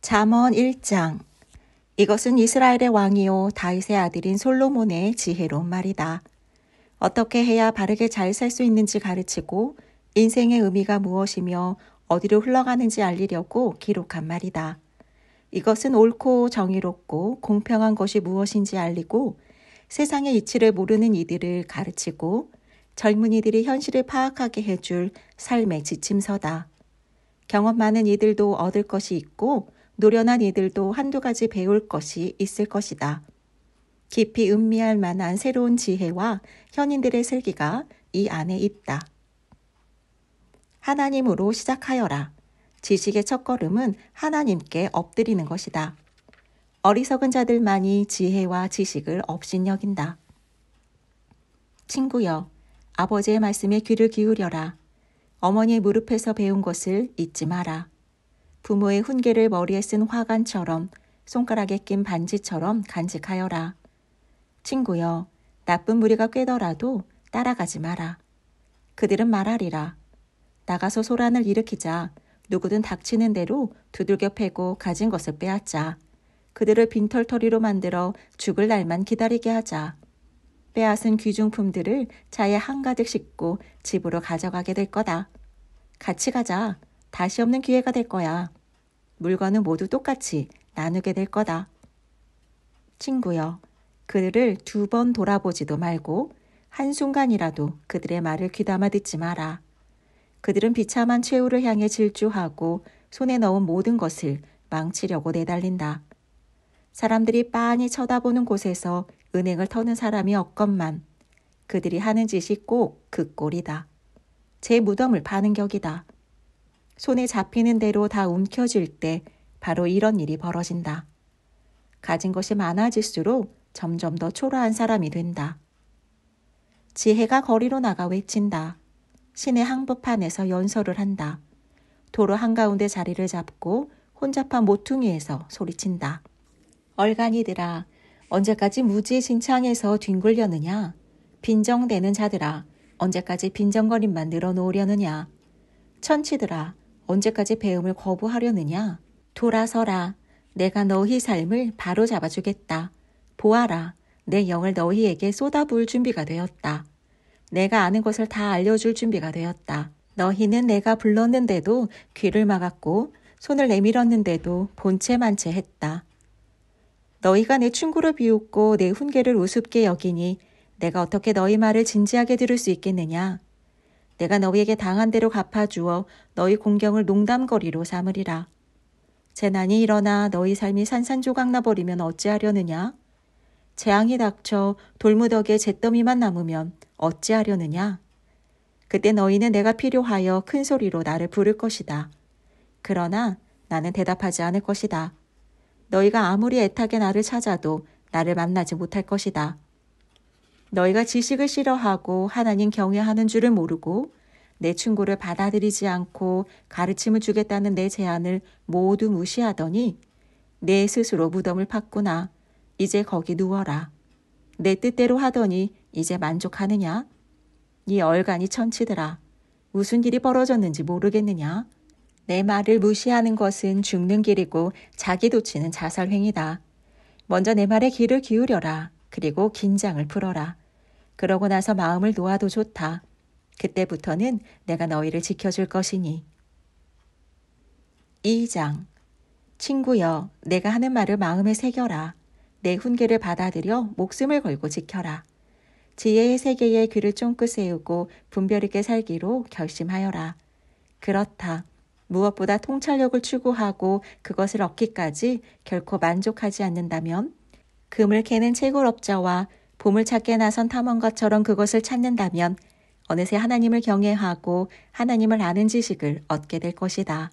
잠언 1장. 이것은 이스라엘의 왕이요 다윗의 아들인 솔로몬의 지혜로운 말이다. 어떻게 해야 바르게 잘 살 수 있는지 가르치고 인생의 의미가 무엇이며 어디로 흘러가는지 알리려고 기록한 말이다. 이것은 옳고 정의롭고 공평한 것이 무엇인지 알리고 세상의 이치를 모르는 이들을 가르치고 젊은이들이 현실을 파악하게 해줄 삶의 지침서다. 경험 많은 이들도 얻을 것이 있고 노련한 이들도 한두 가지 배울 것이 있을 것이다. 깊이 음미할 만한 새로운 지혜와 현인들의 슬기가 이 안에 있다. 하나님으로 시작하여라. 지식의 첫걸음은 하나님께 엎드리는 것이다. 어리석은 자들만이 지혜와 지식을 업신여긴다. 친구여, 아버지의 말씀에 귀를 기울여라. 어머니의 무릎에서 배운 것을 잊지 마라. 부모의 훈계를 머리에 쓴 화관처럼 손가락에 낀 반지처럼 간직하여라. 친구여, 나쁜 무리가 꿰더라도 따라가지 마라. 그들은 말하리라. 나가서 소란을 일으키자. 누구든 닥치는 대로 두들겨 패고 가진 것을 빼앗자. 그들을 빈털터리로 만들어 죽을 날만 기다리게 하자. 빼앗은 귀중품들을 차에 한가득 싣고 집으로 가져가게 될 거다. 같이 가자. 다시 없는 기회가 될 거야. 물건은 모두 똑같이 나누게 될 거다. 친구여, 그들을 2번 돌아보지도 말고 한순간이라도 그들의 말을 귀담아 듣지 마라. 그들은 비참한 최후를 향해 질주하고 손에 넣은 모든 것을 망치려고 내달린다. 사람들이 빤히 쳐다보는 곳에서 은행을 터는 사람이 없건만 그들이 하는 짓이 꼭 그 꼴이다. 제 무덤을 파는 격이다. 손에 잡히는 대로 다 움켜쥘 때 바로 이런 일이 벌어진다. 가진 것이 많아질수록 점점 더 초라한 사람이 된다. 지혜가 거리로 나가 외친다. 시내 항복판에서 연설을 한다. 도로 한가운데 자리를 잡고 혼잡한 모퉁이에서 소리친다. 얼간이들아, 언제까지 무지진창에서 뒹굴려느냐? 빈정대는 자들아, 언제까지 빈정거림만 늘어놓으려느냐? 천치들아, 언제까지 배움을 거부하려느냐? 돌아서라. 내가 너희 삶을 바로 잡아주겠다. 보아라. 내 영을 너희에게 쏟아부을 준비가 되었다. 내가 아는 것을 다 알려줄 준비가 되었다. 너희는 내가 불렀는데도 귀를 막았고 손을 내밀었는데도 본체만 채 했다. 너희가 내 충고를 비웃고 내 훈계를 우습게 여기니 내가 어떻게 너희 말을 진지하게 들을 수 있겠느냐? 내가 너희에게 당한 대로 갚아주어 너희 공경을 농담거리로 삼으리라. 재난이 일어나 너희 삶이 산산조각 나버리면 어찌하려느냐? 재앙이 닥쳐 돌무더기에 잿더미만 남으면 어찌하려느냐? 그때 너희는 내가 필요하여 큰 소리로 나를 부를 것이다. 그러나 나는 대답하지 않을 것이다. 너희가 아무리 애타게 나를 찾아도 나를 만나지 못할 것이다. 너희가 지식을 싫어하고 하나님 경외하는 줄을 모르고 내 충고를 받아들이지 않고 가르침을 주겠다는 내 제안을 모두 무시하더니 내 스스로 무덤을 팠구나. 이제 거기 누워라. 내 뜻대로 하더니 이제 만족하느냐? 이 얼간이 천치들아. 무슨 일이 벌어졌는지 모르겠느냐? 내 말을 무시하는 것은 죽는 길이고 자기 도치는 자살행위다. 먼저 내 말에 귀를 기울여라. 그리고 긴장을 풀어라. 그러고 나서 마음을 놓아도 좋다. 그때부터는 내가 너희를 지켜줄 것이니. 2장. 친구여, 내가 하는 말을 마음에 새겨라. 내 훈계를 받아들여 목숨을 걸고 지켜라. 지혜의 세계에 귀를 쫑긋 세우고 분별 있게 살기로 결심하여라. 그렇다. 무엇보다 통찰력을 추구하고 그것을 얻기까지 결코 만족하지 않는다면 금을 캐는 채굴업자와 보물찾기에 나선 탐험가처럼 그것을 찾는다면 어느새 하나님을 경외하고 하나님을 아는 지식을 얻게 될 것이다.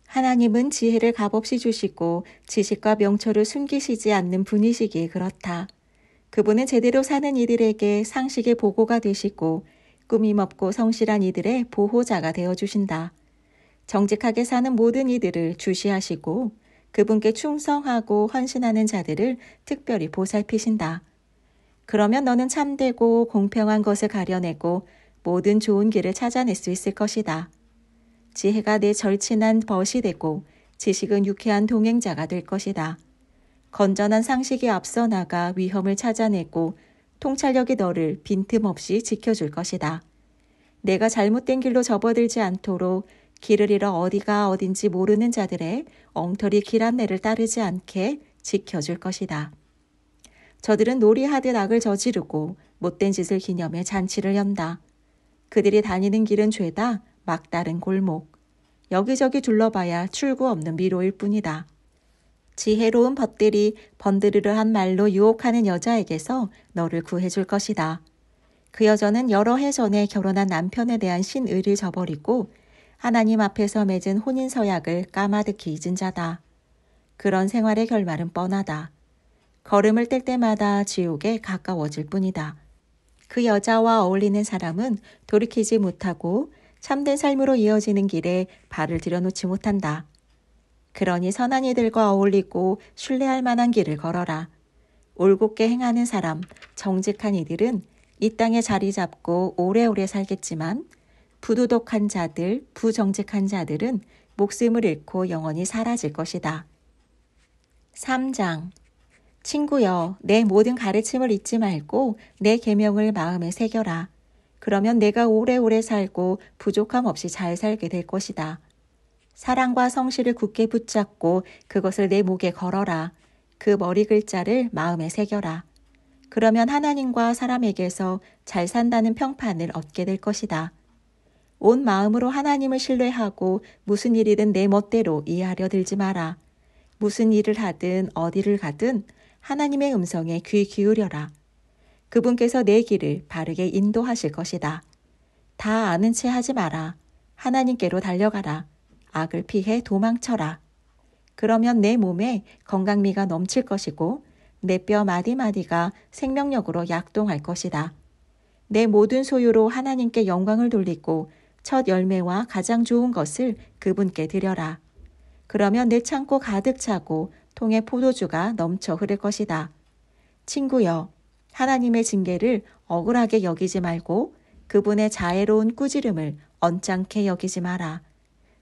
하나님은 지혜를 값없이 주시고 지식과 명철을 숨기시지 않는 분이시기에 그렇다. 그분은 제대로 사는 이들에게 상식의 보고가 되시고 꾸밈없고 성실한 이들의 보호자가 되어주신다. 정직하게 사는 모든 이들을 주시하시고 그분께 충성하고 헌신하는 자들을 특별히 보살피신다. 그러면 너는 참되고 공평한 것을 가려내고 모든 좋은 길을 찾아낼 수 있을 것이다. 지혜가 내 절친한 벗이 되고 지식은 유쾌한 동행자가 될 것이다. 건전한 상식이 앞서 나가 위험을 찾아내고 통찰력이 너를 빈틈없이 지켜줄 것이다. 내가 잘못된 길로 접어들지 않도록 길을 잃어 어디가 어딘지 모르는 자들의 엉터리 길 안내를 따르지 않게 지켜줄 것이다. 저들은 놀이하듯 악을 저지르고 못된 짓을 기념해 잔치를 연다. 그들이 다니는 길은 죄다 막다른 골목. 여기저기 둘러봐야 출구 없는 미로일 뿐이다. 지혜로운 벗들이 번드르르한 말로 유혹하는 여자에게서 너를 구해줄 것이다. 그 여자는 여러 해 전에 결혼한 남편에 대한 신의를 저버리고 하나님 앞에서 맺은 혼인서약을 까마득히 잊은 자다. 그런 생활의 결말은 뻔하다. 걸음을 뗄 때마다 지옥에 가까워질 뿐이다. 그 여자와 어울리는 사람은 돌이키지 못하고 참된 삶으로 이어지는 길에 발을 들여놓지 못한다. 그러니 선한 이들과 어울리고 신뢰할 만한 길을 걸어라. 올곧게 행하는 사람, 정직한 이들은 이 땅에 자리 잡고 오래오래 살겠지만 부도덕한 자들, 부정직한 자들은 목숨을 잃고 영원히 사라질 것이다. 3장. 친구여, 내 모든 가르침을 잊지 말고 내 계명을 마음에 새겨라. 그러면 내가 오래오래 살고 부족함 없이 잘 살게 될 것이다. 사랑과 성실을 굳게 붙잡고 그것을 내 목에 걸어라. 그 머리 글자를 마음에 새겨라. 그러면 하나님과 사람에게서 잘 산다는 평판을 얻게 될 것이다. 온 마음으로 하나님을 신뢰하고 무슨 일이든 내 멋대로 이해하려 들지 마라. 무슨 일을 하든 어디를 가든 하나님의 음성에 귀 기울여라. 그분께서 내 길을 바르게 인도하실 것이다. 다 아는 채 하지 마라. 하나님께로 달려가라. 악을 피해 도망쳐라. 그러면 내 몸에 건강미가 넘칠 것이고 내 뼈 마디마디가 생명력으로 약동할 것이다. 내 모든 소유로 하나님께 영광을 돌리고 첫 열매와 가장 좋은 것을 그분께 드려라. 그러면 내 창고 가득 차고 통에 포도주가 넘쳐 흐를 것이다. 친구여, 하나님의 징계를 억울하게 여기지 말고 그분의 자애로운 꾸지름을 언짢게 여기지 마라.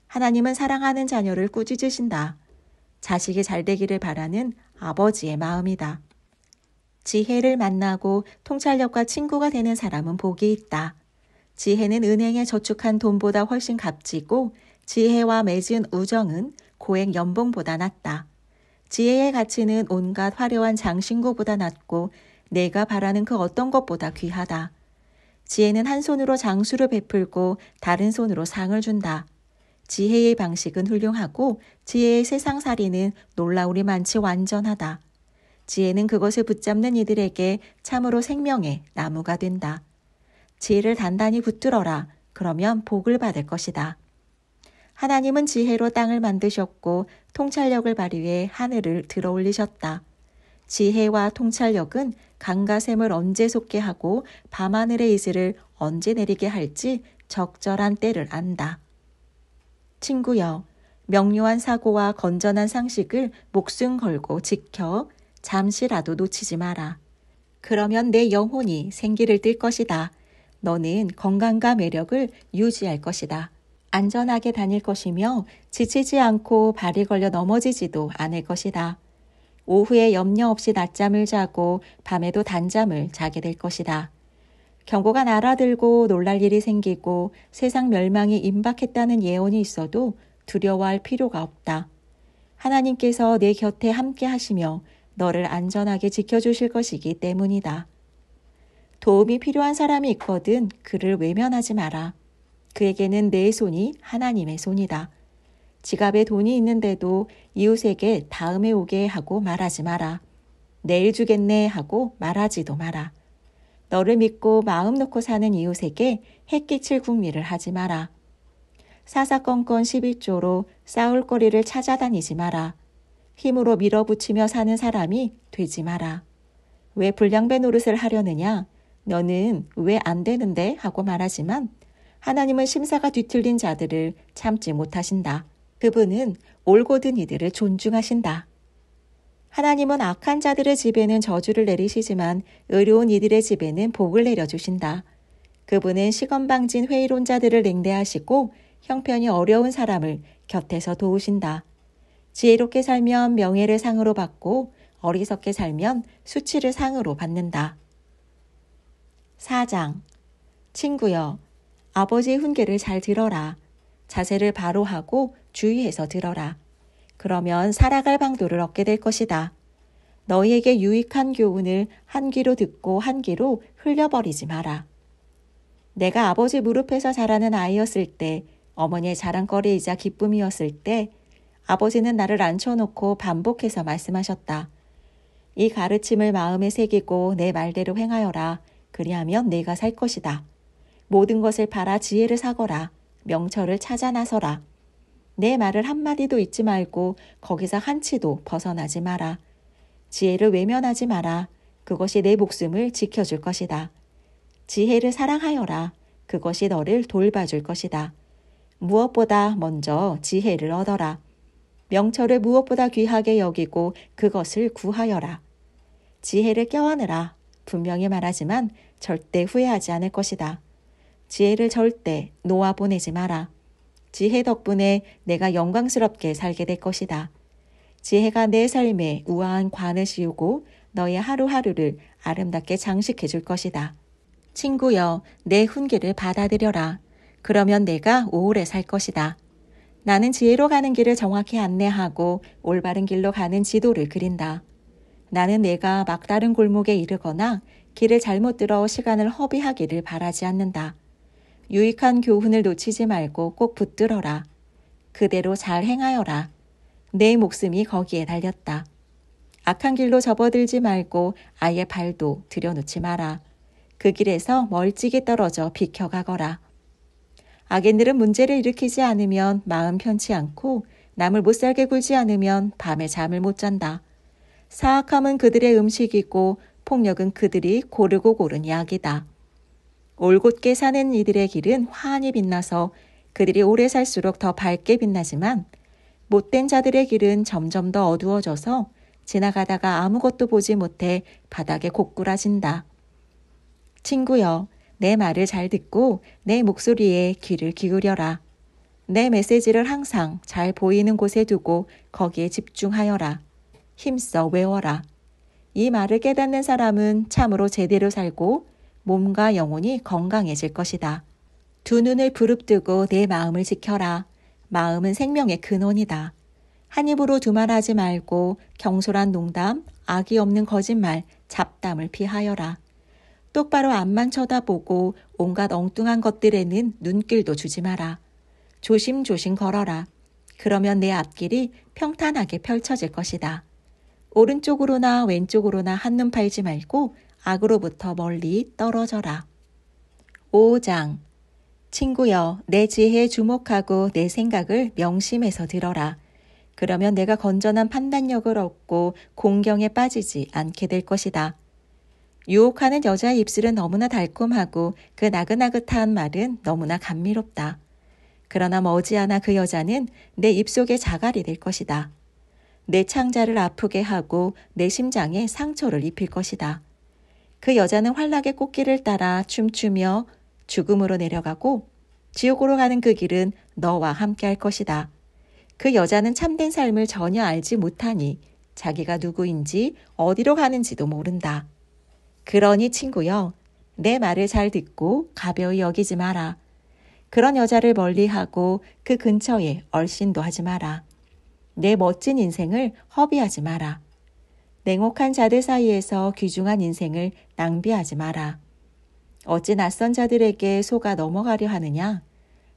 하나님은 사랑하는 자녀를 꾸짖으신다. 자식이 잘 되기를 바라는 아버지의 마음이다. 지혜를 만나고 통찰력과 친구가 되는 사람은 복이 있다. 지혜는 은행에 저축한 돈보다 훨씬 값지고 지혜와 맺은 우정은 고액 연봉보다 낫다. 지혜의 가치는 온갖 화려한 장신구보다 낫고 내가 바라는 그 어떤 것보다 귀하다. 지혜는 한 손으로 장수를 베풀고 다른 손으로 상을 준다. 지혜의 방식은 훌륭하고 지혜의 세상살이는 놀라우리 많지 완전하다. 지혜는 그것을 붙잡는 이들에게 참으로 생명의 나무가 된다. 지혜를 단단히 붙들어라. 그러면 복을 받을 것이다. 하나님은 지혜로 땅을 만드셨고 통찰력을 발휘해 하늘을 들어올리셨다. 지혜와 통찰력은 강과 샘을 언제 솟게 하고 밤하늘의 이슬을 언제 내리게 할지 적절한 때를 안다. 친구여, 명료한 사고와 건전한 상식을 목숨 걸고 지켜 잠시라도 놓치지 마라. 그러면 내 영혼이 생기를 띨 것이다. 너는 건강과 매력을 유지할 것이다. 안전하게 다닐 것이며 지치지 않고 발이 걸려 넘어지지도 않을 것이다. 오후에 염려 없이 낮잠을 자고 밤에도 단잠을 자게 될 것이다. 경고가 날아들고 놀랄 일이 생기고 세상 멸망이 임박했다는 예언이 있어도 두려워할 필요가 없다. 하나님께서 내 곁에 함께 하시며 너를 안전하게 지켜주실 것이기 때문이다. 도움이 필요한 사람이 있거든 그를 외면하지 마라. 그에게는 내 손이 하나님의 손이다. 지갑에 돈이 있는데도 이웃에게 다음에 오게 하고 말하지 마라. 내일 주겠네 하고 말하지도 마라. 너를 믿고 마음 놓고 사는 이웃에게 해끼칠 궁리를 하지 마라. 사사건건 11조로 싸울 거리를 찾아다니지 마라. 힘으로 밀어붙이며 사는 사람이 되지 마라. 왜 불량배 노릇을 하려느냐? 너는 왜 안 되는데? 하고 말하지만 하나님은 심사가 뒤틀린 자들을 참지 못하신다. 그분은 올곧은 이들을 존중하신다. 하나님은 악한 자들의 집에는 저주를 내리시지만 의로운 이들의 집에는 복을 내려주신다. 그분은 시건방진 회의론자들을 냉대하시고 형편이 어려운 사람을 곁에서 도우신다. 지혜롭게 살면 명예를 상으로 받고 어리석게 살면 수치를 상으로 받는다. 4장. 친구여, 아버지의 훈계를 잘 들어라. 자세를 바로 하고 주의해서 들어라. 그러면 살아갈 방도를 얻게 될 것이다. 너희에게 유익한 교훈을 한 귀로 듣고 한 귀로 흘려버리지 마라. 내가 아버지 무릎에서 자라는 아이였을 때, 어머니의 자랑거리이자 기쁨이었을 때 아버지는 나를 앉혀놓고 반복해서 말씀하셨다. 이 가르침을 마음에 새기고 내 말대로 행하여라. 그리하면 네가 살 것이다. 모든 것을 팔아 지혜를 사거라. 명철을 찾아 나서라. 내 말을 한마디도 잊지 말고 거기서 한치도 벗어나지 마라. 지혜를 외면하지 마라. 그것이 내 목숨을 지켜줄 것이다. 지혜를 사랑하여라. 그것이 너를 돌봐줄 것이다. 무엇보다 먼저 지혜를 얻어라. 명철을 무엇보다 귀하게 여기고 그것을 구하여라. 지혜를 껴안으라. 분명히 말하지만 절대 후회하지 않을 것이다. 지혜를 절대 놓아 보내지 마라. 지혜 덕분에 내가 영광스럽게 살게 될 것이다. 지혜가 내 삶에 우아한 관을 씌우고 너의 하루하루를 아름답게 장식해 줄 것이다. 친구여, 내 훈계를 받아들여라. 그러면 내가 오래 살 것이다. 나는 지혜로 가는 길을 정확히 안내하고 올바른 길로 가는 지도를 그린다. 나는 내가 막다른 골목에 이르거나 길을 잘못 들어 시간을 허비하기를 바라지 않는다. 유익한 교훈을 놓치지 말고 꼭 붙들어라. 그대로 잘 행하여라. 내 목숨이 거기에 달렸다. 악한 길로 접어들지 말고 아예 발도 들여놓지 마라. 그 길에서 멀찍이 떨어져 비켜가거라. 악인들은 문제를 일으키지 않으면 마음 편치 않고 남을 못살게 굴지 않으면 밤에 잠을 못 잔다. 사악함은 그들의 음식이고 폭력은 그들이 고르고 고른 약이다. 올곧게 사는 이들의 길은 환히 빛나서 그들이 오래 살수록 더 밝게 빛나지만 못된 자들의 길은 점점 더 어두워져서 지나가다가 아무것도 보지 못해 바닥에 고꾸라진다. 친구여, 내 말을 잘 듣고 내 목소리에 귀를 기울여라. 내 메시지를 항상 잘 보이는 곳에 두고 거기에 집중하여라. 힘써 외워라. 이 말을 깨닫는 사람은 참으로 제대로 살고 몸과 영혼이 건강해질 것이다. 두 눈을 부릅뜨고 내 마음을 지켜라. 마음은 생명의 근원이다. 한 입으로 두말하지 말고 경솔한 농담, 악이 없는 거짓말, 잡담을 피하여라. 똑바로 앞만 쳐다보고 온갖 엉뚱한 것들에는 눈길도 주지 마라. 조심조심 걸어라. 그러면 내 앞길이 평탄하게 펼쳐질 것이다. 오른쪽으로나 왼쪽으로나 한눈 팔지 말고 악으로부터 멀리 떨어져라. 5장. 친구여, 내 지혜에 주목하고 내 생각을 명심해서 들어라. 그러면 내가 건전한 판단력을 얻고 공경에 빠지지 않게 될 것이다. 유혹하는 여자의 입술은 너무나 달콤하고 그 나긋나긋한 말은 너무나 감미롭다. 그러나 머지않아 그 여자는 내 입속에 자갈이 될 것이다. 내 창자를 아프게 하고 내 심장에 상처를 입힐 것이다. 그 여자는 환락의 꽃길을 따라 춤추며 죽음으로 내려가고 지옥으로 가는 그 길은 너와 함께 할 것이다. 그 여자는 참된 삶을 전혀 알지 못하니 자기가 누구인지 어디로 가는지도 모른다. 그러니 친구여, 내 말을 잘 듣고 가벼이 여기지 마라. 그런 여자를 멀리하고 그 근처에 얼씬도 하지 마라. 내 멋진 인생을 허비하지 마라. 냉혹한 자들 사이에서 귀중한 인생을 낭비하지 마라. 어찌 낯선 자들에게 속아 넘어가려 하느냐?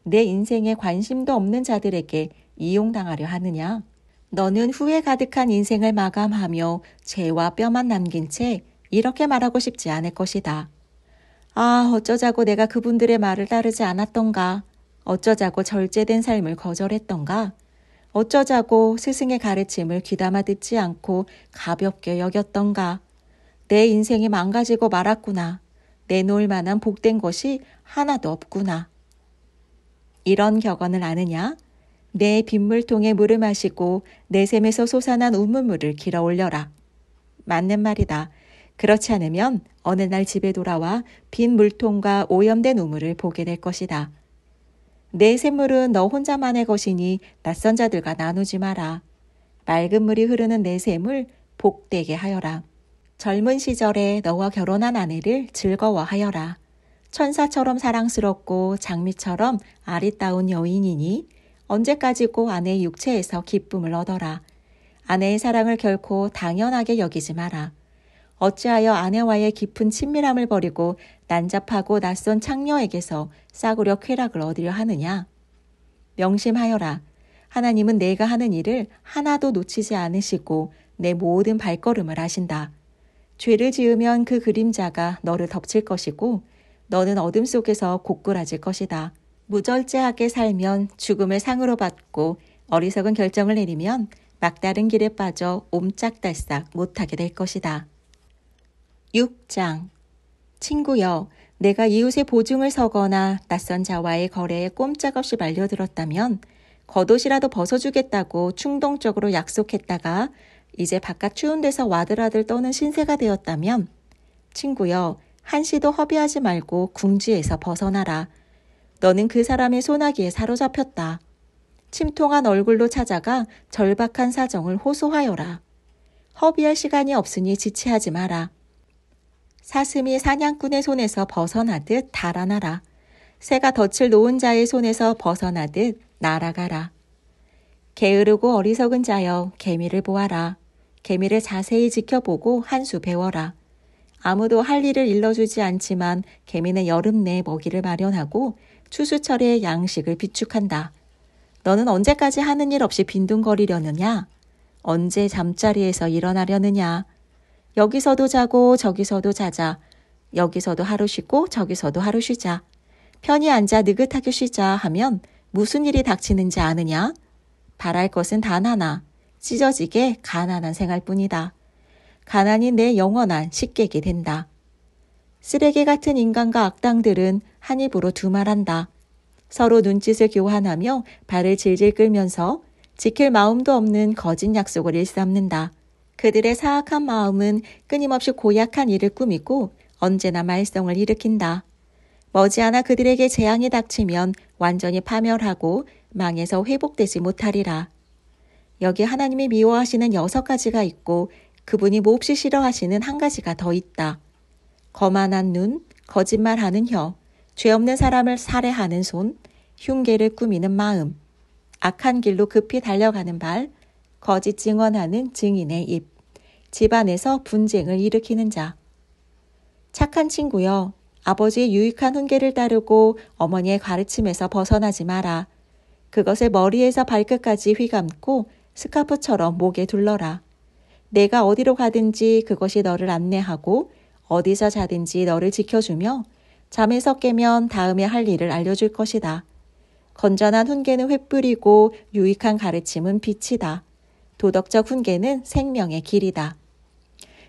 내 인생에 관심도 없는 자들에게 이용당하려 하느냐? 너는 후회 가득한 인생을 마감하며 죄와 뼈만 남긴 채 이렇게 말하고 싶지 않을 것이다. 아, 어쩌자고 내가 그분들의 말을 따르지 않았던가? 어쩌자고 절제된 삶을 거절했던가? 어쩌자고 스승의 가르침을 귀담아 듣지 않고 가볍게 여겼던가? 내 인생이 망가지고 말았구나. 내놓을 만한 복된 것이 하나도 없구나. 이런 격언을 아느냐? 내 빗물통에 물을 마시고 내 샘에서 솟아난 우물물을 길어 올려라. 맞는 말이다. 그렇지 않으면 어느 날 집에 돌아와 빈 물통과 오염된 우물을 보게 될 것이다. 내 샘물은 너 혼자만의 것이니 낯선 자들과 나누지 마라. 맑은 물이 흐르는 내 샘을 복되게 하여라. 젊은 시절에 너와 결혼한 아내를 즐거워하여라. 천사처럼 사랑스럽고 장미처럼 아리따운 여인이니 언제까지고 아내의 육체에서 기쁨을 얻어라. 아내의 사랑을 결코 당연하게 여기지 마라. 어찌하여 아내와의 깊은 친밀함을 버리고 난잡하고 낯선 창녀에게서 싸구려 쾌락을 얻으려 하느냐? 명심하여라. 하나님은 내가 하는 일을 하나도 놓치지 않으시고 내 모든 발걸음을 아신다. 죄를 지으면 그 그림자가 너를 덮칠 것이고 너는 어둠 속에서 고꾸라질 것이다. 무절제하게 살면 죽음을 상으로 받고 어리석은 결정을 내리면 막다른 길에 빠져 옴짝달싹 못하게 될 것이다. 6장. 친구여, 내가 이웃의 보증을 서거나 낯선 자와의 거래에 꼼짝없이 말려들었다면 겉옷이라도 벗어주겠다고 충동적으로 약속했다가 이제 바깥 추운 데서 와들와들 떠는 신세가 되었다면 친구여, 한시도 허비하지 말고 궁지에서 벗어나라. 너는 그 사람의 소나기에 사로잡혔다. 침통한 얼굴로 찾아가 절박한 사정을 호소하여라. 허비할 시간이 없으니 지체하지 마라. 사슴이 사냥꾼의 손에서 벗어나듯 달아나라. 새가 덫을 놓은 자의 손에서 벗어나듯 날아가라. 게으르고 어리석은 자여, 개미를 보아라. 개미를 자세히 지켜보고 한 수 배워라. 아무도 할 일을 일러주지 않지만 개미는 여름 내 먹이를 마련하고 추수철에 양식을 비축한다. 너는 언제까지 하는 일 없이 빈둥거리려느냐? 언제 잠자리에서 일어나려느냐? 여기서도 자고 저기서도 자자. 여기서도 하루 쉬고 저기서도 하루 쉬자. 편히 앉아 느긋하게 쉬자 하면 무슨 일이 닥치는지 아느냐? 바랄 것은 단 하나. 찢어지게 가난한 생활뿐이다. 가난이 내 영원한 식객이 된다. 쓰레기 같은 인간과 악당들은 한 입으로 두말한다. 서로 눈짓을 교환하며 발을 질질 끌면서 지킬 마음도 없는 거짓 약속을 일삼는다. 그들의 사악한 마음은 끊임없이 고약한 일을 꾸미고 언제나 말썽을 일으킨다. 머지않아 그들에게 재앙이 닥치면 완전히 파멸하고 망해서 회복되지 못하리라. 여기 하나님이 미워하시는 6가지가 있고 그분이 몹시 싫어하시는 한 가지가 더 있다. 거만한 눈, 거짓말하는 혀, 죄 없는 사람을 살해하는 손, 흉계를 꾸미는 마음, 악한 길로 급히 달려가는 발, 거짓 증언하는 증인의 입, 집안에서 분쟁을 일으키는 자. 착한 친구여, 아버지의 유익한 훈계를 따르고 어머니의 가르침에서 벗어나지 마라. 그것을 머리에서 발끝까지 휘감고 스카프처럼 목에 둘러라. 내가 어디로 가든지 그것이 너를 안내하고 어디서 자든지 너를 지켜주며 잠에서 깨면 다음에 할 일을 알려줄 것이다. 건전한 훈계는 횃불이고 유익한 가르침은 빛이다. 도덕적 훈계는 생명의 길이다.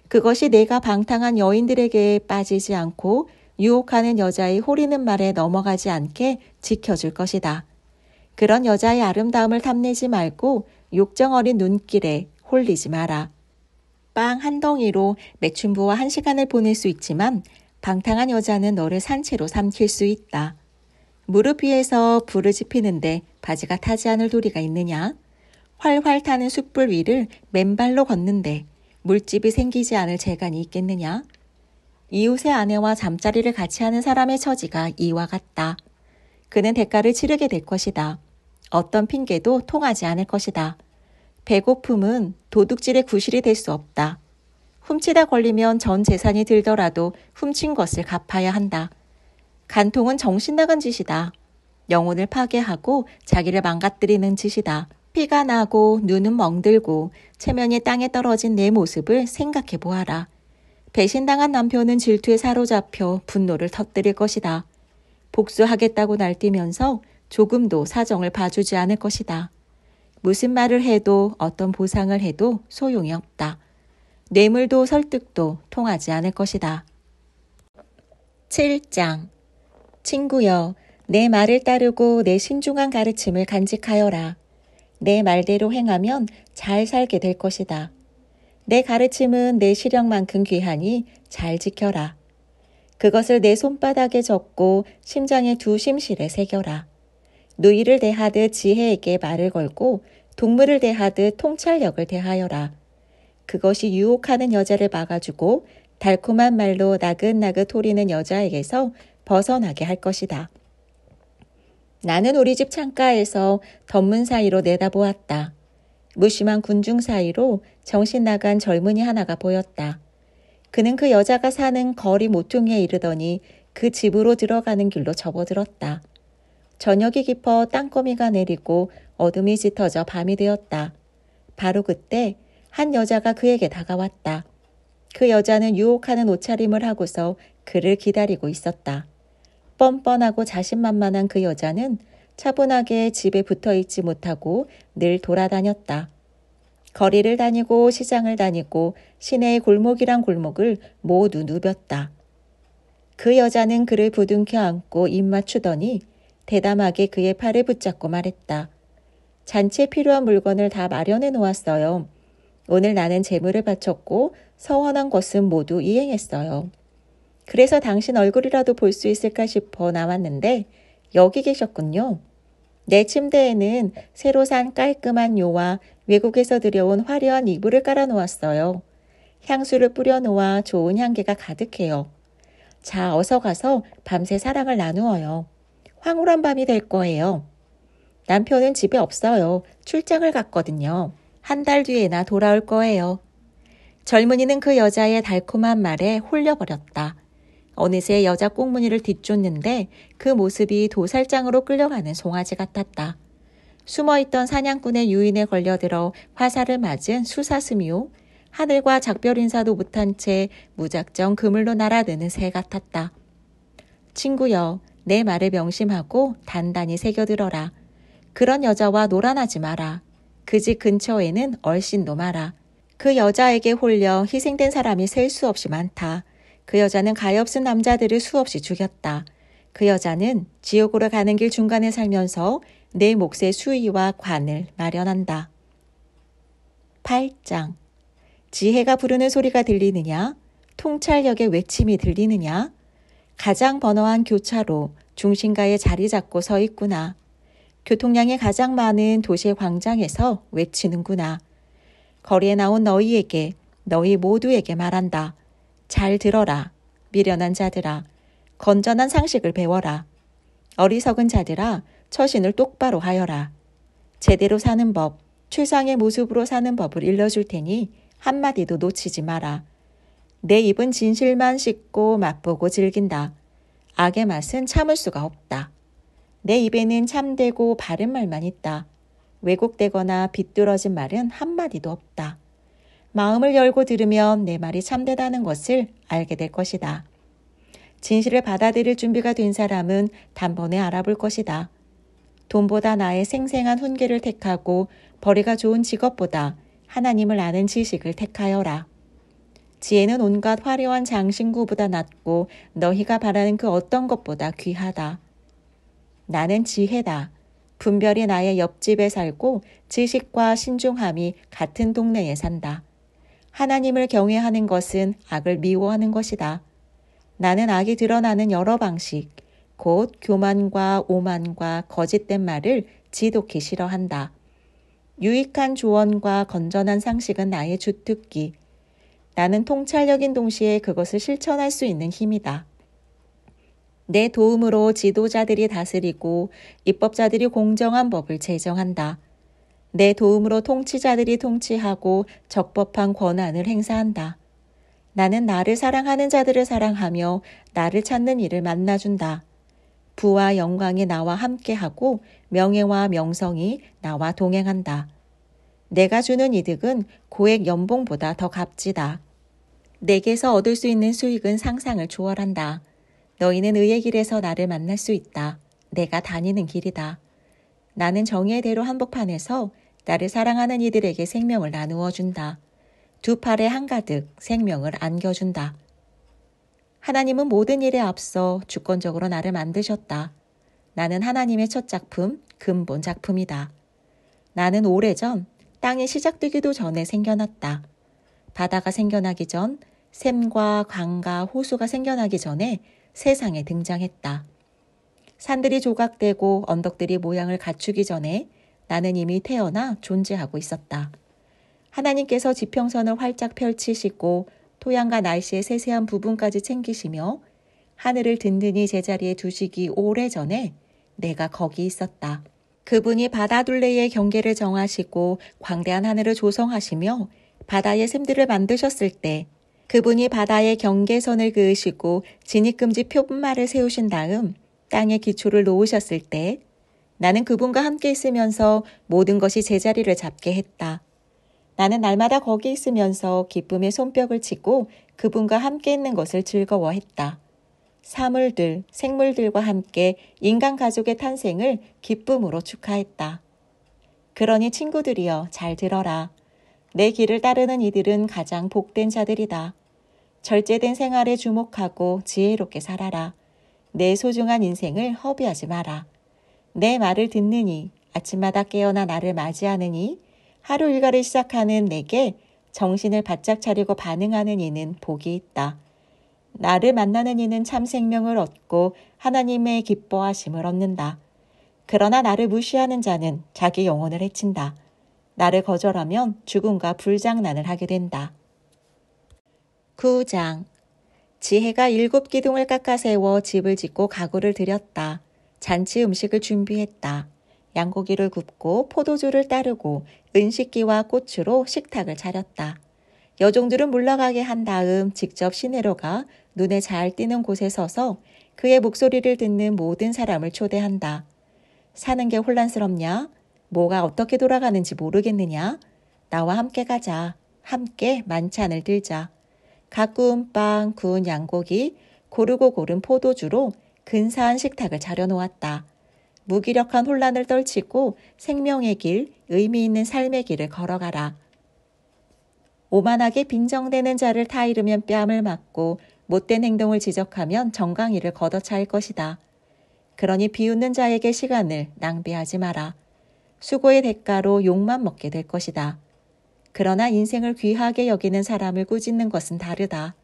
그것이 내가 방탕한 여인들에게 빠지지 않고 유혹하는 여자의 호리는 말에 넘어가지 않게 지켜줄 것이다. 그런 여자의 아름다움을 탐내지 말고 욕정 어린 눈길에 홀리지 마라. 빵 한 덩이로 매춘부와 1시간을 보낼 수 있지만 방탕한 여자는 너를 산채로 삼킬 수 있다. 무릎 위에서 불을 지피는데 바지가 타지 않을 도리가 있느냐? 활활 타는 숯불 위를 맨발로 걷는데 물집이 생기지 않을 재간이 있겠느냐? 이웃의 아내와 잠자리를 같이 하는 사람의 처지가 이와 같다. 그는 대가를 치르게 될 것이다. 어떤 핑계도 통하지 않을 것이다. 배고픔은 도둑질의 구실이 될 수 없다. 훔치다 걸리면 전 재산이 들더라도 훔친 것을 갚아야 한다. 간통은 정신 나간 짓이다. 영혼을 파괴하고 자기를 망가뜨리는 짓이다. 피가 나고 눈은 멍들고 체면이 땅에 떨어진 내 모습을 생각해 보아라. 배신당한 남편은 질투에 사로잡혀 분노를 터뜨릴 것이다. 복수하겠다고 날뛰면서 조금도 사정을 봐주지 않을 것이다. 무슨 말을 해도 어떤 보상을 해도 소용이 없다. 뇌물도 설득도 통하지 않을 것이다. 7장. 친구여, 내 말을 따르고 내 신중한 가르침을 간직하여라. 내 말대로 행하면 잘 살게 될 것이다. 내 가르침은 내 시력만큼 귀하니 잘 지켜라. 그것을 내 손바닥에 적고 심장의 두 심실에 새겨라. 누이를 대하듯 지혜에게 말을 걸고 동물을 대하듯 통찰력을 대하여라. 그것이 유혹하는 여자를 막아주고 달콤한 말로 나긋나긋 호리는 여자에게서 벗어나게 할 것이다. 나는 우리 집 창가에서 덧문 사이로 내다보았다. 무심한 군중 사이로 정신 나간 젊은이 하나가 보였다. 그는 그 여자가 사는 거리 모퉁이에 이르더니 그 집으로 들어가는 길로 접어들었다. 저녁이 깊어 땅거미가 내리고 어둠이 짙어져 밤이 되었다. 바로 그때 한 여자가 그에게 다가왔다. 그 여자는 유혹하는 옷차림을 하고서 그를 기다리고 있었다. 뻔뻔하고 자신만만한 그 여자는 차분하게 집에 붙어있지 못하고 늘 돌아다녔다. 거리를 다니고 시장을 다니고 시내의 골목이란 골목을 모두 누볐다. 그 여자는 그를 부둥켜 안고 입 맞추더니 대담하게 그의 팔을 붙잡고 말했다. 잔치에 필요한 물건을 다 마련해 놓았어요. 오늘 나는 재물을 바쳤고 서원한 것은 모두 이행했어요. 그래서 당신 얼굴이라도 볼 수 있을까 싶어 나왔는데 여기 계셨군요. 내 침대에는 새로 산 깔끔한 요와 외국에서 들여온 화려한 이불을 깔아놓았어요. 향수를 뿌려놓아 좋은 향기가 가득해요. 자, 어서 가서 밤새 사랑을 나누어요. 황홀한 밤이 될 거예요. 남편은 집에 없어요. 출장을 갔거든요. 한 달 뒤에나 돌아올 거예요. 젊은이는 그 여자의 달콤한 말에 홀려버렸다. 어느새 여자 꽁무니를 뒤쫓는데 그 모습이 도살장으로 끌려가는 송아지 같았다. 숨어있던 사냥꾼의 유인에 걸려들어 화살을 맞은 수사슴이요. 하늘과 작별 인사도 못한 채 무작정 그물로 날아드는 새 같았다. 친구여, 내 말을 명심하고 단단히 새겨들어라. 그런 여자와 놀아나지 마라. 그 집 근처에는 얼씬도 마라. 그 여자에게 홀려 희생된 사람이 셀 수 없이 많다. 그 여자는 가엾은 남자들을 수없이 죽였다. 그 여자는 지옥으로 가는 길 중간에 살면서 내 몫의 수위와 관을 마련한다. 8장. 지혜가 부르는 소리가 들리느냐? 통찰력의 외침이 들리느냐? 가장 번화한 교차로 중심가에 자리 잡고 서 있구나. 교통량이 가장 많은 도시의 광장에서 외치는구나. 거리에 나온 너희에게, 너희 모두에게 말한다. 잘 들어라. 미련한 자들아. 건전한 상식을 배워라. 어리석은 자들아. 처신을 똑바로 하여라. 제대로 사는 법, 최상의 모습으로 사는 법을 일러줄 테니 한마디도 놓치지 마라. 내 입은 진실만 씻고 맛보고 즐긴다. 악의 맛은 참을 수가 없다. 내 입에는 참되고 바른 말만 있다. 왜곡되거나 비뚤어진 말은 한마디도 없다. 마음을 열고 들으면 내 말이 참되다는 것을 알게 될 것이다. 진실을 받아들일 준비가 된 사람은 단번에 알아볼 것이다. 돈보다 나의 생생한 훈계를 택하고 벌이가 좋은 직업보다 하나님을 아는 지식을 택하여라. 지혜는 온갖 화려한 장신구보다 낫고 너희가 바라는 그 어떤 것보다 귀하다. 나는 지혜다. 분별이 나의 옆집에 살고 지식과 신중함이 같은 동네에 산다. 하나님을 경외하는 것은 악을 미워하는 것이다. 나는 악이 드러나는 여러 방식, 곧 교만과 오만과 거짓된 말을 지독히 싫어한다. 유익한 조언과 건전한 상식은 나의 주특기. 나는 통찰력인 동시에 그것을 실천할 수 있는 힘이다. 내 도움으로 지도자들이 다스리고 입법자들이 공정한 법을 제정한다. 내 도움으로 통치자들이 통치하고 적법한 권한을 행사한다. 나는 나를 사랑하는 자들을 사랑하며 나를 찾는 이를 만나준다. 부와 영광이 나와 함께하고 명예와 명성이 나와 동행한다. 내가 주는 이득은 고액 연봉보다 더 값지다. 내게서 얻을 수 있는 수익은 상상을 초월한다. 너희는 의의 길에서 나를 만날 수 있다. 내가 다니는 길이다. 나는 정의의 대로 한복판에서 나를 사랑하는 이들에게 생명을 나누어 준다. 두 팔에 한가득 생명을 안겨준다. 하나님은 모든 일에 앞서 주권적으로 나를 만드셨다. 나는 하나님의 첫 작품, 근본 작품이다. 나는 오래전 땅이 시작되기도 전에 생겨났다. 바다가 생겨나기 전, 샘과 강과 호수가 생겨나기 전에 세상에 등장했다. 산들이 조각되고 언덕들이 모양을 갖추기 전에 나는 이미 태어나 존재하고 있었다. 하나님께서 지평선을 활짝 펼치시고 토양과 날씨의 세세한 부분까지 챙기시며 하늘을 든든히 제자리에 두시기 오래전에 내가 거기 있었다. 그분이 바다 둘레의 경계를 정하시고 광대한 하늘을 조성하시며 바다의 샘들을 만드셨을 때, 그분이 바다의 경계선을 그으시고 진입금지 표분말을 세우신 다음 땅의 기초를 놓으셨을 때, 나는 그분과 함께 있으면서 모든 것이 제자리를 잡게 했다. 나는 날마다 거기 있으면서 기쁨의 손뼉을 치고 그분과 함께 있는 것을 즐거워했다. 사물들, 생물들과 함께 인간 가족의 탄생을 기쁨으로 축하했다. 그러니 친구들이여, 잘 들어라. 내 길을 따르는 이들은 가장 복된 자들이다. 절제된 생활에 주목하고 지혜롭게 살아라. 내 소중한 인생을 허비하지 마라. 내 말을 듣느니, 아침마다 깨어나 나를 맞이하느니, 하루 일과를 시작하는 내게 정신을 바짝 차리고 반응하는 이는 복이 있다. 나를 만나는 이는 참 생명을 얻고 하나님의 기뻐하심을 얻는다. 그러나 나를 무시하는 자는 자기 영혼을 해친다. 나를 거절하면 죽음과 불장난을 하게 된다. 9장. 지혜가 7기둥을 깎아 세워 집을 짓고 가구를 들였다. 잔치 음식을 준비했다. 양고기를 굽고 포도주를 따르고 은식기와 꽃으로 식탁을 차렸다. 여종들은 물러가게 한 다음 직접 시내로 가 눈에 잘 띄는 곳에 서서 그의 목소리를 듣는 모든 사람을 초대한다. 사는 게 혼란스럽냐? 뭐가 어떻게 돌아가는지 모르겠느냐? 나와 함께 가자. 함께 만찬을 들자. 갓 구운 빵, 구운 양고기, 고르고 고른 포도주로 근사한 식탁을 차려놓았다. 무기력한 혼란을 떨치고 생명의 길, 의미 있는 삶의 길을 걸어가라. 오만하게 빈정대는 자를 타이르면 뺨을 맞고 못된 행동을 지적하면 정강이를 걷어차일 것이다. 그러니 비웃는 자에게 시간을 낭비하지 마라. 수고의 대가로 욕만 먹게 될 것이다. 그러나 인생을 귀하게 여기는 사람을 꾸짖는 것은 다르다.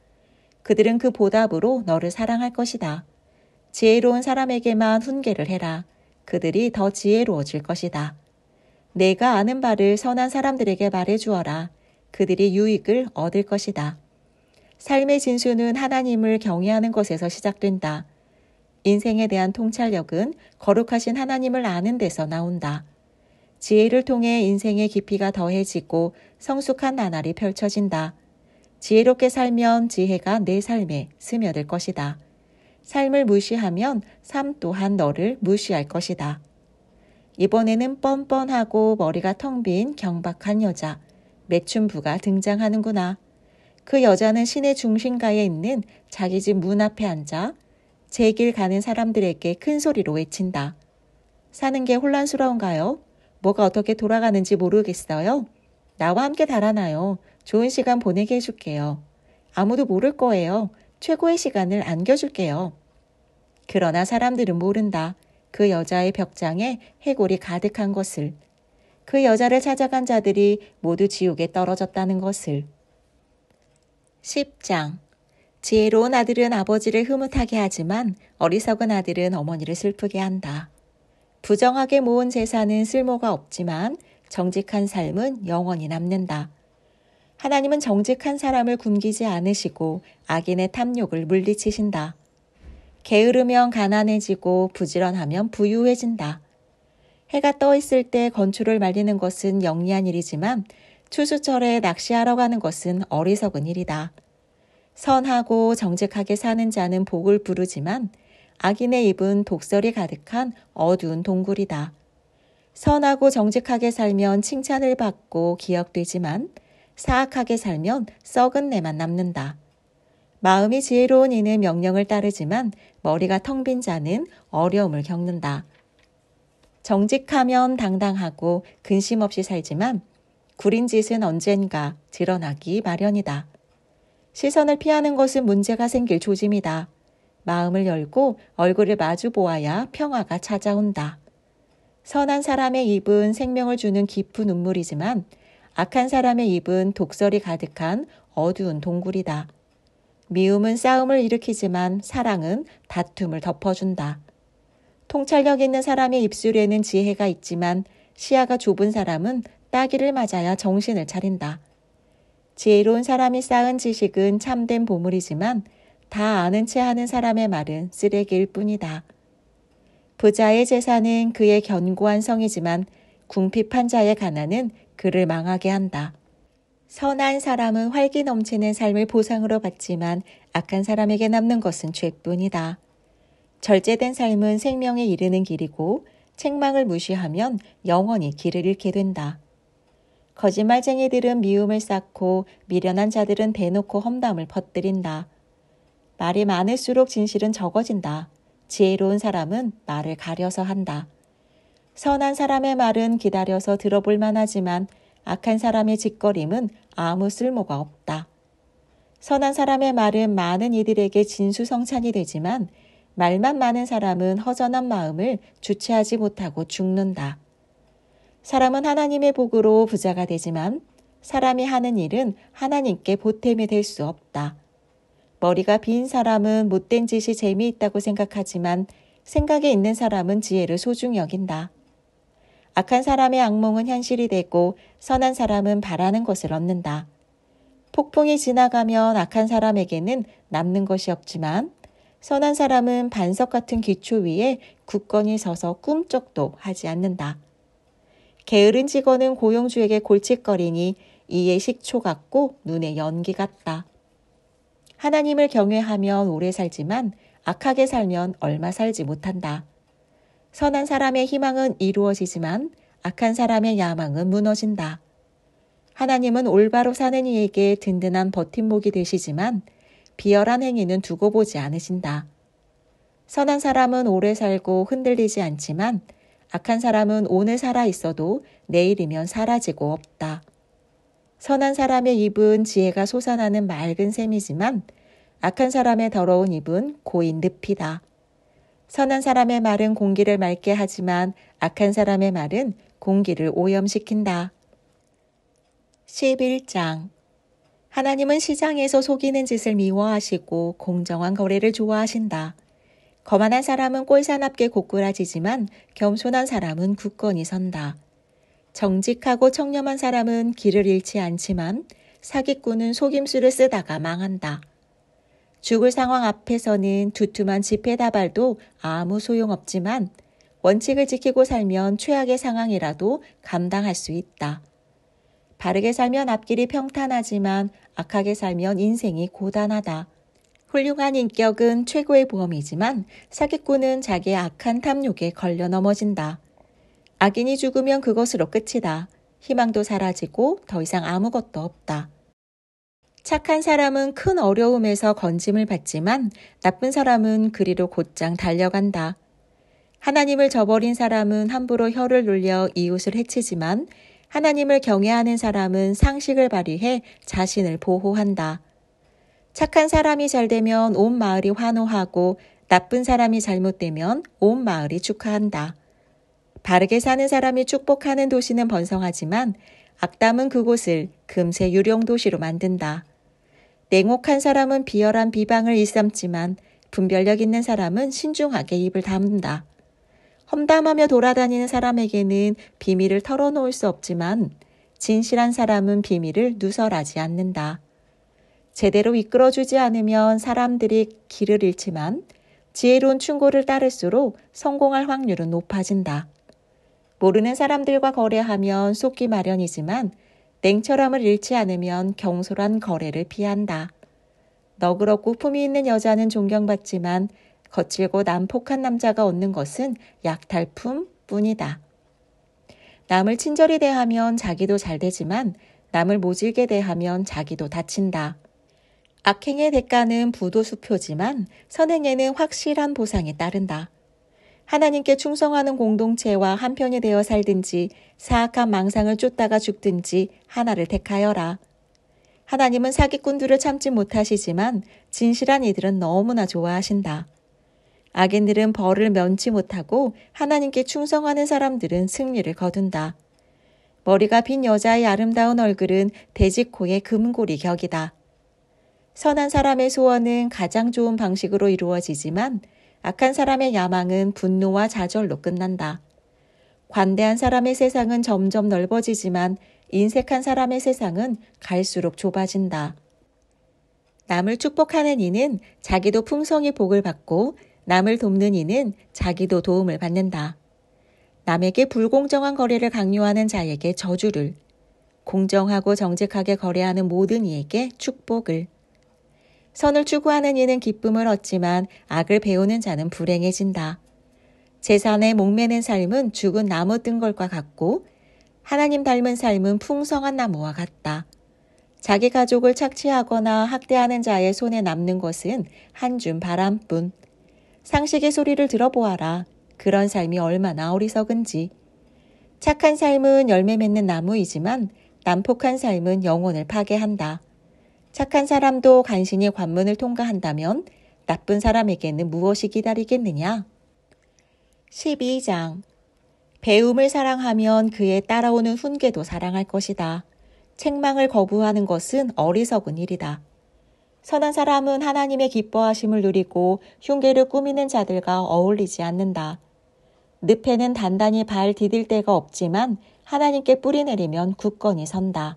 그들은 그 보답으로 너를 사랑할 것이다. 지혜로운 사람에게만 훈계를 해라. 그들이 더 지혜로워질 것이다. 내가 아는 바를 선한 사람들에게 말해주어라. 그들이 유익을 얻을 것이다. 삶의 진수는 하나님을 경외하는 것에서 시작된다. 인생에 대한 통찰력은 거룩하신 하나님을 아는 데서 나온다. 지혜를 통해 인생의 깊이가 더해지고 성숙한 나날이 펼쳐진다. 지혜롭게 살면 지혜가 내 삶에 스며들 것이다. 삶을 무시하면 삶 또한 너를 무시할 것이다. 이번에는 뻔뻔하고 머리가 텅 빈 경박한 여자, 매춘부가 등장하는구나. 그 여자는 시내 중심가에 있는 자기 집 문 앞에 앉아 제 길 가는 사람들에게 큰 소리로 외친다. 사는 게 혼란스러운가요? 뭐가 어떻게 돌아가는지 모르겠어요? 나와 함께 달아나요. 좋은 시간 보내게 해줄게요. 아무도 모를 거예요. 최고의 시간을 안겨줄게요. 그러나 사람들은 모른다. 그 여자의 벽장에 해골이 가득한 것을. 그 여자를 찾아간 자들이 모두 지옥에 떨어졌다는 것을. 10장. 지혜로운 아들은 아버지를 흐뭇하게 하지만 어리석은 아들은 어머니를 슬프게 한다. 부정하게 모은 재산은 쓸모가 없지만 정직한 삶은 영원히 남는다. 하나님은 정직한 사람을 굶기지 않으시고 악인의 탐욕을 물리치신다. 게으르면 가난해지고 부지런하면 부유해진다. 해가 떠 있을 때 건초를 말리는 것은 영리한 일이지만 추수철에 낚시하러 가는 것은 어리석은 일이다. 선하고 정직하게 사는 자는 복을 부르지만 악인의 입은 독설이 가득한 어두운 동굴이다. 선하고 정직하게 살면 칭찬을 받고 기억되지만 사악하게 살면 썩은 내만 남는다. 마음이 지혜로운 이는 명령을 따르지만 머리가 텅 빈 자는 어려움을 겪는다. 정직하면 당당하고 근심 없이 살지만 구린 짓은 언젠가 드러나기 마련이다. 시선을 피하는 것은 문제가 생길 조짐이다. 마음을 열고 얼굴을 마주 보아야 평화가 찾아온다. 선한 사람의 입은 생명을 주는 깊은 눈물이지만 악한 사람의 입은 독설이 가득한 어두운 동굴이다. 미움은 싸움을 일으키지만 사랑은 다툼을 덮어준다. 통찰력 있는 사람의 입술에는 지혜가 있지만 시야가 좁은 사람은 따기를 맞아야 정신을 차린다. 지혜로운 사람이 쌓은 지식은 참된 보물이지만 다 아는 채 하는 사람의 말은 쓰레기일 뿐이다. 부자의 재산은 그의 견고한 성이지만 궁핍한 자의 가난은 그를 망하게 한다. 선한 사람은 활기 넘치는 삶을 보상으로 받지만 악한 사람에게 남는 것은 죄뿐이다. 절제된 삶은 생명에 이르는 길이고 책망을 무시하면 영원히 길을 잃게 된다. 거짓말쟁이들은 미움을 쌓고 미련한 자들은 대놓고 험담을 퍼뜨린다. 말이 많을수록 진실은 적어진다. 지혜로운 사람은 말을 가려서 한다. 선한 사람의 말은 기다려서 들어볼 만하지만 악한 사람의 짓거림은 아무 쓸모가 없다. 선한 사람의 말은 많은 이들에게 진수성찬이 되지만 말만 많은 사람은 허전한 마음을 주체하지 못하고 죽는다. 사람은 하나님의 복으로 부자가 되지만 사람이 하는 일은 하나님께 보탬이 될 수 없다. 머리가 빈 사람은 못된 짓이 재미있다고 생각하지만 생각에 있는 사람은 지혜를 소중히 여긴다. 악한 사람의 악몽은 현실이 되고 선한 사람은 바라는 것을 얻는다. 폭풍이 지나가면 악한 사람에게는 남는 것이 없지만 선한 사람은 반석 같은 기초 위에 굳건히 서서 꿈쩍도 하지 않는다. 게으른 직원은 고용주에게 골칫거리니 이에 식초 같고 눈에 연기 같다. 하나님을 경외하면 오래 살지만 악하게 살면 얼마 살지 못한다. 선한 사람의 희망은 이루어지지만 악한 사람의 야망은 무너진다. 하나님은 올바로 사는 이에게 든든한 버팀목이 되시지만 비열한 행위는 두고 보지 않으신다. 선한 사람은 오래 살고 흔들리지 않지만 악한 사람은 오늘 살아 있어도 내일이면 사라지고 없다. 선한 사람의 입은 지혜가 솟아나는 맑은 샘이지만 악한 사람의 더러운 입은 고인 늪이다. 선한 사람의 말은 공기를 맑게 하지만 악한 사람의 말은 공기를 오염시킨다. 11장 하나님은 시장에서 속이는 짓을 미워하시고 공정한 거래를 좋아하신다. 거만한 사람은 꼴사납게 고꾸라지지만 겸손한 사람은 굳건히 선다. 정직하고 청렴한 사람은 길을 잃지 않지만 사기꾼은 속임수를 쓰다가 망한다. 죽을 상황 앞에서는 두툼한 지폐다발도 아무 소용없지만 원칙을 지키고 살면 최악의 상황이라도 감당할 수 있다. 바르게 살면 앞길이 평탄하지만 악하게 살면 인생이 고단하다. 훌륭한 인격은 최고의 보험이지만 사기꾼은 자기의 악한 탐욕에 걸려 넘어진다. 악인이 죽으면 그것으로 끝이다. 희망도 사라지고 더 이상 아무것도 없다. 착한 사람은 큰 어려움에서 건짐을 받지만 나쁜 사람은 그리로 곧장 달려간다. 하나님을 저버린 사람은 함부로 혀를 놀려 이웃을 해치지만 하나님을 경외하는 사람은 상식을 발휘해 자신을 보호한다. 착한 사람이 잘되면 온 마을이 환호하고 나쁜 사람이 잘못되면 온 마을이 축하한다. 바르게 사는 사람이 축복하는 도시는 번성하지만 악담은 그곳을 금세 유령도시로 만든다. 냉혹한 사람은 비열한 비방을 일삼지만 분별력 있는 사람은 신중하게 입을 다문다. 험담하며 돌아다니는 사람에게는 비밀을 털어놓을 수 없지만 진실한 사람은 비밀을 누설하지 않는다. 제대로 이끌어주지 않으면 사람들이 길을 잃지만 지혜로운 충고를 따를수록 성공할 확률은 높아진다. 모르는 사람들과 거래하면 속기 마련이지만 냉철함을 잃지 않으면 경솔한 거래를 피한다. 너그럽고 품위 있는 여자는 존경받지만 거칠고 난폭한 남자가 얻는 것은 약탈품 뿐이다. 남을 친절히 대하면 자기도 잘 되지만 남을 모질게 대하면 자기도 다친다. 악행의 대가는 부도수표지만 선행에는 확실한 보상이 따른다. 하나님께 충성하는 공동체와 한편이 되어 살든지 사악한 망상을 쫓다가 죽든지 하나를 택하여라. 하나님은 사기꾼들을 참지 못하시지만 진실한 이들은 너무나 좋아하신다. 악인들은 벌을 면치 못하고 하나님께 충성하는 사람들은 승리를 거둔다. 머리가 빈 여자의 아름다운 얼굴은 돼지코의 금고리 격이다. 선한 사람의 소원은 가장 좋은 방식으로 이루어지지만 악한 사람의 야망은 분노와 좌절로 끝난다. 관대한 사람의 세상은 점점 넓어지지만 인색한 사람의 세상은 갈수록 좁아진다. 남을 축복하는 이는 자기도 풍성히 복을 받고 남을 돕는 이는 자기도 도움을 받는다. 남에게 불공정한 거래를 강요하는 자에게 저주를, 공정하고 정직하게 거래하는 모든 이에게 축복을. 선을 추구하는 이는 기쁨을 얻지만 악을 배우는 자는 불행해진다. 재산에 목매는 삶은 죽은 나무 뜬 것과 같고 하나님 닮은 삶은 풍성한 나무와 같다. 자기 가족을 착취하거나 학대하는 자의 손에 남는 것은 한 줌 바람뿐. 상식의 소리를 들어보아라. 그런 삶이 얼마나 어리석은지. 착한 삶은 열매 맺는 나무이지만 난폭한 삶은 영혼을 파괴한다. 착한 사람도 간신히 관문을 통과한다면 나쁜 사람에게는 무엇이 기다리겠느냐? 12장. 배움을 사랑하면 그에 따라오는 훈계도 사랑할 것이다. 책망을 거부하는 것은 어리석은 일이다. 선한 사람은 하나님의 기뻐하심을 누리고 흉계를 꾸미는 자들과 어울리지 않는다. 늪에는 단단히 발 디딜 데가 없지만 하나님께 뿌리 내리면 굳건히 선다.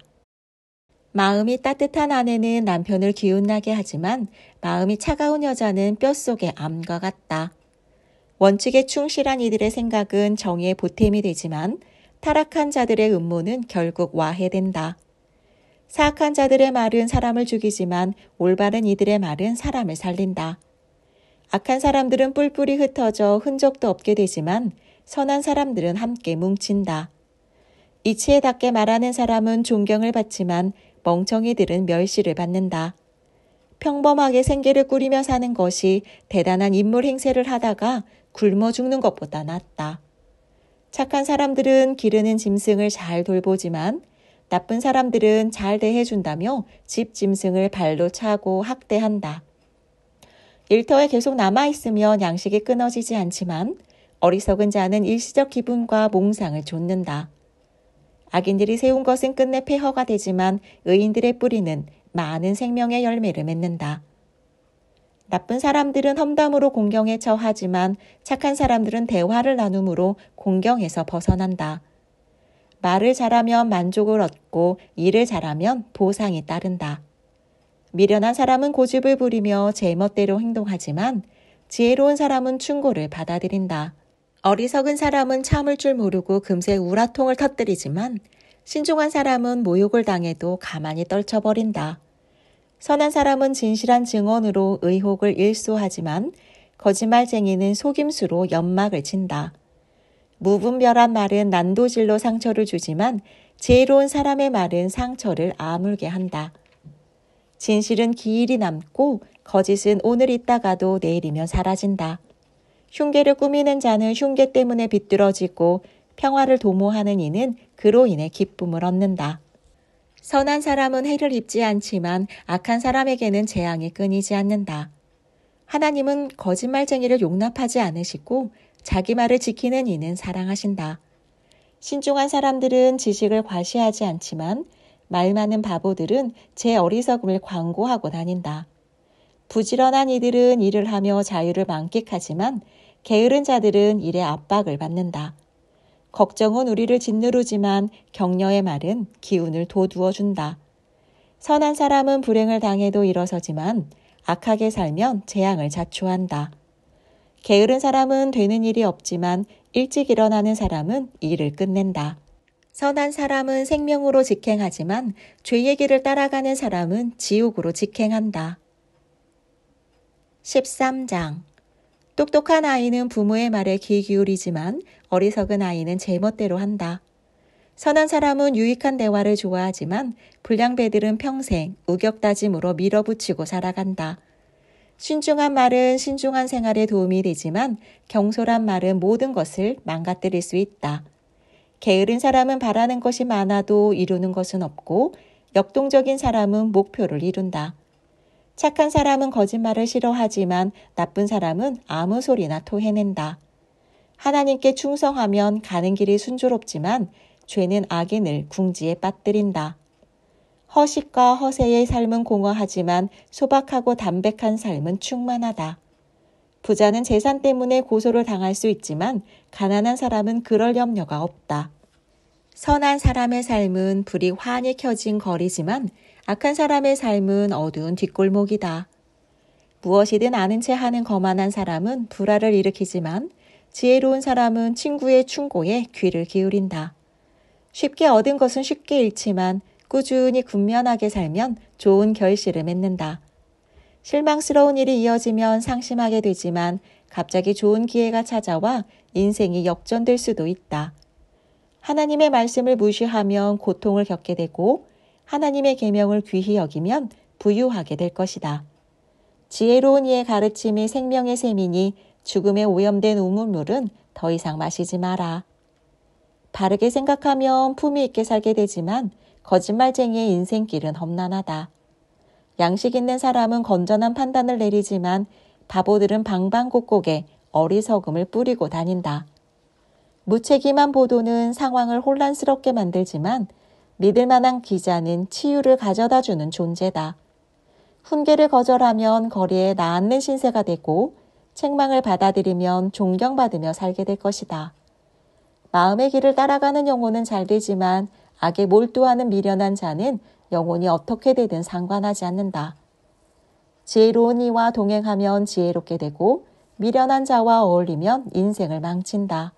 마음이 따뜻한 아내는 남편을 기운나게 하지만 마음이 차가운 여자는 뼛속의 암과 같다. 원칙에 충실한 이들의 생각은 정의의 보탬이 되지만 타락한 자들의 음모는 결국 와해된다. 사악한 자들의 말은 사람을 죽이지만 올바른 이들의 말은 사람을 살린다. 악한 사람들은 뿔뿔이 흩어져 흔적도 없게 되지만 선한 사람들은 함께 뭉친다. 이치에답게 말하는 사람은 존경을 받지만 멍청이들은 멸시를 받는다. 평범하게 생계를 꾸리며 사는 것이 대단한 인물 행세를 하다가 굶어 죽는 것보다 낫다. 착한 사람들은 기르는 짐승을 잘 돌보지만 나쁜 사람들은 잘 대해준다며 집 짐승을 발로 차고 학대한다. 일터에 계속 남아있으면 양식이 끊어지지 않지만 어리석은 자는 일시적 기분과 몽상을 좇는다. 악인들이 세운 것은 끝내 폐허가 되지만 의인들의 뿌리는 많은 생명의 열매를 맺는다. 나쁜 사람들은 험담으로 공경에 처하지만 착한 사람들은 대화를 나눔으로 공경에서 벗어난다. 말을 잘하면 만족을 얻고 일을 잘하면 보상이 따른다. 미련한 사람은 고집을 부리며 제멋대로 행동하지만 지혜로운 사람은 충고를 받아들인다. 어리석은 사람은 참을 줄 모르고 금세 우라통을 터뜨리지만 신중한 사람은 모욕을 당해도 가만히 떨쳐버린다. 선한 사람은 진실한 증언으로 의혹을 일소하지만 거짓말쟁이는 속임수로 연막을 친다. 무분별한 말은 난도질로 상처를 주지만 지혜로운 사람의 말은 상처를 아물게 한다. 진실은 기일이 남고 거짓은 오늘 있다가도 내일이면 사라진다. 흉계를 꾸미는 자는 흉계 때문에 비뚤어지고 평화를 도모하는 이는 그로 인해 기쁨을 얻는다. 선한 사람은 해를 입지 않지만 악한 사람에게는 재앙이 끊이지 않는다. 하나님은 거짓말쟁이를 용납하지 않으시고 자기 말을 지키는 이는 사랑하신다. 신중한 사람들은 지식을 과시하지 않지만 말 많은 바보들은 제 어리석음을 광고하고 다닌다. 부지런한 이들은 일을 하며 자유를 만끽하지만 게으른 자들은 일의 압박을 받는다. 걱정은 우리를 짓누르지만 격려의 말은 기운을 돋우어준다. 선한 사람은 불행을 당해도 일어서지만 악하게 살면 재앙을 자초한다. 게으른 사람은 되는 일이 없지만 일찍 일어나는 사람은 일을 끝낸다. 선한 사람은 생명으로 직행하지만 죄의 길을 따라가는 사람은 지옥으로 직행한다. 13장. 똑똑한 아이는 부모의 말에 귀 기울이지만 어리석은 아이는 제멋대로 한다. 선한 사람은 유익한 대화를 좋아하지만 불량배들은 평생 우격다짐으로 밀어붙이고 살아간다. 신중한 말은 신중한 생활에 도움이 되지만 경솔한 말은 모든 것을 망가뜨릴 수 있다. 게으른 사람은 바라는 것이 많아도 이루는 것은 없고 역동적인 사람은 목표를 이룬다. 착한 사람은 거짓말을 싫어하지만 나쁜 사람은 아무 소리나 토해낸다. 하나님께 충성하면 가는 길이 순조롭지만 죄는 악인을 궁지에 빠뜨린다. 허식과 허세의 삶은 공허하지만 소박하고 담백한 삶은 충만하다. 부자는 재산 때문에 고소를 당할 수 있지만 가난한 사람은 그럴 염려가 없다. 선한 사람의 삶은 불이 환히 켜진 거리지만 악한 사람의 삶은 어두운 뒷골목이다. 무엇이든 아는 채 하는 거만한 사람은 불화를 일으키지만 지혜로운 사람은 친구의 충고에 귀를 기울인다. 쉽게 얻은 것은 쉽게 잃지만 꾸준히 군면하게 살면 좋은 결실을 맺는다. 실망스러운 일이 이어지면 상심하게 되지만 갑자기 좋은 기회가 찾아와 인생이 역전될 수도 있다. 하나님의 말씀을 무시하면 고통을 겪게 되고 하나님의 계명을 귀히 여기면 부유하게 될 것이다. 지혜로운 이의 가르침이 생명의 샘이니 죽음에 오염된 우물물은 더 이상 마시지 마라. 바르게 생각하면 품위 있게 살게 되지만 거짓말쟁이의 인생길은 험난하다. 양식 있는 사람은 건전한 판단을 내리지만 바보들은 방방곡곡에 어리석음을 뿌리고 다닌다. 무책임한 보도는 상황을 혼란스럽게 만들지만 믿을 만한 기자는 치유를 가져다주는 존재다. 훈계를 거절하면 거리에 나앉는 신세가 되고 책망을 받아들이면 존경받으며 살게 될 것이다. 마음의 길을 따라가는 영혼은 잘 되지만 악에 몰두하는 미련한 자는 영혼이 어떻게 되든 상관하지 않는다. 지혜로운 이와 동행하면 지혜롭게 되고 미련한 자와 어울리면 인생을 망친다.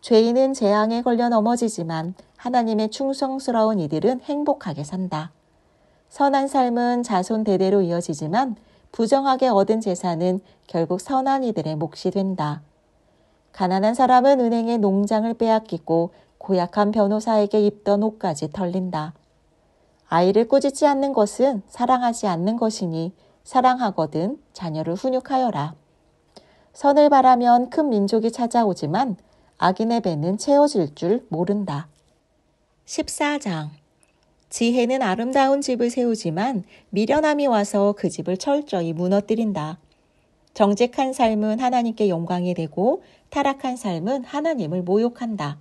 죄인은 재앙에 걸려 넘어지지만 하나님의 충성스러운 이들은 행복하게 산다. 선한 삶은 자손 대대로 이어지지만 부정하게 얻은 재산은 결국 선한 이들의 몫이 된다. 가난한 사람은 은행의 농장을 빼앗기고 고약한 변호사에게 입던 옷까지 털린다. 아이를 꾸짖지 않는 것은 사랑하지 않는 것이니 사랑하거든 자녀를 훈육하여라. 선을 바라면 큰 민족이 찾아오지만 악인의 배는 채워질 줄 모른다. 14장. 지혜는 아름다운 집을 세우지만 미련함이 와서 그 집을 철저히 무너뜨린다. 정직한 삶은 하나님께 영광이 되고 타락한 삶은 하나님을 모욕한다.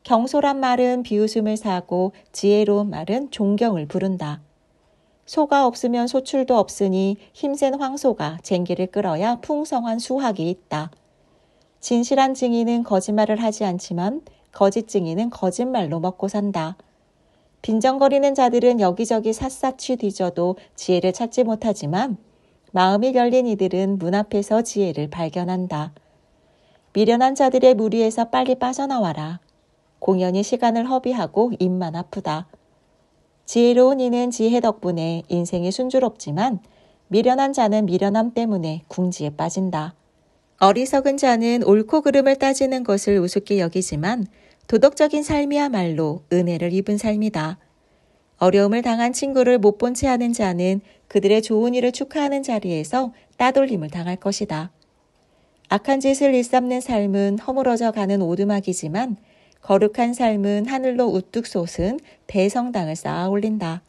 경솔한 말은 비웃음을 사고 지혜로운 말은 존경을 부른다. 소가 없으면 소출도 없으니 힘센 황소가 쟁기를 끌어야 풍성한 수확이 있다. 진실한 증인은 거짓말을 하지 않지만 거짓 증인은 거짓말로 먹고 산다. 빈정거리는 자들은 여기저기 샅샅이 뒤져도 지혜를 찾지 못하지만 마음이 열린 이들은 문 앞에서 지혜를 발견한다. 미련한 자들의 무리에서 빨리 빠져나와라. 공연히 시간을 허비하고 입만 아프다. 지혜로운 이는 지혜 덕분에 인생이 순조롭지만 미련한 자는 미련함 때문에 궁지에 빠진다. 어리석은 자는 옳고 그름을 따지는 것을 우습게 여기지만 도덕적인 삶이야말로 은혜를 입은 삶이다. 어려움을 당한 친구를 못 본 채 하는 자는 그들의 좋은 일을 축하하는 자리에서 따돌림을 당할 것이다. 악한 짓을 일삼는 삶은 허물어져 가는 오두막이지만 거룩한 삶은 하늘로 우뚝 솟은 대성당을 쌓아 올린다.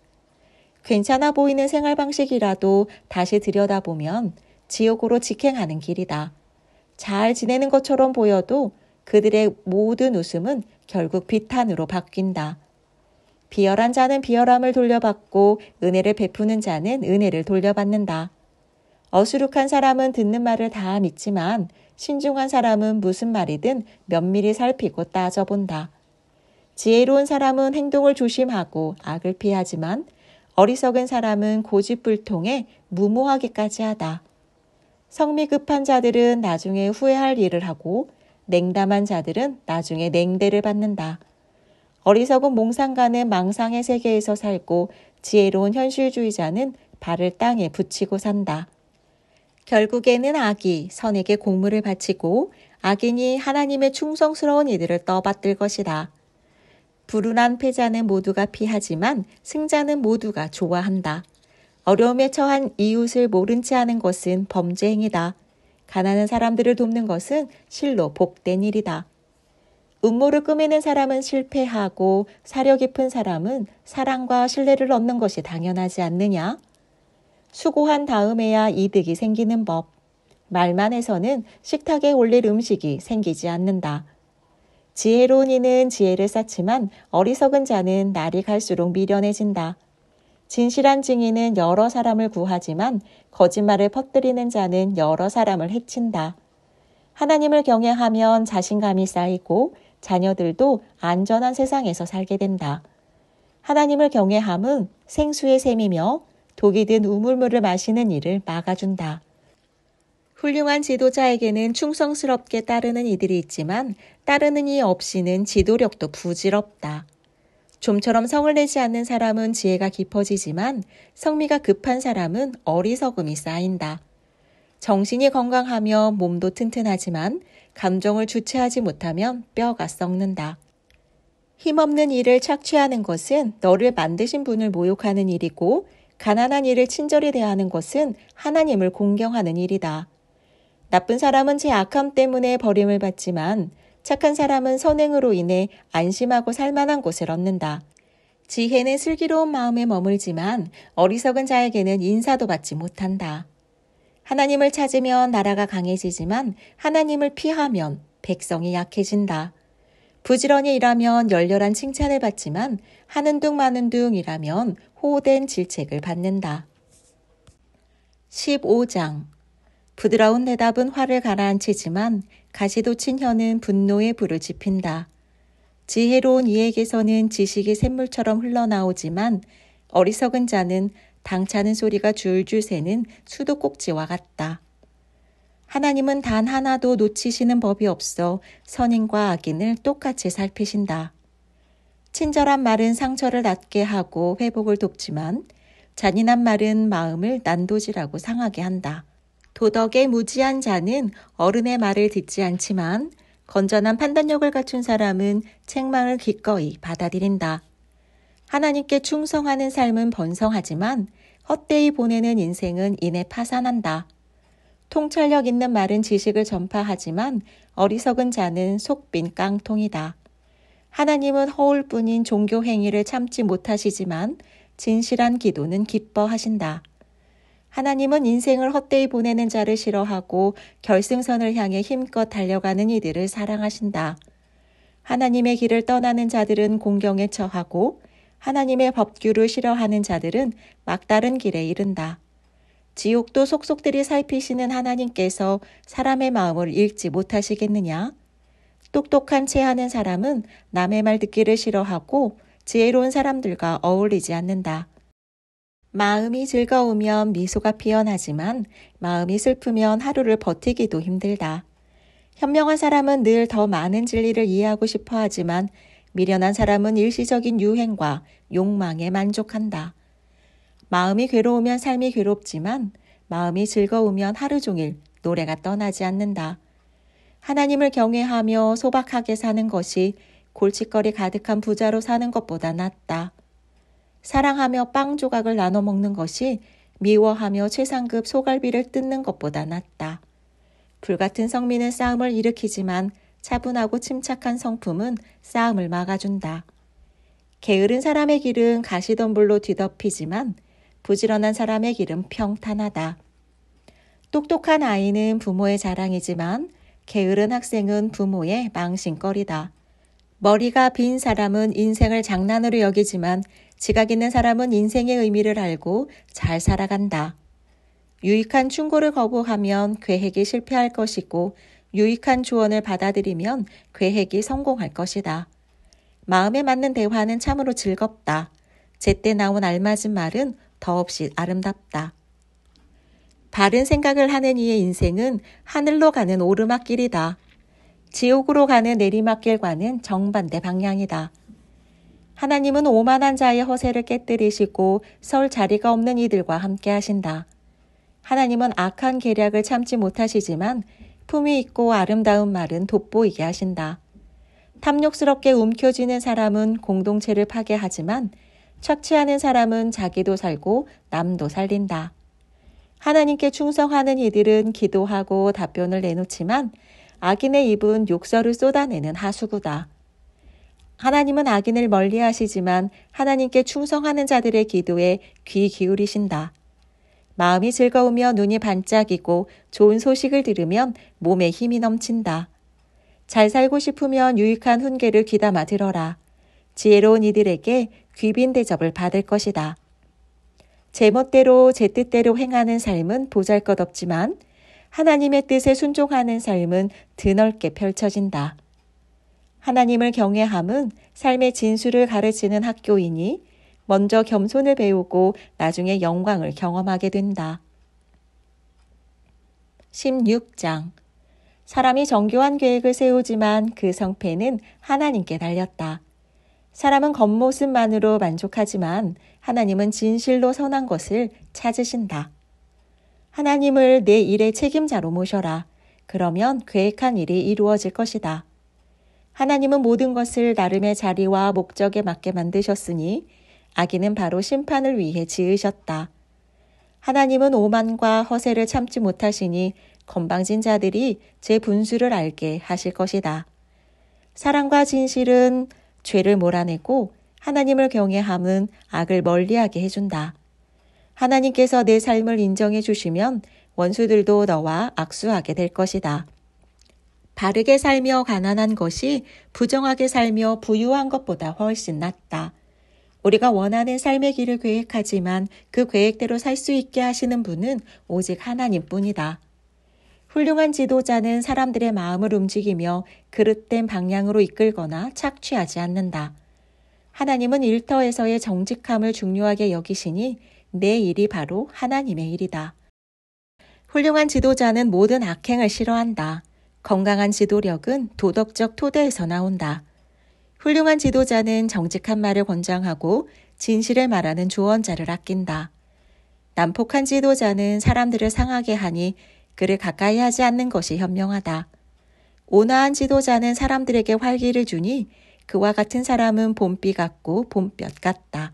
괜찮아 보이는 생활 방식이라도 다시 들여다보면 지옥으로 직행하는 길이다. 잘 지내는 것처럼 보여도 그들의 모든 웃음은 결국 비탄으로 바뀐다. 비열한 자는 비열함을 돌려받고 은혜를 베푸는 자는 은혜를 돌려받는다. 어수룩한 사람은 듣는 말을 다 믿지만 신중한 사람은 무슨 말이든 면밀히 살피고 따져본다. 지혜로운 사람은 행동을 조심하고 악을 피하지만 어리석은 사람은 고집불통에 무모하기까지 하다. 성미 급한 자들은 나중에 후회할 일을 하고 냉담한 자들은 나중에 냉대를 받는다. 어리석은 몽상가는 망상의 세계에서 살고 지혜로운 현실주의자는 발을 땅에 붙이고 산다. 결국에는 악이 선에게 공물을 바치고 악인이 하나님의 충성스러운 이들을 떠받들 것이다. 불운한 패자는 모두가 피하지만 승자는 모두가 좋아한다. 어려움에 처한 이웃을 모른 채 하는 것은 범죄 행위다. 가난한 사람들을 돕는 것은 실로 복된 일이다. 음모를 꾸미는 사람은 실패하고 사려 깊은 사람은 사랑과 신뢰를 얻는 것이 당연하지 않느냐? 수고한 다음에야 이득이 생기는 법. 말만 해서는 식탁에 올릴 음식이 생기지 않는다. 지혜로운 이는 지혜를 쌓지만 어리석은 자는 날이 갈수록 미련해진다. 진실한 증인은 여러 사람을 구하지만 거짓말을 퍼뜨리는 자는 여러 사람을 해친다. 하나님을 경외하면 자신감이 쌓이고 자녀들도 안전한 세상에서 살게 된다. 하나님을 경외함은 생수의 샘이며 독이 든 우물물을 마시는 일을 막아준다. 훌륭한 지도자에게는 충성스럽게 따르는 이들이 있지만 따르는 이 없이는 지도력도 부질없다. 좀처럼 성을 내지 않는 사람은 지혜가 깊어지지만 성미가 급한 사람은 어리석음이 쌓인다. 정신이 건강하며 몸도 튼튼하지만 감정을 주체하지 못하면 뼈가 썩는다. 힘없는 일을 착취하는 것은 너를 만드신 분을 모욕하는 일이고 가난한 이를 친절히 대하는 것은 하나님을 공경하는 일이다. 나쁜 사람은 제 악함 때문에 버림을 받지만 착한 사람은 선행으로 인해 안심하고 살만한 곳을 얻는다. 지혜는 슬기로운 마음에 머물지만 어리석은 자에게는 인사도 받지 못한다. 하나님을 찾으면 나라가 강해지지만 하나님을 피하면 백성이 약해진다. 부지런히 일하면 열렬한 칭찬을 받지만 하는 둥 마는 둥 일하면 호된 질책을 받는다. 15장 부드러운 대답은 화를 가라앉히지만 가시돋친 혀는 분노의 불을 지핀다. 지혜로운 이에게서는 지식이 샘물처럼 흘러나오지만 어리석은 자는 당차는 소리가 줄줄 새는 수도꼭지와 같다. 하나님은 단 하나도 놓치시는 법이 없어 선인과 악인을 똑같이 살피신다. 친절한 말은 상처를 낫게 하고 회복을 돕지만 잔인한 말은 마음을 난도질하고 상하게 한다. 도덕에 무지한 자는 어른의 말을 듣지 않지만 건전한 판단력을 갖춘 사람은 책망을 기꺼이 받아들인다. 하나님께 충성하는 삶은 번성하지만 헛되이 보내는 인생은 이내 파산한다. 통찰력 있는 말은 지식을 전파하지만 어리석은 자는 속빈 깡통이다. 하나님은 허울뿐인 종교 행위를 참지 못하시지만 진실한 기도는 기뻐하신다. 하나님은 인생을 헛되이 보내는 자를 싫어하고 결승선을 향해 힘껏 달려가는 이들을 사랑하신다. 하나님의 길을 떠나는 자들은 공경에 처하고 하나님의 법규를 싫어하는 자들은 막다른 길에 이른다. 지옥도 속속들이 살피시는 하나님께서 사람의 마음을 읽지 못하시겠느냐? 똑똑한 채 하는 사람은 남의 말 듣기를 싫어하고 지혜로운 사람들과 어울리지 않는다. 마음이 즐거우면 미소가 피어나지만 마음이 슬프면 하루를 버티기도 힘들다. 현명한 사람은 늘 더 많은 진리를 이해하고 싶어 하지만 미련한 사람은 일시적인 유행과 욕망에 만족한다. 마음이 괴로우면 삶이 괴롭지만 마음이 즐거우면 하루 종일 노래가 떠나지 않는다. 하나님을 경외하며 소박하게 사는 것이 골칫거리 가득한 부자로 사는 것보다 낫다. 사랑하며 빵 조각을 나눠 먹는 것이 미워하며 최상급 소갈비를 뜯는 것보다 낫다. 불같은 성민은 싸움을 일으키지만 차분하고 침착한 성품은 싸움을 막아준다. 게으른 사람의 길은 가시덤불로 뒤덮이지만 부지런한 사람의 길은 평탄하다. 똑똑한 아이는 부모의 자랑이지만 게으른 학생은 부모의 망신거리다. 머리가 빈 사람은 인생을 장난으로 여기지만 지각 있는 사람은 인생의 의미를 알고 잘 살아간다. 유익한 충고를 거부하면 계획이 실패할 것이고 유익한 조언을 받아들이면 계획이 성공할 것이다. 마음에 맞는 대화는 참으로 즐겁다. 제때 나온 알맞은 말은 더없이 아름답다. 바른 생각을 하는 이의 인생은 하늘로 가는 오르막길이다. 지옥으로 가는 내리막길과는 정반대 방향이다. 하나님은 오만한 자의 허세를 깨뜨리시고 설 자리가 없는 이들과 함께 하신다. 하나님은 악한 계략을 참지 못하시지만 품위 있고 아름다운 말은 돋보이게 하신다. 탐욕스럽게 움켜쥐는 사람은 공동체를 파괴하지만 착취하는 사람은 자기도 살고 남도 살린다. 하나님께 충성하는 이들은 기도하고 답변을 내놓지만 악인의 입은 욕설을 쏟아내는 하수구다. 하나님은 악인을 멀리하시지만 하나님께 충성하는 자들의 기도에 귀 기울이신다. 마음이 즐거우며 눈이 반짝이고 좋은 소식을 들으면 몸에 힘이 넘친다. 잘 살고 싶으면 유익한 훈계를 귀담아 들어라. 지혜로운 이들에게 귀빈 대접을 받을 것이다. 제멋대로 제 뜻대로 행하는 삶은 보잘것없지만 하나님의 뜻에 순종하는 삶은 드넓게 펼쳐진다. 하나님을 경외함은 삶의 진수를 가르치는 학교이니 먼저 겸손을 배우고 나중에 영광을 경험하게 된다. 16장. 사람이 정교한 계획을 세우지만 그 성패는 하나님께 달렸다. 사람은 겉모습만으로 만족하지만 하나님은 진실로 선한 것을 찾으신다. 하나님을 내 일의 책임자로 모셔라. 그러면 계획한 일이 이루어질 것이다. 하나님은 모든 것을 나름의 자리와 목적에 맞게 만드셨으니 악인은 바로 심판을 위해 지으셨다. 하나님은 오만과 허세를 참지 못하시니 건방진 자들이 제 분수를 알게 하실 것이다. 사랑과 진실은 죄를 몰아내고 하나님을 경외함은 악을 멀리하게 해준다. 하나님께서 내 삶을 인정해 주시면 원수들도 너와 악수하게 될 것이다. 바르게 살며 가난한 것이 부정하게 살며 부유한 것보다 훨씬 낫다. 우리가 원하는 삶의 길을 계획하지만 그 계획대로 살 수 있게 하시는 분은 오직 하나님뿐이다. 훌륭한 지도자는 사람들의 마음을 움직이며 그릇된 방향으로 이끌거나 착취하지 않는다. 하나님은 일터에서의 정직함을 중요하게 여기시니 내 일이 바로 하나님의 일이다. 훌륭한 지도자는 모든 악행을 싫어한다. 건강한 지도력은 도덕적 토대에서 나온다. 훌륭한 지도자는 정직한 말을 권장하고 진실을 말하는 조언자를 아낀다. 난폭한 지도자는 사람들을 상하게 하니 그를 가까이 하지 않는 것이 현명하다. 온화한 지도자는 사람들에게 활기를 주니 그와 같은 사람은 봄비 같고 봄볕 같다.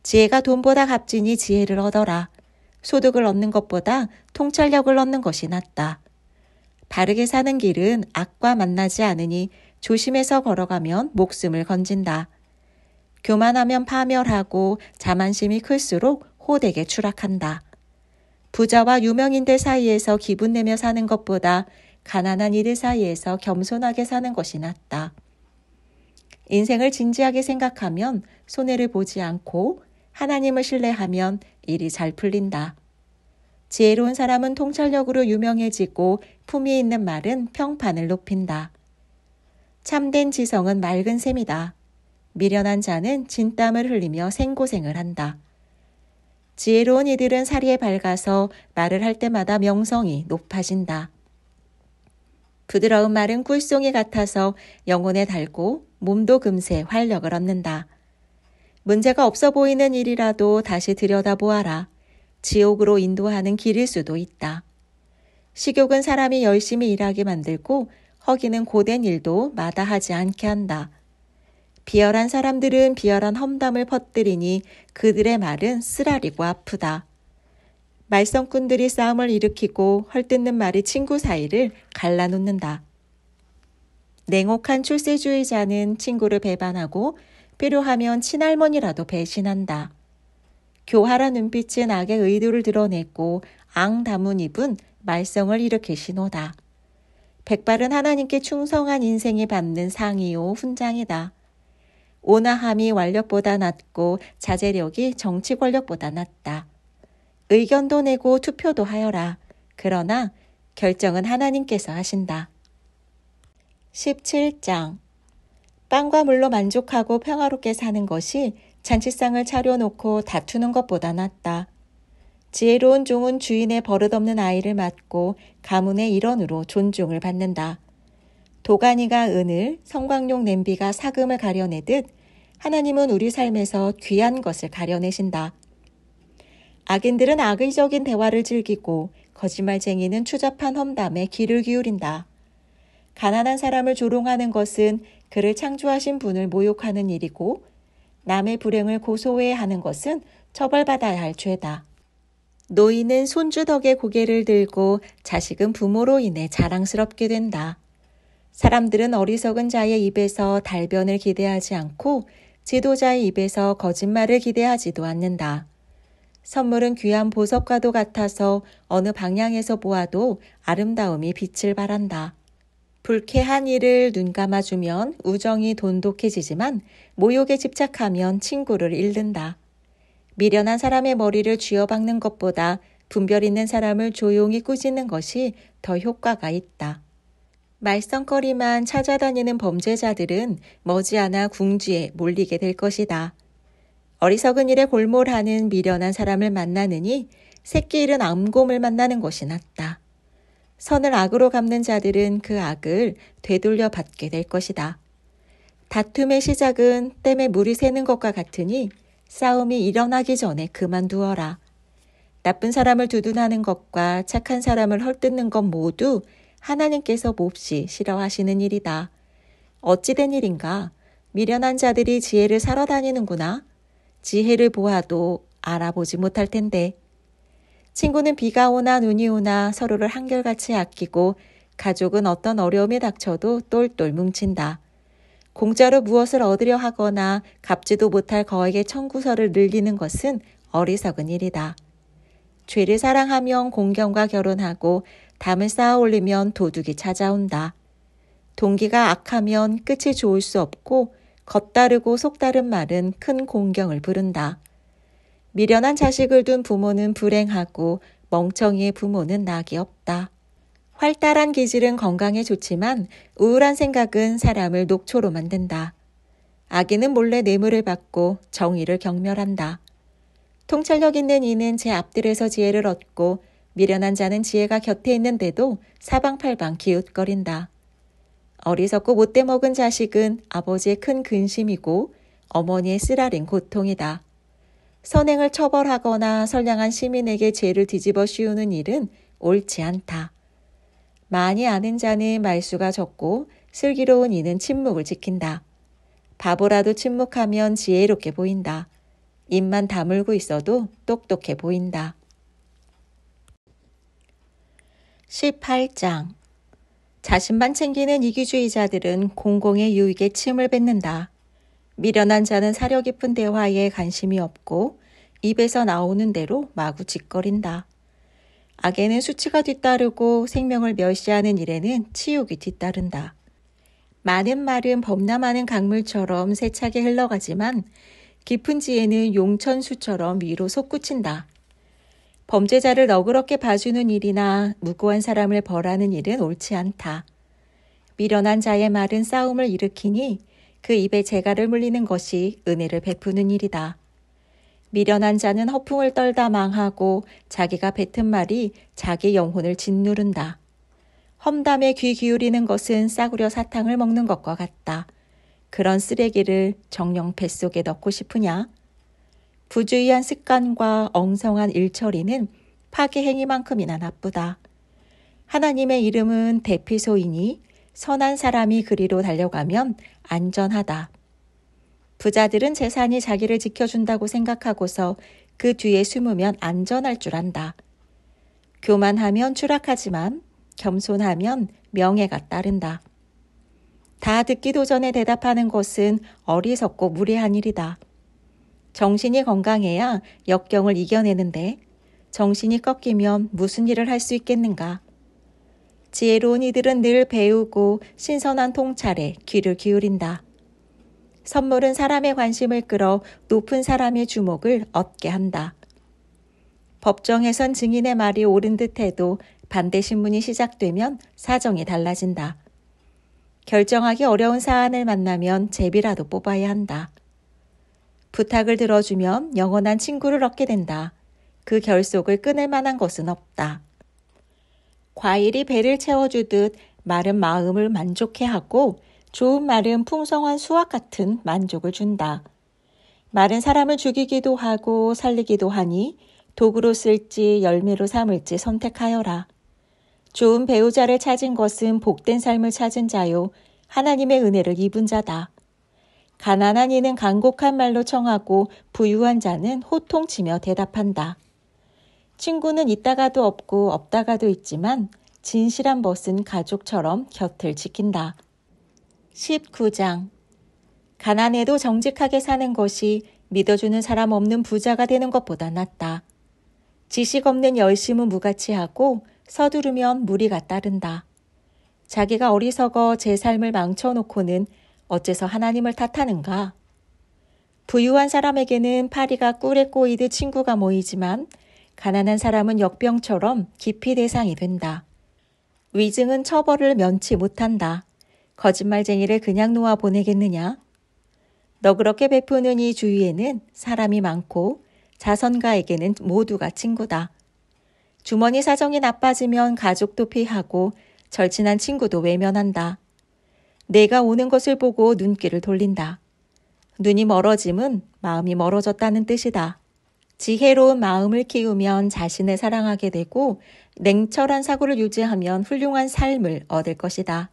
지혜가 돈보다 값지니 지혜를 얻어라. 소득을 얻는 것보다 통찰력을 얻는 것이 낫다. 바르게 사는 길은 악과 만나지 않으니 조심해서 걸어가면 목숨을 건진다. 교만하면 파멸하고 자만심이 클수록 호되게 추락한다. 부자와 유명인들 사이에서 기분 내며 사는 것보다 가난한 이들 사이에서 겸손하게 사는 것이 낫다. 인생을 진지하게 생각하면 손해를 보지 않고 하나님을 신뢰하면 일이 잘 풀린다. 지혜로운 사람은 통찰력으로 유명해지고 품위 있는 말은 평판을 높인다. 참된 지성은 맑은 샘이다. 미련한 자는 진땀을 흘리며 생고생을 한다. 지혜로운 이들은 사리에 밝아서 말을 할 때마다 명성이 높아진다. 부드러운 말은 꿀송이 같아서 영혼에 달고 몸도 금세 활력을 얻는다. 문제가 없어 보이는 일이라도 다시 들여다보아라. 지옥으로 인도하는 길일 수도 있다. 식욕은 사람이 열심히 일하게 만들고 허기는 고된 일도 마다하지 않게 한다. 비열한 사람들은 비열한 험담을 퍼뜨리니 그들의 말은 쓰라리고 아프다. 말썽꾼들이 싸움을 일으키고 헐뜯는 말이 친구 사이를 갈라놓는다. 냉혹한 출세주의자는 친구를 배반하고 필요하면 친할머니라도 배신한다. 교활한 눈빛은 악의 의도를 드러냈고 앙다문 입은 말썽을 일으킬 신호다. 백발은 하나님께 충성한 인생이 받는 상이요 훈장이다. 온화함이 완력보다 낫고 자제력이 정치 권력보다 낫다. 의견도 내고 투표도 하여라. 그러나 결정은 하나님께서 하신다. 17장. 빵과 물로 만족하고 평화롭게 사는 것이 잔치상을 차려놓고 다투는 것보다 낫다. 지혜로운 종은 주인의 버릇없는 아이를 맡고 가문의 일원으로 존중을 받는다. 도가니가 은을, 성광용 냄비가 사금을 가려내듯 하나님은 우리 삶에서 귀한 것을 가려내신다. 악인들은 악의적인 대화를 즐기고 거짓말쟁이는 추잡한 험담에 귀를 기울인다. 가난한 사람을 조롱하는 것은 그를 창조하신 분을 모욕하는 일이고 남의 불행을 고소해 하는 것은 처벌받아야 할 죄다. 노인은 손주 덕에 고개를 들고 자식은 부모로 인해 자랑스럽게 된다. 사람들은 어리석은 자의 입에서 달변을 기대하지 않고 지도자의 입에서 거짓말을 기대하지도 않는다. 선물은 귀한 보석과도 같아서 어느 방향에서 보아도 아름다움이 빛을 발한다. 불쾌한 일을 눈 감아주면 우정이 돈독해지지만 모욕에 집착하면 친구를 잃는다. 미련한 사람의 머리를 쥐어박는 것보다 분별 있는 사람을 조용히 꾸짖는 것이 더 효과가 있다. 말썽거리만 찾아다니는 범죄자들은 머지않아 궁지에 몰리게 될 것이다. 어리석은 일에 골몰하는 미련한 사람을 만나느니 새끼 잃은 암곰을 만나는 것이 낫다. 선을 악으로 갚는 자들은 그 악을 되돌려 받게 될 것이다. 다툼의 시작은 댐에 물이 새는 것과 같으니 싸움이 일어나기 전에 그만두어라. 나쁜 사람을 두둔하는 것과 착한 사람을 헐뜯는 것 모두 하나님께서 몹시 싫어하시는 일이다. 어찌된 일인가? 미련한 자들이 지혜를 사러 다니는구나. 지혜를 보아도 알아보지 못할 텐데. 친구는 비가 오나 눈이 오나 서로를 한결같이 아끼고 가족은 어떤 어려움이 닥쳐도 똘똘 뭉친다. 공짜로 무엇을 얻으려 하거나 갚지도 못할 거액의 청구서를 늘리는 것은 어리석은 일이다. 죄를 사랑하면 공경과 결혼하고 담을 쌓아 올리면 도둑이 찾아온다. 동기가 악하면 끝이 좋을 수 없고 겉다르고 속다른 말은 큰 공경을 부른다. 미련한 자식을 둔 부모는 불행하고 멍청이의 부모는 낙이 없다. 활달한 기질은 건강에 좋지만 우울한 생각은 사람을 녹초로 만든다. 악인은 몰래 뇌물을 받고 정의를 경멸한다. 통찰력 있는 이는 제 앞들에서 지혜를 얻고 미련한 자는 지혜가 곁에 있는데도 사방팔방 기웃거린다. 어리석고 못돼 먹은 자식은 아버지의 큰 근심이고 어머니의 쓰라린 고통이다. 선행을 처벌하거나 선량한 시민에게 죄를 뒤집어 씌우는 일은 옳지 않다. 많이 아는 자는 말수가 적고 슬기로운 이는 침묵을 지킨다. 바보라도 침묵하면 지혜롭게 보인다. 입만 다물고 있어도 똑똑해 보인다. 18장. 자신만 챙기는 이기주의자들은 공공의 유익에 침을 뱉는다. 미련한 자는 사려 깊은 대화에 관심이 없고 입에서 나오는 대로 마구 짓거린다. 악에는 수치가 뒤따르고 생명을 멸시하는 일에는 치욕이 뒤따른다. 많은 말은 범람하는 강물처럼 세차게 흘러가지만 깊은 지혜는 용천수처럼 위로 솟구친다. 범죄자를 너그럽게 봐주는 일이나 무고한 사람을 벌하는 일은 옳지 않다. 미련한 자의 말은 싸움을 일으키니 그 입에 재갈을 물리는 것이 은혜를 베푸는 일이다. 미련한 자는 허풍을 떨다 망하고 자기가 뱉은 말이 자기 영혼을 짓누른다. 험담에 귀 기울이는 것은 싸구려 사탕을 먹는 것과 같다. 그런 쓰레기를 정녕 뱃속에 넣고 싶으냐? 부주의한 습관과 엉성한 일처리는 파괴 행위만큼이나 나쁘다. 하나님의 이름은 대피소이니 선한 사람이 그리로 달려가면 안전하다. 부자들은 재산이 자기를 지켜준다고 생각하고서 그 뒤에 숨으면 안전할 줄 안다. 교만하면 추락하지만 겸손하면 명예가 따른다. 다 듣기도 전에 대답하는 것은 어리석고 무례한 일이다. 정신이 건강해야 역경을 이겨내는데 정신이 꺾이면 무슨 일을 할 수 있겠는가? 지혜로운 이들은 늘 배우고 신선한 통찰에 귀를 기울인다. 선물은 사람의 관심을 끌어 높은 사람의 주목을 얻게 한다. 법정에선 증인의 말이 옳은 듯해도 반대 신문이 시작되면 사정이 달라진다. 결정하기 어려운 사안을 만나면 제비라도 뽑아야 한다. 부탁을 들어주면 영원한 친구를 얻게 된다. 그 결속을 끊을 만한 것은 없다. 과일이 배를 채워주듯 말은 마음을 만족해 하고 좋은 말은 풍성한 수확 같은 만족을 준다. 말은 사람을 죽이기도 하고 살리기도 하니 도구로 쓸지 열매로 삼을지 선택하여라. 좋은 배우자를 찾은 것은 복된 삶을 찾은 자요 하나님의 은혜를 입은 자다. 가난한 이는 간곡한 말로 청하고 부유한 자는 호통치며 대답한다. 친구는 있다가도 없고 없다가도 있지만 진실한 벗은 가족처럼 곁을 지킨다. 19장. 가난해도 정직하게 사는 것이 믿어주는 사람 없는 부자가 되는 것보다 낫다. 지식 없는 열심은 무가치하고 서두르면 무리가 따른다. 자기가 어리석어 제 삶을 망쳐놓고는 어째서 하나님을 탓하는가? 부유한 사람에게는 파리가 꿀에 꼬이듯 친구가 모이지만 가난한 사람은 역병처럼 기피 대상이 된다. 위증은 처벌을 면치 못한다. 거짓말쟁이를 그냥 놓아 보내겠느냐? 너그럽게 베푸는 이 주위에는 사람이 많고 자선가에게는 모두가 친구다. 주머니 사정이 나빠지면 가족도 피하고 절친한 친구도 외면한다. 내가 오는 것을 보고 눈길을 돌린다. 눈이 멀어짐은 마음이 멀어졌다는 뜻이다. 지혜로운 마음을 키우면 자신을 사랑하게 되고 냉철한 사고를 유지하면 훌륭한 삶을 얻을 것이다.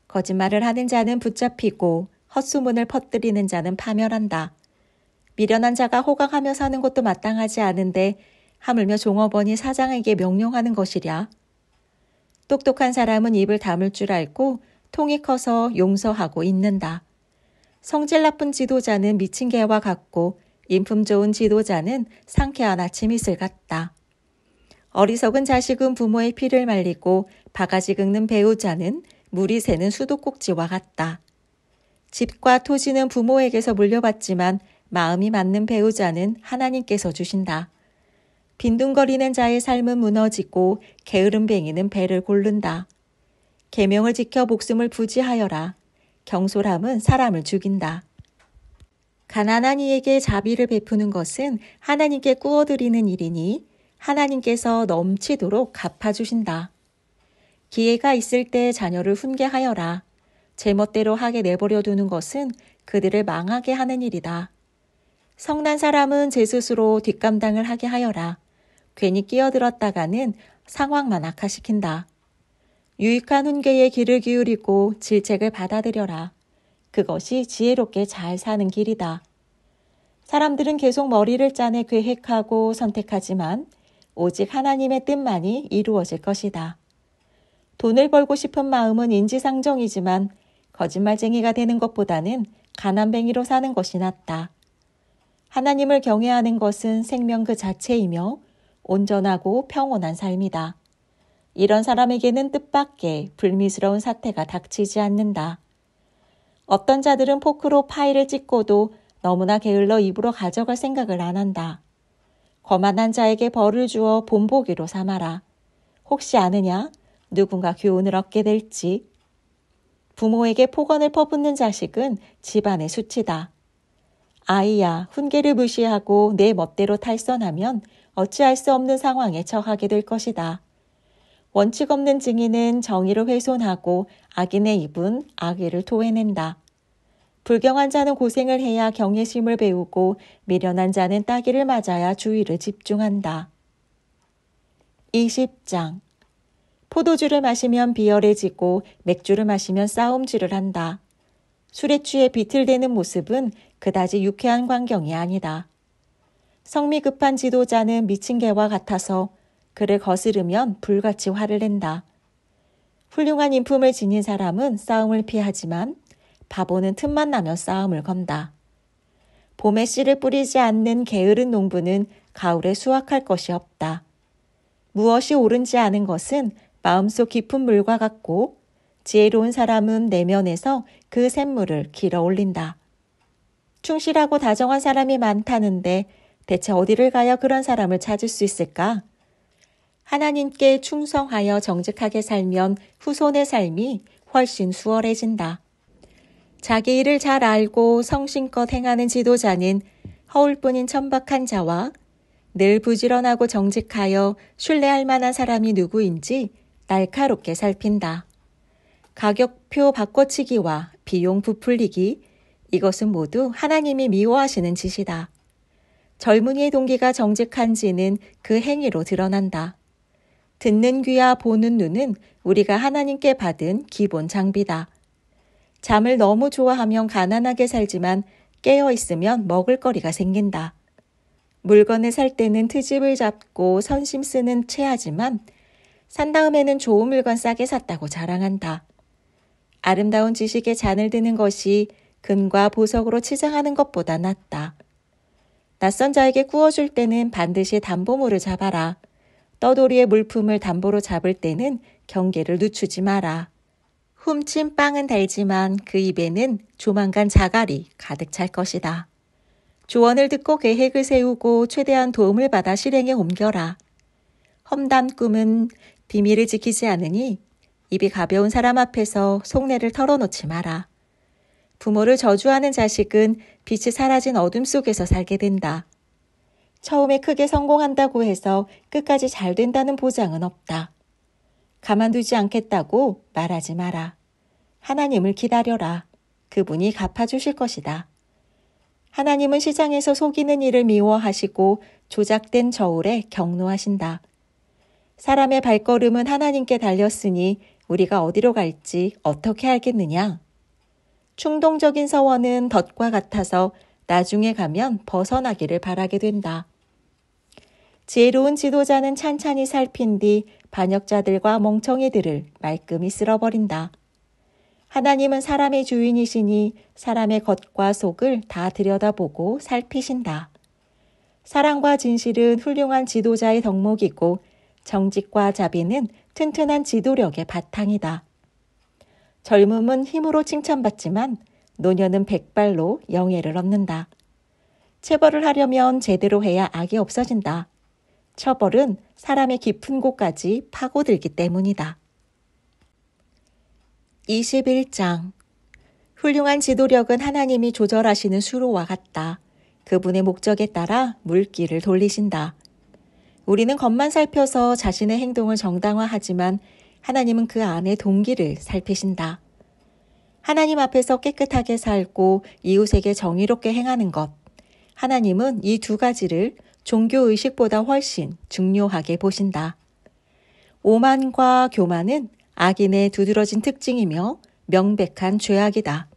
거짓말을 하는 자는 붙잡히고 헛소문을 퍼뜨리는 자는 파멸한다. 미련한 자가 호강하며 사는 것도 마땅하지 않은데 하물며 종업원이 사장에게 명령하는 것이랴. 똑똑한 사람은 입을 다물 줄 알고 통이 커서 용서하고 잊는다. 성질 나쁜 지도자는 미친 개와 같고 인품 좋은 지도자는 상쾌한 아침 이슬 같다. 어리석은 자식은 부모의 피를 말리고 바가지 긁는 배우자는 물이 새는 수도꼭지와 같다. 집과 토지는 부모에게서 물려받지만 마음이 맞는 배우자는 하나님께서 주신다. 빈둥거리는 자의 삶은 무너지고 게으름뱅이는 배를 고른다. 계명을 지켜 목숨을 부지하여라. 경솔함은 사람을 죽인다. 가난한 이에게 자비를 베푸는 것은 하나님께 꾸어드리는 일이니 하나님께서 넘치도록 갚아주신다. 기회가 있을 때 자녀를 훈계하여라. 제멋대로 하게 내버려 두는 것은 그들을 망하게 하는 일이다. 성난 사람은 제 스스로 뒷감당을 하게 하여라. 괜히 끼어들었다가는 상황만 악화시킨다. 유익한 훈계에 귀를 기울이고 질책을 받아들여라. 그것이 지혜롭게 잘 사는 길이다. 사람들은 계속 머리를 짜내 계획하고 선택하지만 오직 하나님의 뜻만이 이루어질 것이다. 돈을 벌고 싶은 마음은 인지상정이지만 거짓말쟁이가 되는 것보다는 가난뱅이로 사는 것이 낫다. 하나님을 경외하는 것은 생명 그 자체이며 온전하고 평온한 삶이다. 이런 사람에게는 뜻밖의 불미스러운 사태가 닥치지 않는다. 어떤 자들은 포크로 파이를 찍고도 너무나 게을러 입으로 가져갈 생각을 안 한다. 거만한 자에게 벌을 주어 본보기로 삼아라. 혹시 아느냐? 누군가 교훈을 얻게 될지. 부모에게 폭언을 퍼붓는 자식은 집안의 수치다. 아이야, 훈계를 무시하고 내 멋대로 탈선하면 어찌할 수 없는 상황에 처하게 될 것이다. 원칙 없는 증인은 정의를 훼손하고 악인의 입은 악의를 토해낸다. 불경한 자는 고생을 해야 경외심을 배우고 미련한 자는 따기를 맞아야 주의를 집중한다. 20장. 포도주를 마시면 비열해지고 맥주를 마시면 싸움질을 한다. 술에 취해 비틀대는 모습은 그다지 유쾌한 광경이 아니다. 성미 급한 지도자는 미친 개와 같아서 그를 거스르면 불같이 화를 낸다. 훌륭한 인품을 지닌 사람은 싸움을 피하지만 바보는 틈만 나면 싸움을 건다. 봄에 씨를 뿌리지 않는 게으른 농부는 가을에 수확할 것이 없다. 무엇이 옳은지 아는 것은 마음속 깊은 물과 같고 지혜로운 사람은 내면에서 그 샘물을 길어 올린다. 충실하고 다정한 사람이 많다는데 대체 어디를 가야 그런 사람을 찾을 수 있을까? 하나님께 충성하여 정직하게 살면 후손의 삶이 훨씬 수월해진다. 자기 일을 잘 알고 성심껏 행하는 지도자는 허울뿐인 천박한 자와 늘 부지런하고 정직하여 신뢰할 만한 사람이 누구인지 날카롭게 살핀다. 가격표 바꿔치기와 비용 부풀리기, 이것은 모두 하나님이 미워하시는 짓이다. 젊은이의 동기가 정직한지는 그 행위로 드러난다. 듣는 귀와 보는 눈은 우리가 하나님께 받은 기본 장비다. 잠을 너무 좋아하면 가난하게 살지만 깨어있으면 먹을거리가 생긴다. 물건을 살 때는 트집을 잡고 선심 쓰는 체하지만 산 다음에는 좋은 물건 싸게 샀다고 자랑한다. 아름다운 지식에 잔을 드는 것이 금과 보석으로 치장하는 것보다 낫다. 낯선 자에게 구워줄 때는 반드시 담보물을 잡아라. 떠돌이의 물품을 담보로 잡을 때는 경계를 늦추지 마라. 훔친 빵은 달지만 그 입에는 조만간 자갈이 가득 찰 것이다. 조언을 듣고 계획을 세우고 최대한 도움을 받아 실행에 옮겨라. 험담 꿈은 비밀을 지키지 않으니 입이 가벼운 사람 앞에서 속내를 털어놓지 마라. 부모를 저주하는 자식은 빛이 사라진 어둠 속에서 살게 된다. 처음에 크게 성공한다고 해서 끝까지 잘 된다는 보장은 없다. 가만두지 않겠다고 말하지 마라. 하나님을 기다려라. 그분이 갚아주실 것이다. 하나님은 시장에서 속이는 일을 미워하시고 조작된 저울에 경노하신다. 사람의 발걸음은 하나님께 달렸으니 우리가 어디로 갈지 어떻게 알겠느냐? 충동적인 서원은 덫과 같아서 나중에 가면 벗어나기를 바라게 된다. 지혜로운 지도자는 찬찬히 살핀 뒤 반역자들과 멍청이들을 말끔히 쓸어버린다. 하나님은 사람의 주인이시니 사람의 겉과 속을 다 들여다보고 살피신다. 사랑과 진실은 훌륭한 지도자의 덕목이고 정직과 자비는 튼튼한 지도력의 바탕이다. 젊음은 힘으로 칭찬받지만 노년은 백발로 영예를 얻는다. 체벌을 하려면 제대로 해야 악이 없어진다. 처벌은 사람의 깊은 곳까지 파고들기 때문이다. 21장. 훌륭한 지도력은 하나님이 조절하시는 수로와 같다. 그분의 목적에 따라 물길을 돌리신다. 우리는 겉만 살펴서 자신의 행동을 정당화하지만 하나님은 그 안의 동기를 살피신다. 하나님 앞에서 깨끗하게 살고 이웃에게 정의롭게 행하는 것. 하나님은 이 두 가지를 종교의식보다 훨씬 중요하게 보신다. 오만과 교만은 악인의 두드러진 특징이며 명백한 죄악이다.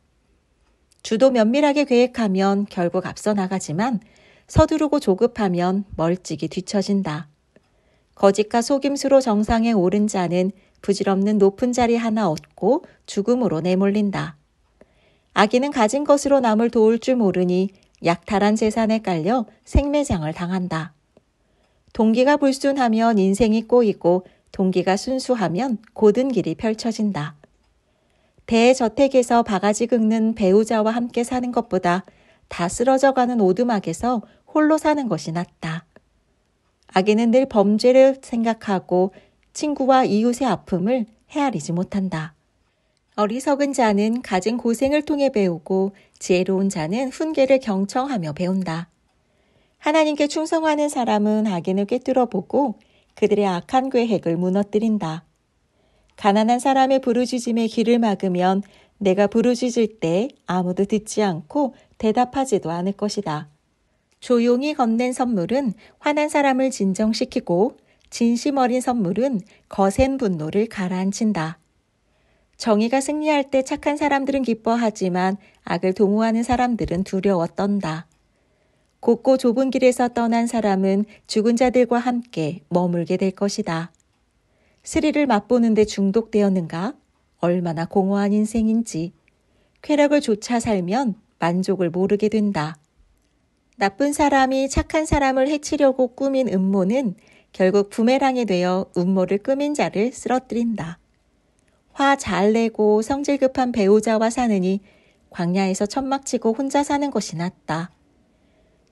주도 면밀하게 계획하면 결국 앞서 나가지만 서두르고 조급하면 멀찍이 뒤처진다. 거짓과 속임수로 정상에 오른 자는 부질없는 높은 자리 하나 얻고 죽음으로 내몰린다. 악인은 가진 것으로 남을 도울 줄 모르니 약탈한 재산에 깔려 생매장을 당한다. 동기가 불순하면 인생이 꼬이고 동기가 순수하면 고든 길이 펼쳐진다. 대저택에서 바가지 긁는 배우자와 함께 사는 것보다 다 쓰러져가는 오두막에서 홀로 사는 것이 낫다. 악인은 늘 범죄를 생각하고 친구와 이웃의 아픔을 헤아리지 못한다. 어리석은 자는 가진 고생을 통해 배우고 지혜로운 자는 훈계를 경청하며 배운다. 하나님께 충성하는 사람은 악인을 꿰뚫어 보고 그들의 악한 계획을 무너뜨린다. 가난한 사람의 부르짖음에 귀를 막으면 내가 부르짖을 때 아무도 듣지 않고 대답하지도 않을 것이다. 조용히 건넨 선물은 화난 사람을 진정시키고 진심 어린 선물은 거센 분노를 가라앉힌다. 정의가 승리할 때 착한 사람들은 기뻐하지만 악을 도모하는 사람들은 두려워 떤다. 곱고 좁은 길에서 떠난 사람은 죽은 자들과 함께 머물게 될 것이다. 스릴을 맛보는데 중독되었는가? 얼마나 공허한 인생인지. 쾌락을 쫓아 살면 만족을 모르게 된다. 나쁜 사람이 착한 사람을 해치려고 꾸민 음모는 결국 부메랑이 되어 음모를 꾸민 자를 쓰러뜨린다. 화 잘 내고 성질 급한 배우자와 사느니 광야에서 천막치고 혼자 사는 것이 낫다.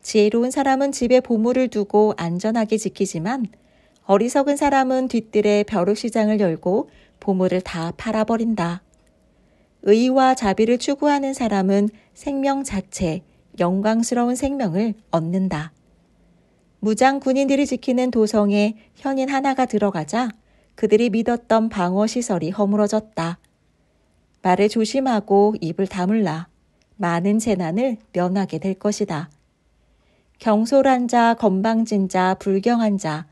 지혜로운 사람은 집에 보물을 두고 안전하게 지키지만 어리석은 사람은 뒤뜰에 벼룩시장을 열고 보물을 다 팔아버린다. 의와 자비를 추구하는 사람은 생명 자체, 영광스러운 생명을 얻는다. 무장 군인들이 지키는 도성에 현인 하나가 들어가자 그들이 믿었던 방어시설이 허물어졌다. 말을 조심하고 입을 다물라. 많은 재난을 면하게 될 것이다. 경솔한 자, 건방진 자, 불경한 자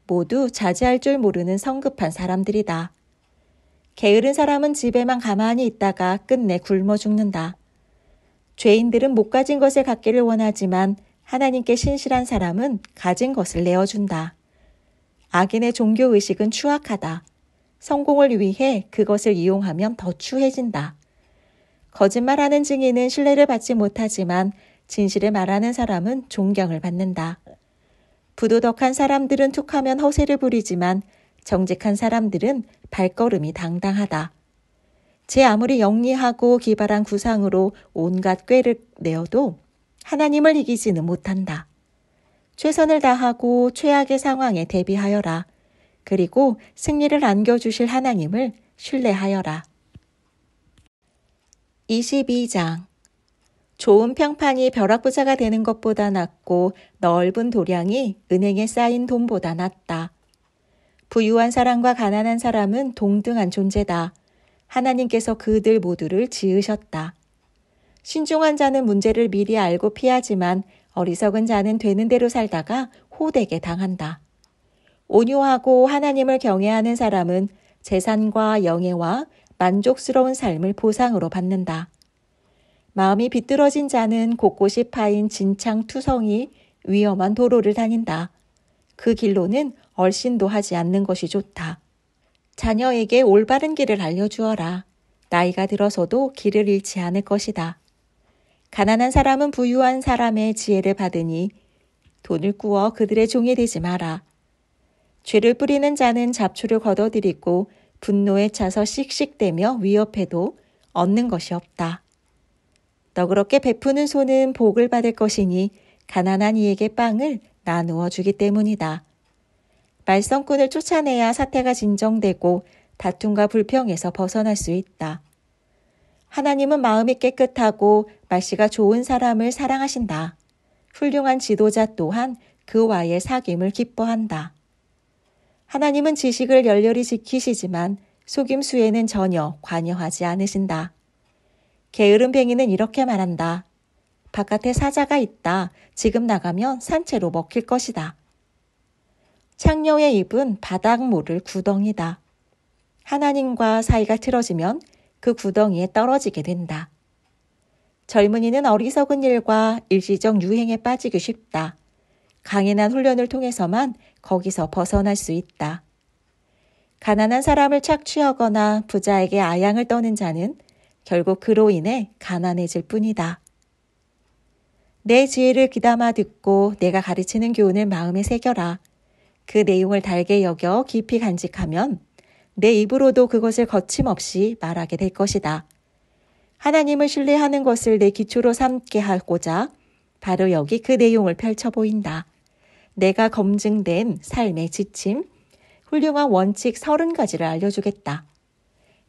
모두 자제할 줄 모르는 성급한 사람들이다. 게으른 사람은 집에만 가만히 있다가 끝내 굶어 죽는다. 죄인들은 못 가진 것을 갖기를 원하지만 하나님께 신실한 사람은 가진 것을 내어준다. 악인의 종교의식은 추악하다. 성공을 위해 그것을 이용하면 더 추해진다. 거짓말하는 증인은 신뢰를 받지 못하지만 진실을 말하는 사람은 존경을 받는다. 부도덕한 사람들은 툭하면 허세를 부리지만 정직한 사람들은 발걸음이 당당하다. 제 아무리 영리하고 기발한 구상으로 온갖 꾀를 내어도 하나님을 이기지는 못한다. 최선을 다하고 최악의 상황에 대비하여라. 그리고 승리를 안겨주실 하나님을 신뢰하여라. 22장. 좋은 평판이 벼락부자가 되는 것보다 낫고 넓은 도량이 은행에 쌓인 돈보다 낫다. 부유한 사람과 가난한 사람은 동등한 존재다. 하나님께서 그들 모두를 지으셨다. 신중한 자는 문제를 미리 알고 피하지만 어리석은 자는 되는 대로 살다가 호되게 당한다. 온유하고 하나님을 경외하는 사람은 재산과 영예와 만족스러운 삶을 보상으로 받는다. 마음이 비뚤어진 자는 곳곳이 파인 진창투성이 위험한 도로를 다닌다. 그 길로는 얼씬도 하지 않는 것이 좋다. 자녀에게 올바른 길을 알려주어라. 나이가 들어서도 길을 잃지 않을 것이다. 가난한 사람은 부유한 사람의 지혜를 받으니 돈을 꾸어 그들의 종이 되지 마라. 죄를 뿌리는 자는 잡초를 걷어들이고 분노에 차서 씩씩대며 위협해도 얻는 것이 없다. 너그럽게 베푸는 손은 복을 받을 것이니 가난한 이에게 빵을 나누어 주기 때문이다. 말썽꾼을 쫓아내야 사태가 진정되고 다툼과 불평에서 벗어날 수 있다. 하나님은 마음이 깨끗하고 말씨가 좋은 사람을 사랑하신다. 훌륭한 지도자 또한 그와의 사귐을 기뻐한다. 하나님은 지식을 열렬히 지키시지만 속임수에는 전혀 관여하지 않으신다. 게으름뱅이는 이렇게 말한다. 바깥에 사자가 있다. 지금 나가면 산채로 먹힐 것이다. 창녀의 입은 바닥모를 구덩이다. 하나님과 사이가 틀어지면 그 구덩이에 떨어지게 된다. 젊은이는 어리석은 일과 일시적 유행에 빠지기 쉽다. 강인한 훈련을 통해서만 거기서 벗어날 수 있다. 가난한 사람을 착취하거나 부자에게 아양을 떠는 자는 결국 그로 인해 가난해질 뿐이다. 내 지혜를 귀담아 듣고 내가 가르치는 교훈을 마음에 새겨라. 그 내용을 달게 여겨 깊이 간직하면 내 입으로도 그것을 거침없이 말하게 될 것이다. 하나님을 신뢰하는 것을 내 기초로 삼게 하고자 바로 여기 그 내용을 펼쳐 보인다. 내가 검증된 삶의 지침, 훌륭한 원칙 30가지를 알려주겠다.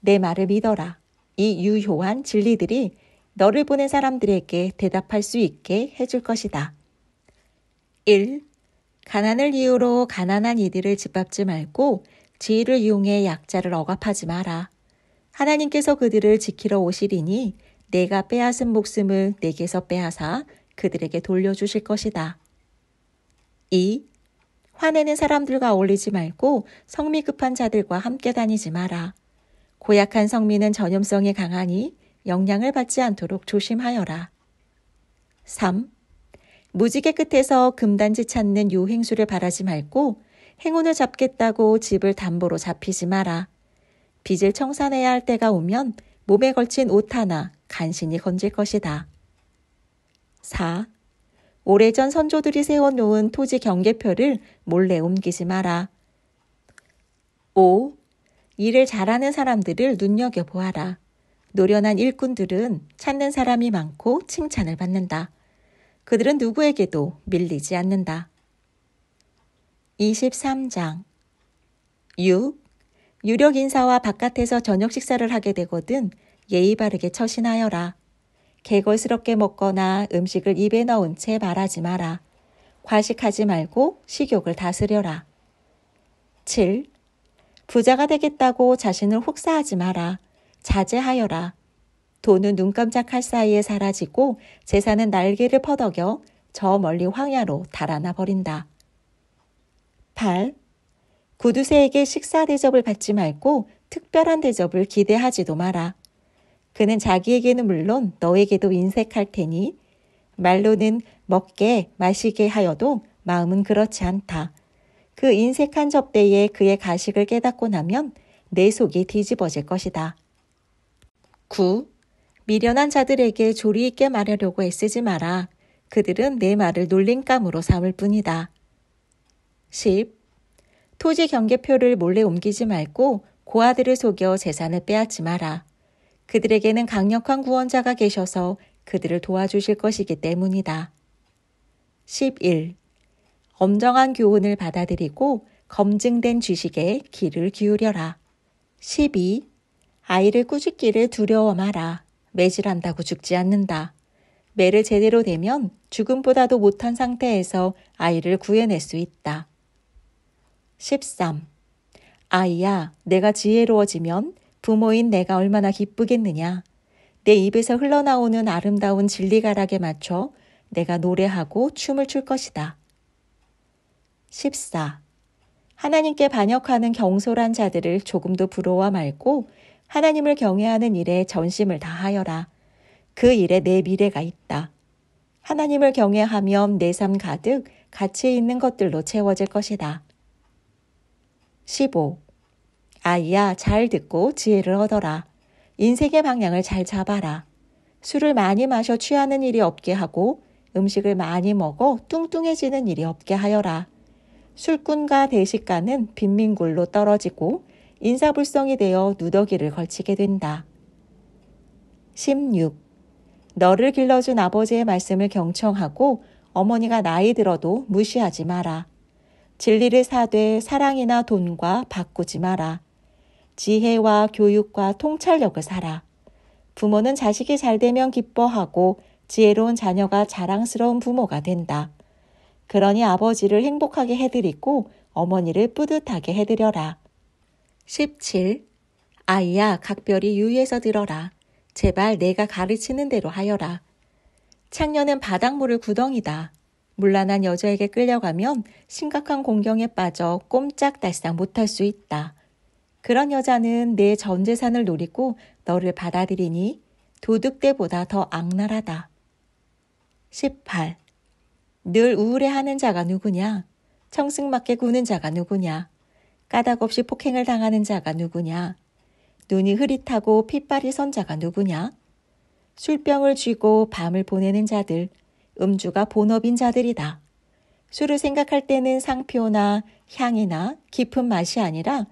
내 말을 믿어라. 이 유효한 진리들이 너를 보낸 사람들에게 대답할 수 있게 해줄 것이다. 1. 가난을 이유로 가난한 이들을 짓밟지 말고 지혜를 이용해 약자를 억압하지 마라. 하나님께서 그들을 지키러 오시리니 내가 빼앗은 목숨을 내게서 빼앗아 그들에게 돌려주실 것이다. 2. 화내는 사람들과 어울리지 말고 성미 급한 자들과 함께 다니지 마라. 고약한 성미는 전염성이 강하니 영향을 받지 않도록 조심하여라. 3. 무지개 끝에서 금단지 찾는 요행수를 바라지 말고 행운을 잡겠다고 집을 담보로 잡히지 마라. 빚을 청산해야 할 때가 오면 몸에 걸친 옷 하나 간신히 건질 것이다. 4. 오래전 선조들이 세워놓은 토지 경계표를 몰래 옮기지 마라. 5. 일을 잘하는 사람들을 눈여겨보아라. 노련한 일꾼들은 찾는 사람이 많고 칭찬을 받는다. 그들은 누구에게도 밀리지 않는다. 23장. 6. 유력 인사와 바깥에서 저녁 식사를 하게 되거든 예의 바르게 처신하여라. 개걸스럽게 먹거나 음식을 입에 넣은 채 말하지 마라. 과식하지 말고 식욕을 다스려라. 7. 부자가 되겠다고 자신을 혹사하지 마라. 자제하여라. 돈은 눈 깜짝할 사이에 사라지고 재산은 날개를 퍼덕여 저 멀리 황야로 달아나 버린다. 8. 구두쇠에게 식사 대접을 받지 말고 특별한 대접을 기대하지도 마라. 그는 자기에게는 물론 너에게도 인색할 테니 말로는 먹게 마시게 하여도 마음은 그렇지 않다. 그 인색한 접대에 그의 가식을 깨닫고 나면 내 속이 뒤집어질 것이다. 9. 미련한 자들에게 조리 있게 말하려고 애쓰지 마라. 그들은 내 말을 놀림감으로 삼을 뿐이다. 10. 토지 경계표를 몰래 옮기지 말고 고아들을 속여 재산을 빼앗지 마라. 그들에게는 강력한 구원자가 계셔서 그들을 도와주실 것이기 때문이다. 11. 엄정한 교훈을 받아들이고 검증된 지식에 귀를 기울여라. 12. 아이를 꾸짖기를 두려워 마라. 매질한다고 죽지 않는다. 매를 제대로 대면 죽음보다도 못한 상태에서 아이를 구해낼 수 있다. 13. 아이야, 내가 지혜로워지면 부모인 내가 얼마나 기쁘겠느냐. 내 입에서 흘러나오는 아름다운 진리가락에 맞춰 내가 노래하고 춤을 출 것이다. 14. 하나님께 반역하는 경솔한 자들을 조금도 부러워 말고 하나님을 경외하는 일에 전심을 다하여라. 그 일에 내 미래가 있다. 하나님을 경외하면 내 삶 가득 가치 있는 것들로 채워질 것이다. 15. 아이야, 잘 듣고 지혜를 얻어라. 인생의 방향을 잘 잡아라. 술을 많이 마셔 취하는 일이 없게 하고 음식을 많이 먹어 뚱뚱해지는 일이 없게 하여라. 술꾼과 대식가는 빈민굴로 떨어지고 인사불성이 되어 누더기를 걸치게 된다. 16. 너를 길러준 아버지의 말씀을 경청하고 어머니가 나이 들어도 무시하지 마라. 진리를 사되 사랑이나 돈과 바꾸지 마라. 지혜와 교육과 통찰력을 사라. 부모는 자식이 잘되면 기뻐하고 지혜로운 자녀가 자랑스러운 부모가 된다. 그러니 아버지를 행복하게 해드리고 어머니를 뿌듯하게 해드려라. 17. 아이야, 각별히 유의해서 들어라. 제발 내가 가르치는 대로 하여라. 창녀는 바닷물을 구덩이다. 물란한 여자에게 끌려가면 심각한 공경에 빠져 꼼짝달싹 못할 수 있다. 그런 여자는 내 전 재산을 노리고 너를 받아들이니 도둑대보다 더 악랄하다. 18. 늘 우울해하는 자가 누구냐? 청승맞게 구는 자가 누구냐? 까닭없이 폭행을 당하는 자가 누구냐? 눈이 흐릿하고 핏발이 선 자가 누구냐? 술병을 쥐고 밤을 보내는 자들, 음주가 본업인 자들이다. 술을 생각할 때는 상표나 향이나 깊은 맛이 아니라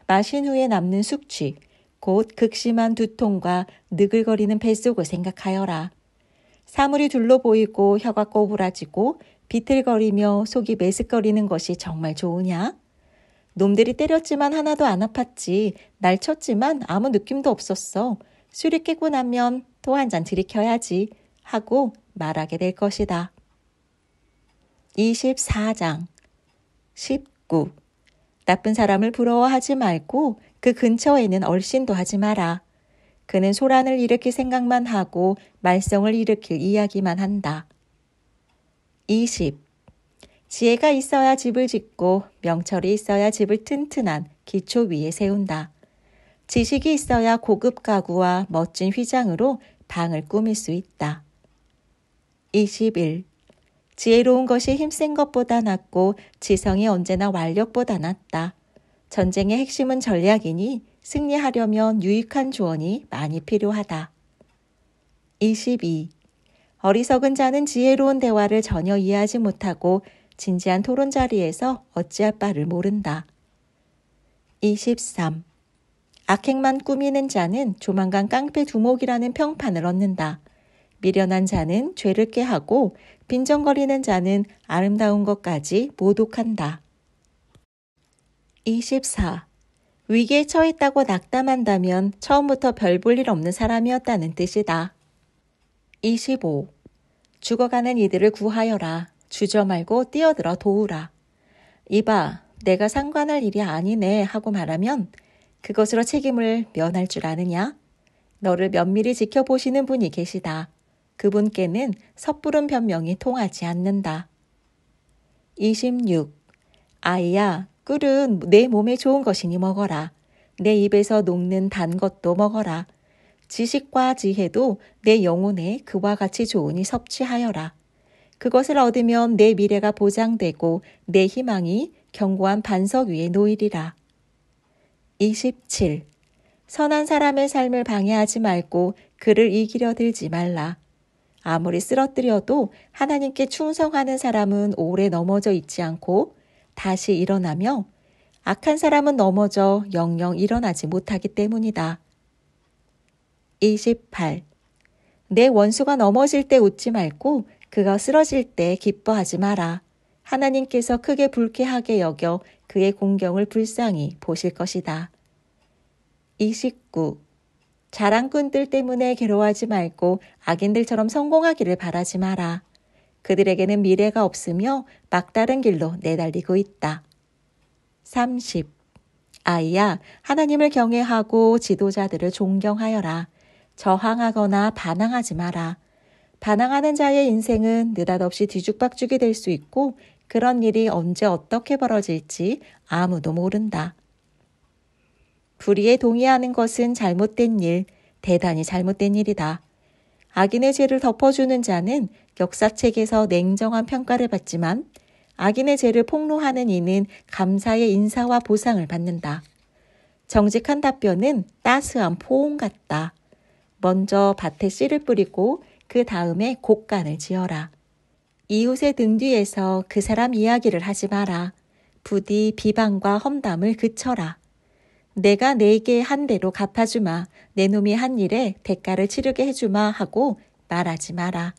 마신 후에 남는 숙취, 곧 극심한 두통과 느글거리는 뱃속을 생각하여라. 사물이 둘로 보이고 혀가 꼬부라지고 비틀거리며 속이 메스꺼리는 것이 정말 좋으냐? 놈들이 때렸지만 하나도 안 아팠지. 날 쳤지만 아무 느낌도 없었어. 술이 깨고 나면 또 한 잔 들이켜야지 하고 말하게 될 것이다. 24장 19. 나쁜 사람을 부러워하지 말고 그 근처에는 얼씬도 하지 마라. 그는 소란을 일으킬 생각만 하고 말썽을 일으킬 이야기만 한다. 20. 지혜가 있어야 집을 짓고 명철이 있어야 집을 튼튼한 기초 위에 세운다. 지식이 있어야 고급 가구와 멋진 휘장으로 방을 꾸밀 수 있다. 21. 지혜로운 것이 힘센 것보다 낫고 지성이 언제나 완력보다 낫다. 전쟁의 핵심은 전략이니 승리하려면 유익한 조언이 많이 필요하다. 22. 어리석은 자는 지혜로운 대화를 전혀 이해하지 못하고 진지한 토론 자리에서 어찌할 바를 모른다. 23. 악행만 꾸미는 자는 조만간 깡패 두목이라는 평판을 얻는다. 미련한 자는 죄를 꾀하고 빈정거리는 자는 아름다운 것까지 모독한다. 24. 위기에 처했다고 낙담한다면 처음부터 별 볼 일 없는 사람이었다는 뜻이다. 25. 죽어가는 이들을 구하여라. 주저 말고 뛰어들어 도우라. 이봐, 내가 상관할 일이 아니네 하고 말하면 그것으로 책임을 면할 줄 아느냐? 너를 면밀히 지켜보시는 분이 계시다. 그분께는 섣부른 변명이 통하지 않는다. 26. 아이야, 꿀은 내 몸에 좋은 것이니 먹어라. 내 입에서 녹는 단 것도 먹어라. 지식과 지혜도 내 영혼에 그와 같이 좋으니 섭취하여라. 그것을 얻으면 내 미래가 보장되고 내 희망이 견고한 반석 위에 놓이리라. 27. 선한 사람의 삶을 방해하지 말고 그를 이기려 들지 말라. 아무리 쓰러뜨려도 하나님께 충성하는 사람은 오래 넘어져 있지 않고 다시 일어나며 악한 사람은 넘어져 영영 일어나지 못하기 때문이다. 28. 내 원수가 넘어질 때 웃지 말고 그가 쓰러질 때 기뻐하지 마라. 하나님께서 크게 불쾌하게 여겨 그의 공경을 불쌍히 보실 것이다. 29. 자랑꾼들 때문에 괴로워하지 말고 악인들처럼 성공하기를 바라지 마라. 그들에게는 미래가 없으며 막다른 길로 내달리고 있다. 30. 아이야, 하나님을 경외하고 지도자들을 존경하여라. 저항하거나 반항하지 마라. 반항하는 자의 인생은 느닷없이 뒤죽박죽이 될 수 있고 그런 일이 언제 어떻게 벌어질지 아무도 모른다. 불의에 동의하는 것은 잘못된 일, 대단히 잘못된 일이다. 악인의 죄를 덮어주는 자는 역사책에서 냉정한 평가를 받지만 악인의 죄를 폭로하는 이는 감사의 인사와 보상을 받는다. 정직한 답변은 따스한 포옹 같다. 먼저 밭에 씨를 뿌리고 그 다음에 곡간을 지어라. 이웃의 등 뒤에서 그 사람 이야기를 하지 마라. 부디 비방과 험담을 그쳐라. 내가 내게 한 대로 갚아주마. 내 놈이 한 일에 대가를 치르게 해주마 하고 말하지 마라.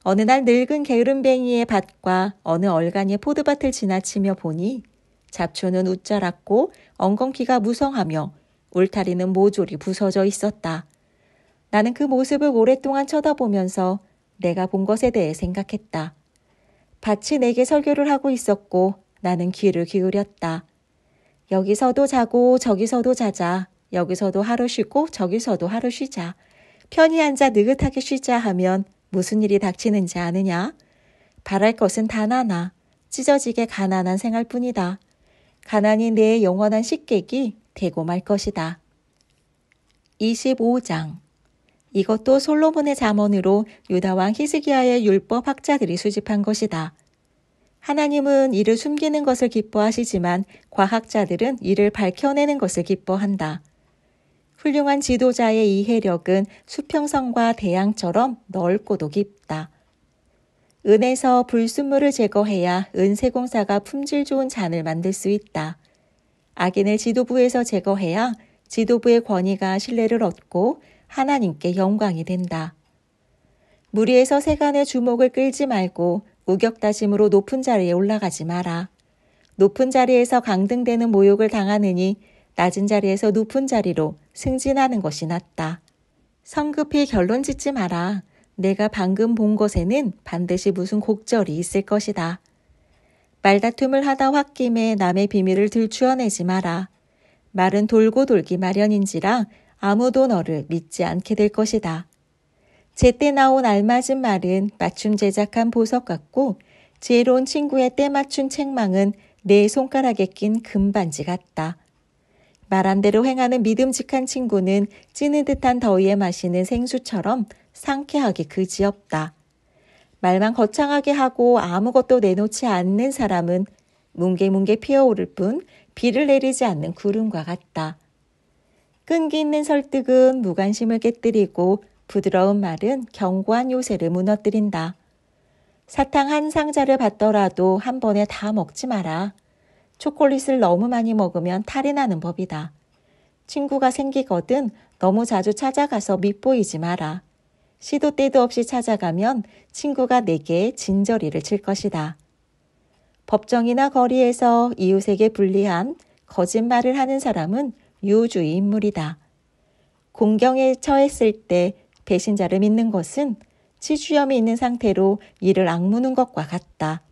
어느 날 늙은 게으름뱅이의 밭과 어느 얼간이의 포도밭을 지나치며 보니 잡초는 웃자랐고 엉겅퀴가 무성하며 울타리는 모조리 부서져 있었다. 나는 그 모습을 오랫동안 쳐다보면서 내가 본 것에 대해 생각했다. 밭이 내게 설교를 하고 있었고 나는 귀를 기울였다. 여기서도 자고 저기서도 자자. 여기서도 하루 쉬고 저기서도 하루 쉬자. 편히 앉아 느긋하게 쉬자 하면 무슨 일이 닥치는지 아느냐? 바랄 것은 단 하나. 찢어지게 가난한 생활뿐이다. 가난이 내 영원한 식객이 되고 말 것이다. 25장. 이것도 솔로몬의 잠언으로 유다왕 히스기야의 율법 학자들이 수집한 것이다. 하나님은 이를 숨기는 것을 기뻐하시지만 과학자들은 이를 밝혀내는 것을 기뻐한다. 훌륭한 지도자의 이해력은 수평선과 대양처럼 넓고도 깊다. 은에서 불순물을 제거해야 은세공사가 품질 좋은 잔을 만들 수 있다. 악인을 지도부에서 제거해야 지도부의 권위가 신뢰를 얻고 하나님께 영광이 된다. 무리에서 세간의 주목을 끌지 말고 우격다짐으로 높은 자리에 올라가지 마라. 높은 자리에서 강등되는 모욕을 당하느니 낮은 자리에서 높은 자리로 승진하는 것이 낫다. 성급히 결론 짓지 마라. 내가 방금 본 것에는 반드시 무슨 곡절이 있을 것이다. 말다툼을 하다 홧김에 남의 비밀을 들추어내지 마라. 말은 돌고 돌기 마련인지라 아무도 너를 믿지 않게 될 것이다. 제때 나온 알맞은 말은 맞춤 제작한 보석 같고 지혜로운 친구의 때맞춘 책망은 내 손가락에 낀 금반지 같다. 말한 대로 행하는 믿음직한 친구는 찌는 듯한 더위에 마시는 생수처럼 상쾌하기 그지없다. 말만 거창하게 하고 아무것도 내놓지 않는 사람은 뭉게뭉게 피어오를 뿐 비를 내리지 않는 구름과 같다. 끈기 있는 설득은 무관심을 깨뜨리고 부드러운 말은 견고한 요새를 무너뜨린다. 사탕 한 상자를 받더라도 한 번에 다 먹지 마라. 초콜릿을 너무 많이 먹으면 탈이 나는 법이다. 친구가 생기거든 너무 자주 찾아가서 밉보이지 마라. 시도 때도 없이 찾아가면 친구가 내게 진저리를 칠 것이다. 법정이나 거리에서 이웃에게 불리한 거짓말을 하는 사람은 유주의 인물이다. 공경에 처했을 때 배신자를 믿는 것은 치주염이 있는 상태로 이를 악무는 것과 같다.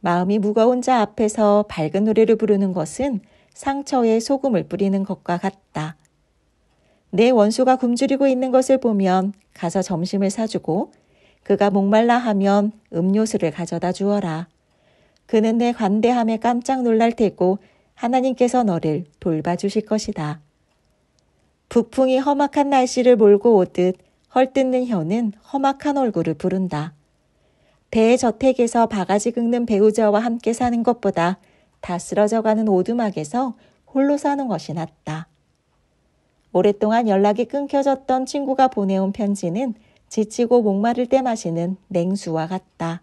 마음이 무거운 자 앞에서 밝은 노래를 부르는 것은 상처에 소금을 뿌리는 것과 같다. 내 원수가 굶주리고 있는 것을 보면 가서 점심을 사주고 그가 목말라 하면 음료수를 가져다 주어라. 그는 내 관대함에 깜짝 놀랄 테고 하나님께서 너를 돌봐주실 것이다. 북풍이 험악한 날씨를 몰고 오듯 헐뜯는 혀는 험악한 얼굴을 부른다. 대저택에서 바가지 긁는 배우자와 함께 사는 것보다 다 쓰러져가는 오두막에서 홀로 사는 것이 낫다. 오랫동안 연락이 끊겨졌던 친구가 보내온 편지는 지치고 목마를 때 마시는 냉수와 같다.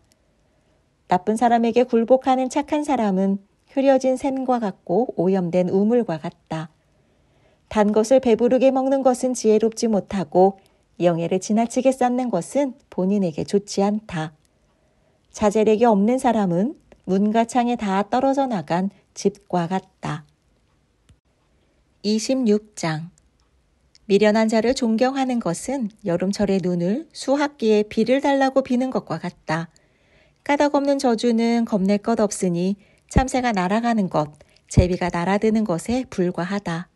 나쁜 사람에게 굴복하는 착한 사람은 흐려진 샘과 같고 오염된 우물과 같다. 단 것을 배부르게 먹는 것은 지혜롭지 못하고 영예를 지나치게 쌓는 것은 본인에게 좋지 않다. 자제력이 없는 사람은 문과 창에 다 떨어져 나간 집과 같다. 26장. 미련한 자를 존경하는 것은 여름철의 눈을 수학기에 비를 달라고 비는 것과 같다. 까닭없는 저주는 겁낼 것 없으니 참새가 날아가는 것, 제비가 날아드는 것에 불과하다.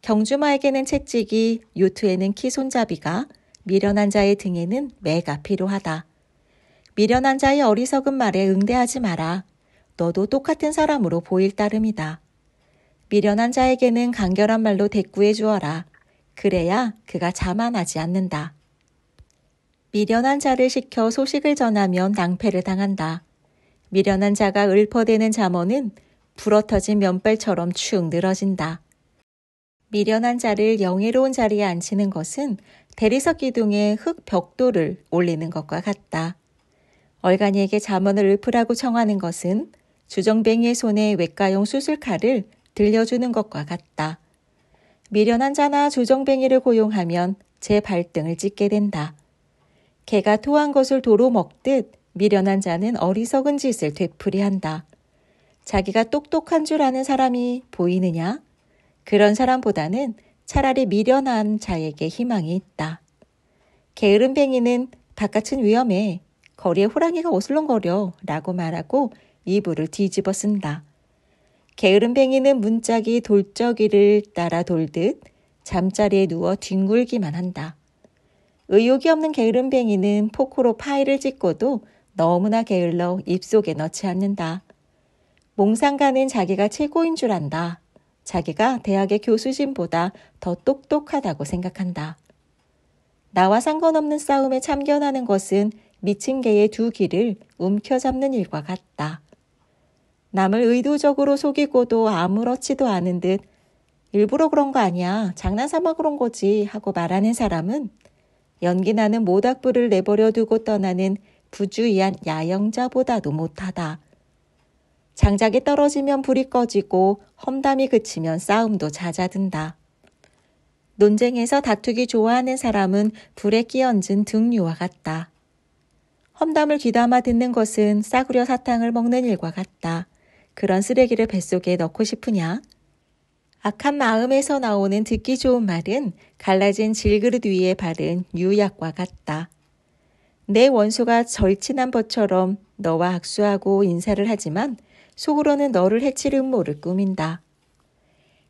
경주마에게는 채찍이, 요트에는 키손잡이가, 미련한 자의 등에는 매가 필요하다. 미련한 자의 어리석은 말에 응대하지 마라. 너도 똑같은 사람으로 보일 따름이다. 미련한 자에게는 간결한 말로 대꾸해 주어라. 그래야 그가 자만하지 않는다. 미련한 자를 시켜 소식을 전하면 낭패를 당한다. 미련한 자가 읊어대는 잠언은 불어터진 면발처럼 축 늘어진다. 미련한 자를 영예로운 자리에 앉히는 것은 대리석 기둥에 흙 벽돌을 올리는 것과 같다. 얼간이에게 잠언을 읊으라고 청하는 것은 주정뱅이의 손에 외과용 수술칼을 들려주는 것과 같다. 미련한 자나 주정뱅이를 고용하면 제 발등을 찢게 된다. 개가 토한 것을 도로 먹듯 미련한 자는 어리석은 짓을 되풀이한다. 자기가 똑똑한 줄 아는 사람이 보이느냐? 그런 사람보다는 차라리 미련한 자에게 희망이 있다. 게으름뱅이는 바깥은 위험해. 거리에 호랑이가 어슬렁거려 라고 말하고 이불을 뒤집어 쓴다. 게으름뱅이는 문짝이 돌적이를 따라 돌듯 잠자리에 누워 뒹굴기만 한다. 의욕이 없는 게으름뱅이는 포크로 파이를 찍고도 너무나 게을러 입속에 넣지 않는다. 몽상가는 자기가 최고인 줄 안다. 자기가 대학의 교수진보다 더 똑똑하다고 생각한다. 나와 상관없는 싸움에 참견하는 것은 미친 개의 두 귀를 움켜잡는 일과 같다. 남을 의도적으로 속이고도 아무렇지도 않은 듯 일부러 그런 거 아니야, 장난삼아 그런 거지 하고 말하는 사람은 연기나는 모닥불을 내버려 두고 떠나는 부주의한 야영자보다도 못하다. 장작이 떨어지면 불이 꺼지고 험담이 그치면 싸움도 잦아든다. 논쟁에서 다투기 좋아하는 사람은 불에 끼얹은 등류와 같다. 험담을 귀담아 듣는 것은 싸구려 사탕을 먹는 일과 같다. 그런 쓰레기를 뱃속에 넣고 싶으냐? 악한 마음에서 나오는 듣기 좋은 말은 갈라진 질그릇 위에 바른 유약과 같다. 내 원수가 절친한 것처럼 너와 악수하고 인사를 하지만 속으로는 너를 해칠 음모를 꾸민다.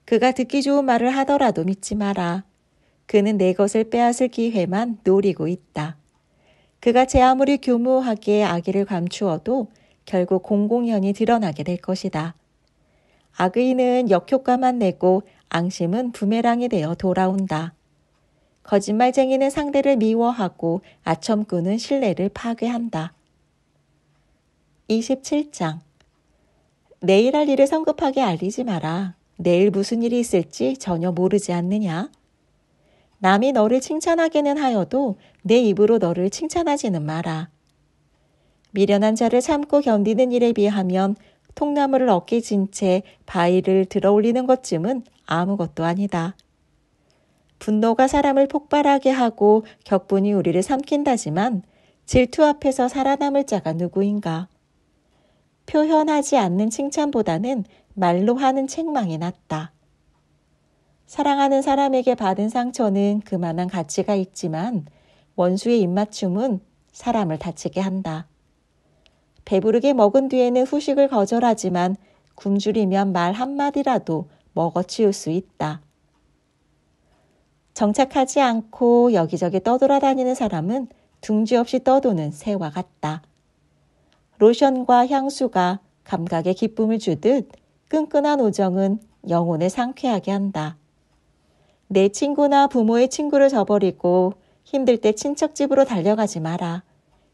그가 듣기 좋은 말을 하더라도 믿지 마라. 그는 내 것을 빼앗을 기회만 노리고 있다. 그가 제 아무리 교묘하게 악의를 감추어도 결국 공공연히 드러나게 될 것이다. 악의는 역효과만 내고 앙심은 부메랑이 되어 돌아온다. 거짓말쟁이는 상대를 미워하고 아첨꾼은 신뢰를 파괴한다. 27장. 내일 할 일을 성급하게 알리지 마라. 내일 무슨 일이 있을지 전혀 모르지 않느냐? 남이 너를 칭찬하기는 하여도 내 입으로 너를 칭찬하지는 마라. 미련한 자를 참고 견디는 일에 비하면 통나무를 어깨 진 채 바위를 들어올리는 것쯤은 아무것도 아니다. 분노가 사람을 폭발하게 하고 격분이 우리를 삼킨다지만 질투 앞에서 살아남을 자가 누구인가? 표현하지 않는 칭찬보다는 말로 하는 책망이 낫다. 사랑하는 사람에게 받은 상처는 그만한 가치가 있지만 원수의 입맞춤은 사람을 다치게 한다. 배부르게 먹은 뒤에는 후식을 거절하지만 굶주리면 말 한마디라도 먹어치울 수 있다. 정착하지 않고 여기저기 떠돌아다니는 사람은 둥지 없이 떠도는 새와 같다. 로션과 향수가 감각에 기쁨을 주듯 끈끈한 우정은 영혼을 상쾌하게 한다. 내 친구나 부모의 친구를 저버리고 힘들 때 친척 집으로 달려가지 마라.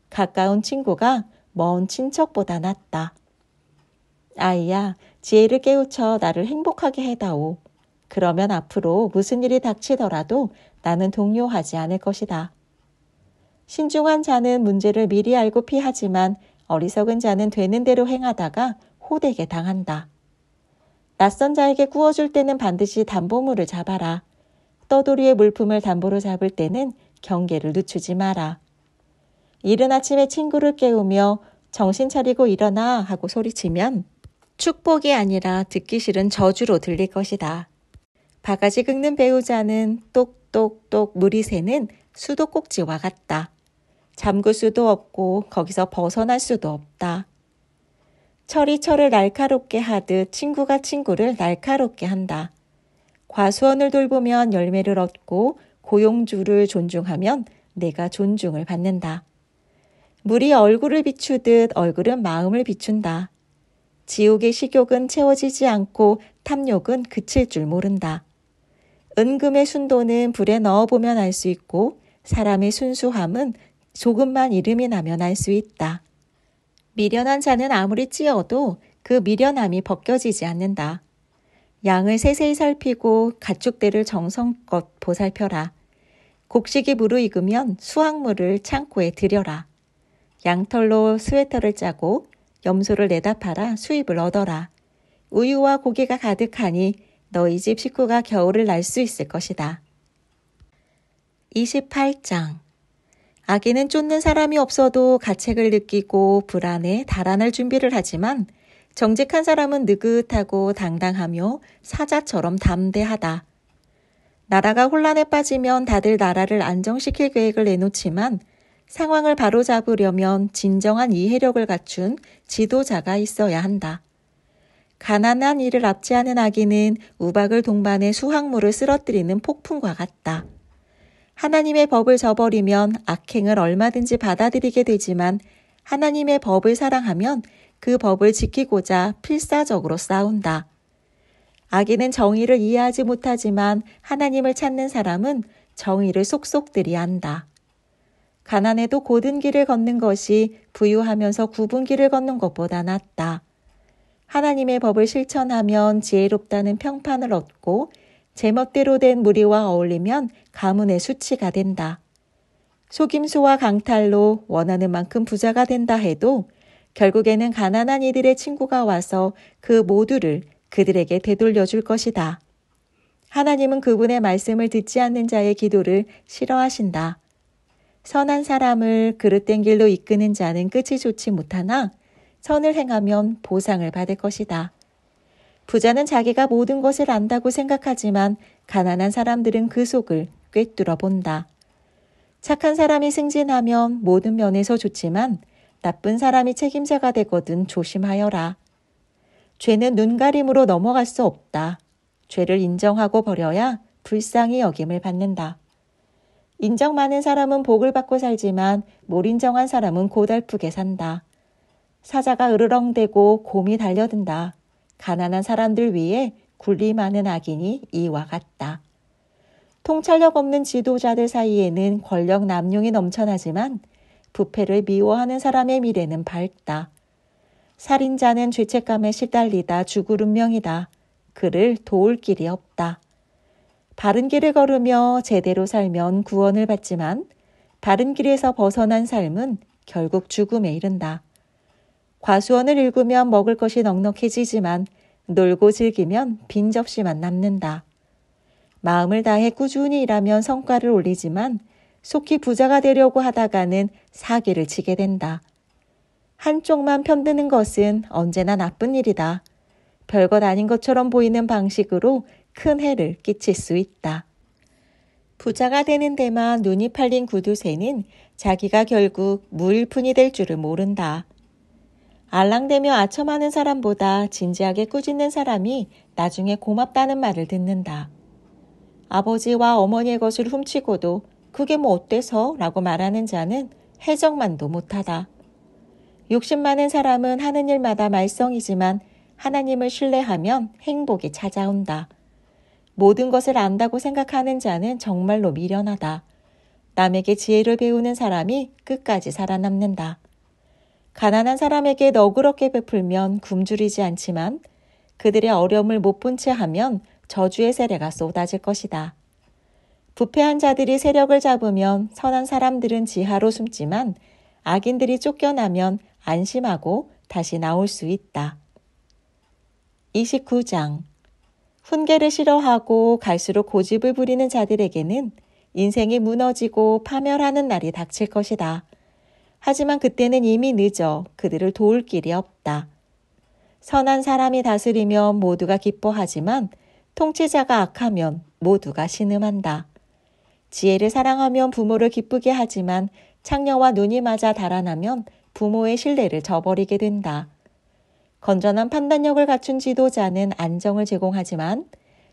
가까운 친구가 먼 친척보다 낫다. 아이야, 지혜를 깨우쳐 나를 행복하게 해다오. 그러면 앞으로 무슨 일이 닥치더라도 나는 동요하지 않을 것이다. 신중한 자는 문제를 미리 알고 피하지만 어리석은 자는 되는 대로 행하다가 호되게 당한다. 낯선 자에게 구워줄 때는 반드시 담보물을 잡아라. 떠돌이의 물품을 담보로 잡을 때는 경계를 늦추지 마라. 이른 아침에 친구를 깨우며 정신 차리고 일어나 하고 소리치면 축복이 아니라 듣기 싫은 저주로 들릴 것이다. 바가지 긁는 배우자는 똑똑똑 물이 새는 수도꼭지와 같다. 잠글 수도 없고 거기서 벗어날 수도 없다. 철이 철을 날카롭게 하듯 친구가 친구를 날카롭게 한다. 과수원을 돌보면 열매를 얻고 고용주를 존중하면 내가 존중을 받는다. 물이 얼굴을 비추듯 얼굴은 마음을 비춘다. 지옥의 식욕은 채워지지 않고 탐욕은 그칠 줄 모른다. 은금의 순도는 불에 넣어보면 알 수 있고 사람의 순수함은 조금만 이름이 나면 알 수 있다. 미련한 자는 아무리 찌어도 그 미련함이 벗겨지지 않는다. 양을 세세히 살피고 가축대를 정성껏 보살펴라. 곡식이 무르익으면 수확물을 창고에 들여라. 양털로 스웨터를 짜고 염소를 내다 팔아 수입을 얻어라. 우유와 고기가 가득하니 너희 집 식구가 겨울을 날 수 있을 것이다. 28장. 아기는 쫓는 사람이 없어도 가책을 느끼고 불안해 달아날 준비를 하지만 정직한 사람은 느긋하고 당당하며 사자처럼 담대하다. 나라가 혼란에 빠지면 다들 나라를 안정시킬 계획을 내놓지만 상황을 바로잡으려면 진정한 이해력을 갖춘 지도자가 있어야 한다. 가난한 이를 압제하는 아기는 우박을 동반해 수확물을 쓰러뜨리는 폭풍과 같다. 하나님의 법을 저버리면 악행을 얼마든지 받아들이게 되지만 하나님의 법을 사랑하면 그 법을 지키고자 필사적으로 싸운다. 아기는 정의를 이해하지 못하지만 하나님을 찾는 사람은 정의를 속속들이 안다. 가난해도 곧은 길을 걷는 것이 부유하면서 굽은 길을 걷는 것보다 낫다. 하나님의 법을 실천하면 지혜롭다는 평판을 얻고 제멋대로 된 무리와 어울리면 가문의 수치가 된다. 속임수와 강탈로 원하는 만큼 부자가 된다 해도 결국에는 가난한 이들의 친구가 와서 그 모두를 그들에게 되돌려줄 것이다. 하나님은 그분의 말씀을 듣지 않는 자의 기도를 싫어하신다. 선한 사람을 그릇된 길로 이끄는 자는 끝이 좋지 못하나 선을 행하면 보상을 받을 것이다. 부자는 자기가 모든 것을 안다고 생각하지만 가난한 사람들은 그 속을 꿰뚫어 본다. 착한 사람이 승진하면 모든 면에서 좋지만 나쁜 사람이 책임자가 되거든 조심하여라. 죄는 눈가림으로 넘어갈 수 없다. 죄를 인정하고 버려야 불쌍히 여김을 받는다. 인정 많은 사람은 복을 받고 살지만 못 인정한 사람은 고달프게 산다. 사자가 으르렁대고 곰이 달려든다. 가난한 사람들 위에 굴리 많은 악인이 이와 같다. 통찰력 없는 지도자들 사이에는 권력 남용이 넘쳐나지만 부패를 미워하는 사람의 미래는 밝다. 살인자는 죄책감에 시달리다 죽을 운명이다. 그를 도울 길이 없다. 바른 길을 걸으며 제대로 살면 구원을 받지만 바른 길에서 벗어난 삶은 결국 죽음에 이른다. 과수원을 읽으면 먹을 것이 넉넉해지지만 놀고 즐기면 빈 접시만 남는다. 마음을 다해 꾸준히 일하면 성과를 올리지만 속히 부자가 되려고 하다가는 사기를 치게 된다. 한쪽만 편드는 것은 언제나 나쁜 일이다. 별것 아닌 것처럼 보이는 방식으로 큰 해를 끼칠 수 있다. 부자가 되는 데만 눈이 팔린 구두쇠는 자기가 결국 무일푼이 될 줄을 모른다. 알랑대며 아첨하는 사람보다 진지하게 꾸짖는 사람이 나중에 고맙다는 말을 듣는다. 아버지와 어머니의 것을 훔치고도 그게 뭐 어때서? 라고 말하는 자는 해적만도 못하다. 욕심 많은 사람은 하는 일마다 말썽이지만 하나님을 신뢰하면 행복이 찾아온다. 모든 것을 안다고 생각하는 자는 정말로 미련하다. 남에게 지혜를 배우는 사람이 끝까지 살아남는다. 가난한 사람에게 너그럽게 베풀면 굶주리지 않지만 그들의 어려움을 못 본 채 하면 저주의 세례가 쏟아질 것이다. 부패한 자들이 세력을 잡으면 선한 사람들은 지하로 숨지만 악인들이 쫓겨나면 안심하고 다시 나올 수 있다. 29장. 훈계를 싫어하고 갈수록 고집을 부리는 자들에게는 인생이 무너지고 파멸하는 날이 닥칠 것이다. 하지만 그때는 이미 늦어 그들을 도울 길이 없다. 선한 사람이 다스리면 모두가 기뻐하지만 통치자가 악하면 모두가 신음한다. 지혜를 사랑하면 부모를 기쁘게 하지만 창녀와 눈이 맞아 달아나면 부모의 신뢰를 저버리게 된다. 건전한 판단력을 갖춘 지도자는 안정을 제공하지만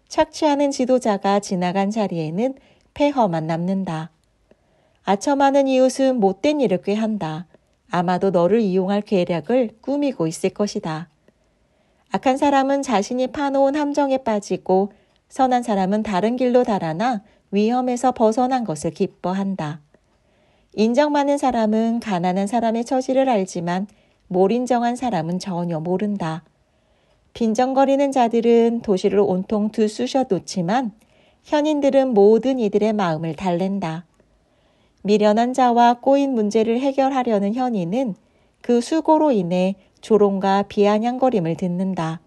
착취하는 지도자가 지나간 자리에는 폐허만 남는다. 아첨하는 이웃은 못된 일을 꾀한다. 아마도 너를 이용할 계략을 꾸미고 있을 것이다. 악한 사람은 자신이 파놓은 함정에 빠지고 선한 사람은 다른 길로 달아나 위험에서 벗어난 것을 기뻐한다. 인정 많은 사람은 가난한 사람의 처지를 알지만 몰인정한 사람은 전혀 모른다. 빈정거리는 자들은 도시를 온통 들쑤셔 놓지만 현인들은 모든 이들의 마음을 달랜다. 미련한 자와 꼬인 문제를 해결하려는 현인은 그 수고로 인해 조롱과 비아냥거림을 듣는다.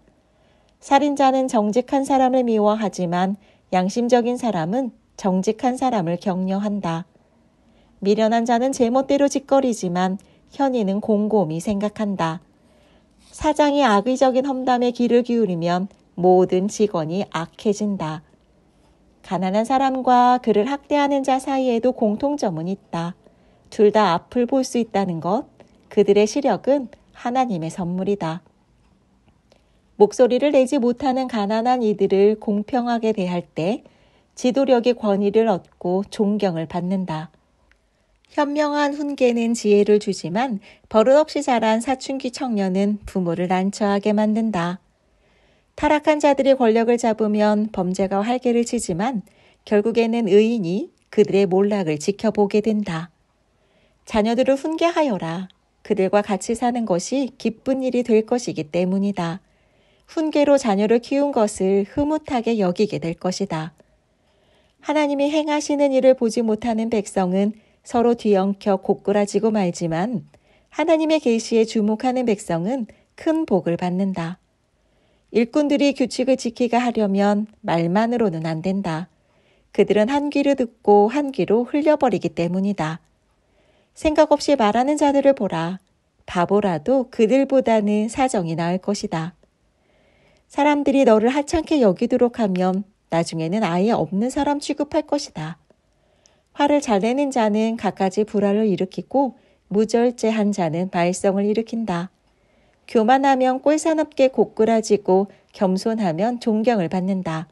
살인자는 정직한 사람을 미워하지만 양심적인 사람은 정직한 사람을 격려한다. 미련한 자는 제멋대로 짓거리지만 현인은 곰곰이 생각한다. 사장이 악의적인 험담에 귀를 기울이면 모든 직원이 악해진다. 가난한 사람과 그를 학대하는 자 사이에도 공통점은 있다. 둘 다 앞을 볼 수 있다는 것, 그들의 시력은 하나님의 선물이다. 목소리를 내지 못하는 가난한 이들을 공평하게 대할 때 지도력이 권위를 얻고 존경을 받는다. 현명한 훈계는 지혜를 주지만 버릇없이 자란 사춘기 청년은 부모를 난처하게 만든다. 타락한 자들이 권력을 잡으면 범죄가 활개를 치지만 결국에는 의인이 그들의 몰락을 지켜보게 된다. 자녀들을 훈계하여라. 그들과 같이 사는 것이 기쁜 일이 될 것이기 때문이다. 훈계로 자녀를 키운 것을 흐뭇하게 여기게 될 것이다. 하나님이 행하시는 일을 보지 못하는 백성은 서로 뒤엉켜 고꾸라지고 말지만 하나님의 계시에 주목하는 백성은 큰 복을 받는다. 일꾼들이 규칙을 지키게 하려면 말만으로는 안 된다. 그들은 한 귀로 듣고 한 귀로 흘려버리기 때문이다. 생각 없이 말하는 자들을 보라. 바보라도 그들보다는 사정이 나을 것이다. 사람들이 너를 하찮게 여기도록 하면 나중에는 아예 없는 사람 취급할 것이다. 화를 잘 내는 자는 갖가지 불화를 일으키고 무절제한 자는 말썽을 일으킨다. 교만하면 꼴사납게 고꾸라지고 겸손하면 존경을 받는다.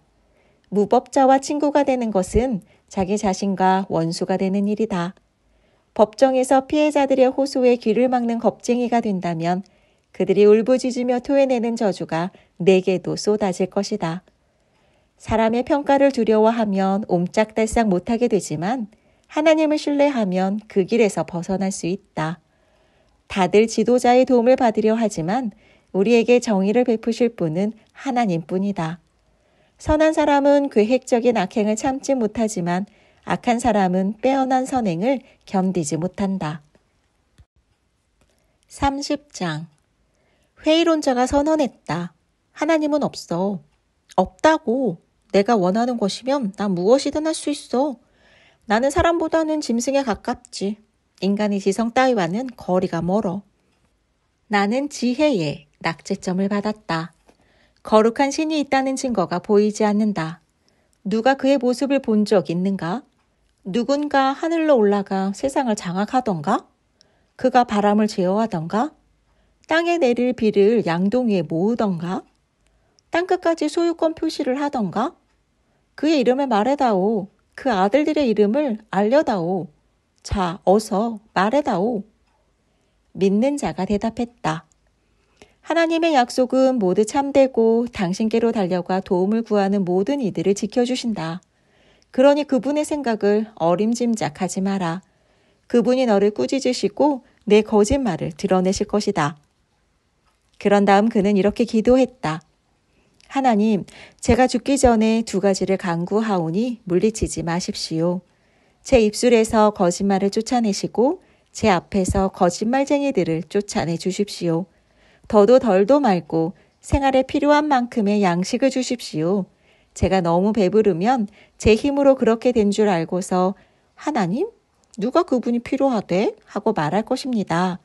무법자와 친구가 되는 것은 자기 자신과 원수가 되는 일이다. 법정에서 피해자들의 호소에 귀를 막는 겁쟁이가 된다면 그들이 울부짖으며 토해내는 저주가 내게도 쏟아질 것이다. 사람의 평가를 두려워하면 옴짝달싹 못하게 되지만 하나님을 신뢰하면 그 길에서 벗어날 수 있다. 다들 지도자의 도움을 받으려 하지만 우리에게 정의를 베푸실 분은 하나님뿐이다. 선한 사람은 계획적인 악행을 참지 못하지만 악한 사람은 빼어난 선행을 견디지 못한다. 30장. 회의론자가 선언했다. 하나님은 없어. 없다고. 내가 원하는 것이면 난 무엇이든 할 수 있어. 나는 사람보다는 짐승에 가깝지. 인간의 지성 따위와는 거리가 멀어. 나는 지혜의 낙제점을 받았다. 거룩한 신이 있다는 증거가 보이지 않는다. 누가 그의 모습을 본 적 있는가? 누군가 하늘로 올라가 세상을 장악하던가? 그가 바람을 제어하던가? 땅에 내릴 비를 양동 위에 모으던가? 땅끝까지 소유권 표시를 하던가? 그의 이름을 말해다오. 그 아들들의 이름을 알려다오. 자, 어서 말해다오. 믿는 자가 대답했다. 하나님의 약속은 모두 참되고 당신께로 달려가 도움을 구하는 모든 이들을 지켜주신다. 그러니 그분의 생각을 어림짐작하지 마라. 그분이 너를 꾸짖으시고 내 거짓말을 드러내실 것이다. 그런 다음 그는 이렇게 기도했다. 하나님, 제가 죽기 전에 두 가지를 간구하오니 물리치지 마십시오. 제 입술에서 거짓말을 쫓아내시고 제 앞에서 거짓말쟁이들을 쫓아내 주십시오. 더도 덜도 말고 생활에 필요한 만큼의 양식을 주십시오. 제가 너무 배부르면 제 힘으로 그렇게 된 줄 알고서 하나님? 누가 그분이 필요하대? 하고 말할 것입니다.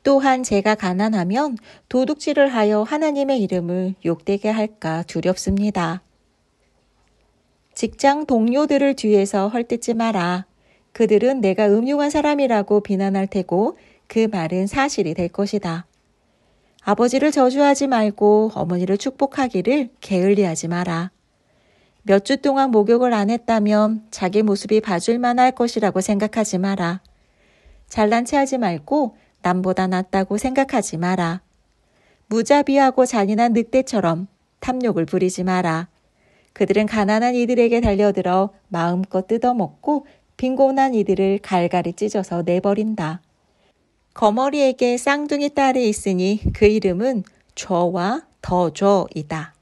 또한 제가 가난하면 도둑질을 하여 하나님의 이름을 욕되게 할까 두렵습니다. 직장 동료들을 뒤에서 헐뜯지 마라. 그들은 내가 음흉한 사람이라고 비난할 테고 그 말은 사실이 될 것이다. 아버지를 저주하지 말고 어머니를 축복하기를 게을리하지 마라. 몇 주 동안 목욕을 안 했다면 자기 모습이 봐줄만 할 것이라고 생각하지 마라. 잘난 체 하지 말고 남보다 낫다고 생각하지 마라. 무자비하고 잔인한 늑대처럼 탐욕을 부리지 마라. 그들은 가난한 이들에게 달려들어 마음껏 뜯어먹고 빈곤한 이들을 갈갈이 찢어서 내버린다. 거머리에게 쌍둥이 딸이 있으니 그 이름은 저와 더저이다.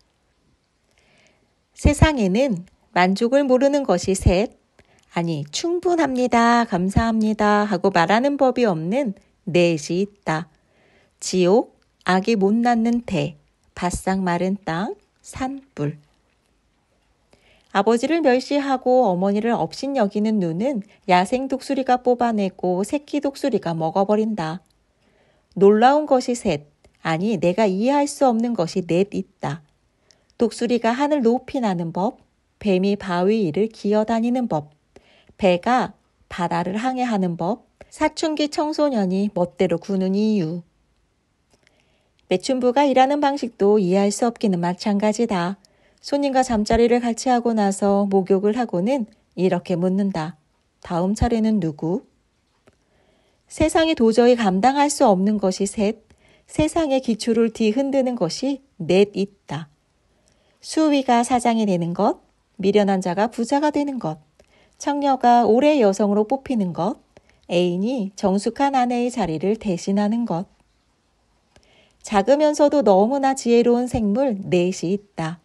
세상에는 만족을 모르는 것이 셋, 아니 충분합니다, 감사합니다 하고 말하는 법이 없는 넷이 있다. 지옥, 아기 못 낳는 태, 바싹 마른 땅, 산불. 아버지를 멸시하고 어머니를 업신여기는 눈은 야생 독수리가 뽑아내고 새끼 독수리가 먹어버린다. 놀라운 것이 셋, 아니 내가 이해할 수 없는 것이 넷 있다. 독수리가 하늘 높이 나는 법, 뱀이 바위 위를 기어다니는 법, 배가 바다를 항해하는 법, 사춘기 청소년이 멋대로 구는 이유. 매춘부가 일하는 방식도 이해할 수 없기는 마찬가지다. 손님과 잠자리를 같이 하고 나서 목욕을 하고는 이렇게 묻는다. 다음 차례는 누구? 세상이 도저히 감당할 수 없는 것이 셋, 세상의 기초를 뒤흔드는 것이 넷 있다. 수위가 사장이 되는 것, 미련한 자가 부자가 되는 것, 청녀가 오래 여성으로 뽑히는 것, 애인이 정숙한 아내의 자리를 대신하는 것. 작으면서도 너무나 지혜로운 생물 넷이 있다.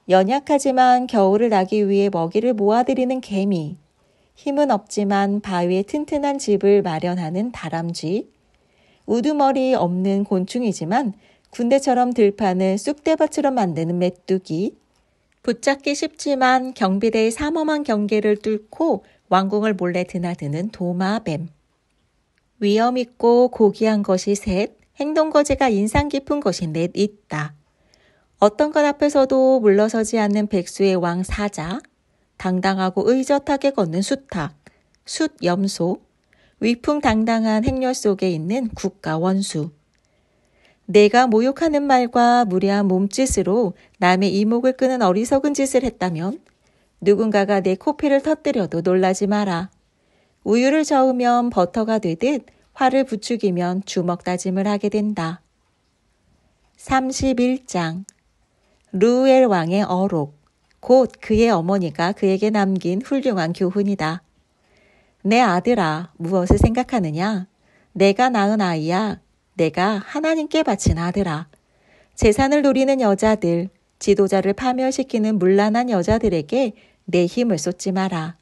연약하지만 겨울을 나기 위해 먹이를 모아들이는 개미, 힘은 없지만 바위에 튼튼한 집을 마련하는 다람쥐, 우두머리 없는 곤충이지만 군대처럼 들판을 쑥대밭처럼 만드는 메뚜기, 붙잡기 쉽지만 경비대의 삼엄한 경계를 뚫고 왕궁을 몰래 드나드는 도마뱀. 위험 있고 고귀한 것이 셋, 행동거지가 인상 깊은 것이 넷 있다. 어떤 것 앞에서도 물러서지 않는 백수의 왕 사자, 당당하고 의젓하게 걷는 수탉, 숫염소, 위풍당당한 행렬 속에 있는 국가 원수. 내가 모욕하는 말과 무례한 몸짓으로 남의 이목을 끄는 어리석은 짓을 했다면 누군가가 내 코피를 터뜨려도 놀라지 마라. 우유를 저으면 버터가 되듯 화를 부추기면 주먹 다짐을 하게 된다. 31장 르우엘 왕의 어록, 곧 그의 어머니가 그에게 남긴 훌륭한 교훈이다. 내 아들아, 무엇을 생각하느냐? 내가 낳은 아이야. 내가 하나님께 바친 아들아. 재산을 노리는 여자들, 지도자를 파멸시키는 문란한 여자들에게 내 힘을 쏟지 마라.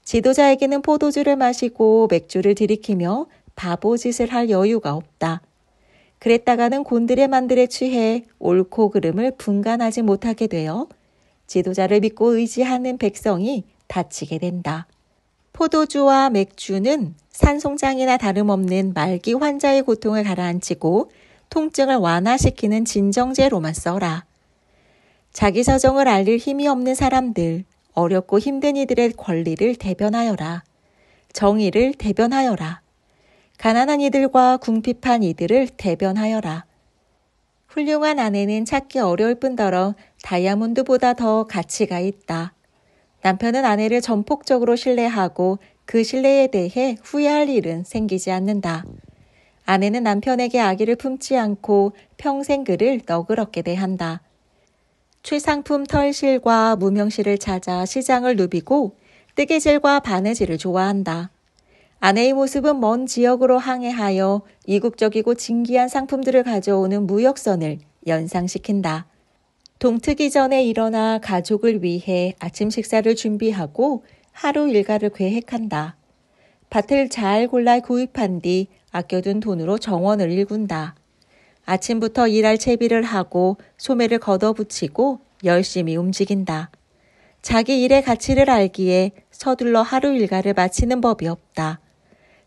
지도자에게는 포도주를 마시고 맥주를 들이키며 바보짓을 할 여유가 없다. 그랬다가는 곤드레 만들에 취해 옳고 그름을 분간하지 못하게 되어 지도자를 믿고 의지하는 백성이 다치게 된다. 포도주와 맥주는 산송장이나 다름없는 말기 환자의 고통을 가라앉히고 통증을 완화시키는 진정제로만 써라. 자기 사정을 알릴 힘이 없는 사람들, 어렵고 힘든 이들의 권리를 대변하여라. 정의를 대변하여라. 가난한 이들과 궁핍한 이들을 대변하여라. 훌륭한 아내는 찾기 어려울 뿐더러 다이아몬드보다 더 가치가 있다. 남편은 아내를 전폭적으로 신뢰하고 그 신뢰에 대해 후회할 일은 생기지 않는다. 아내는 남편에게 악의를 품지 않고 평생 그를 너그럽게 대한다. 최상품 털실과 무명실을 찾아 시장을 누비고 뜨개질과 바느질을 좋아한다. 아내의 모습은 먼 지역으로 항해하여 이국적이고 진기한 상품들을 가져오는 무역선을 연상시킨다. 동트기 전에 일어나 가족을 위해 아침 식사를 준비하고 하루 일과를 계획한다. 밭을 잘 골라 구입한 뒤 아껴둔 돈으로 정원을 일군다. 아침부터 일할 채비를 하고 소매를 걷어붙이고 열심히 움직인다. 자기 일의 가치를 알기에 서둘러 하루 일과를 마치는 법이 없다.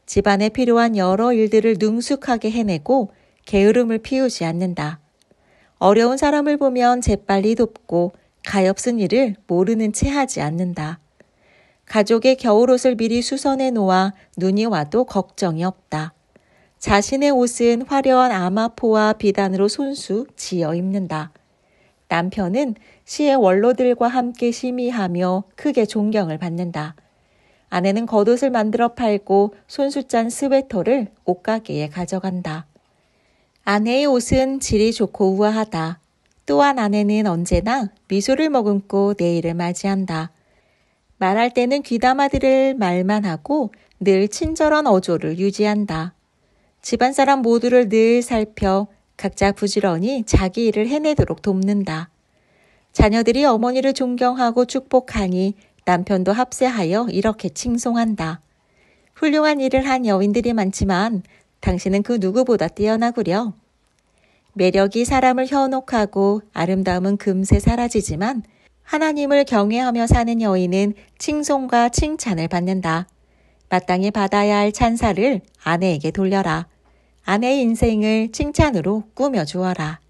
집안에 필요한 여러 일들을 능숙하게 해내고 게으름을 피우지 않는다. 어려운 사람을 보면 재빨리 돕고 가엾은 일을 모르는 채 하지 않는다. 가족의 겨울옷을 미리 수선해 놓아 눈이 와도 걱정이 없다. 자신의 옷은 화려한 아마포와 비단으로 손수 지어 입는다. 남편은 시의 원로들과 함께 심의하며 크게 존경을 받는다. 아내는 겉옷을 만들어 팔고 손수 짠 스웨터를 옷가게에 가져간다. 아내의 옷은 질이 좋고 우아하다. 또한 아내는 언제나 미소를 머금고 내일을 맞이한다. 말할 때는 귀담아 들을 말만 하고 늘 친절한 어조를 유지한다. 집안 사람 모두를 늘 살펴 각자 부지런히 자기 일을 해내도록 돕는다. 자녀들이 어머니를 존경하고 축복하니 남편도 합세하여 이렇게 칭송한다. 훌륭한 일을 한 여인들이 많지만 당신은 그 누구보다 뛰어나구려. 매력이 사람을 현혹하고 아름다움은 금세 사라지지만 하나님을 경외하며 사는 여인은 칭송과 칭찬을 받는다. 마땅히 받아야 할 찬사를 아내에게 돌려라. 아내의 인생을 칭찬으로 꾸며주어라.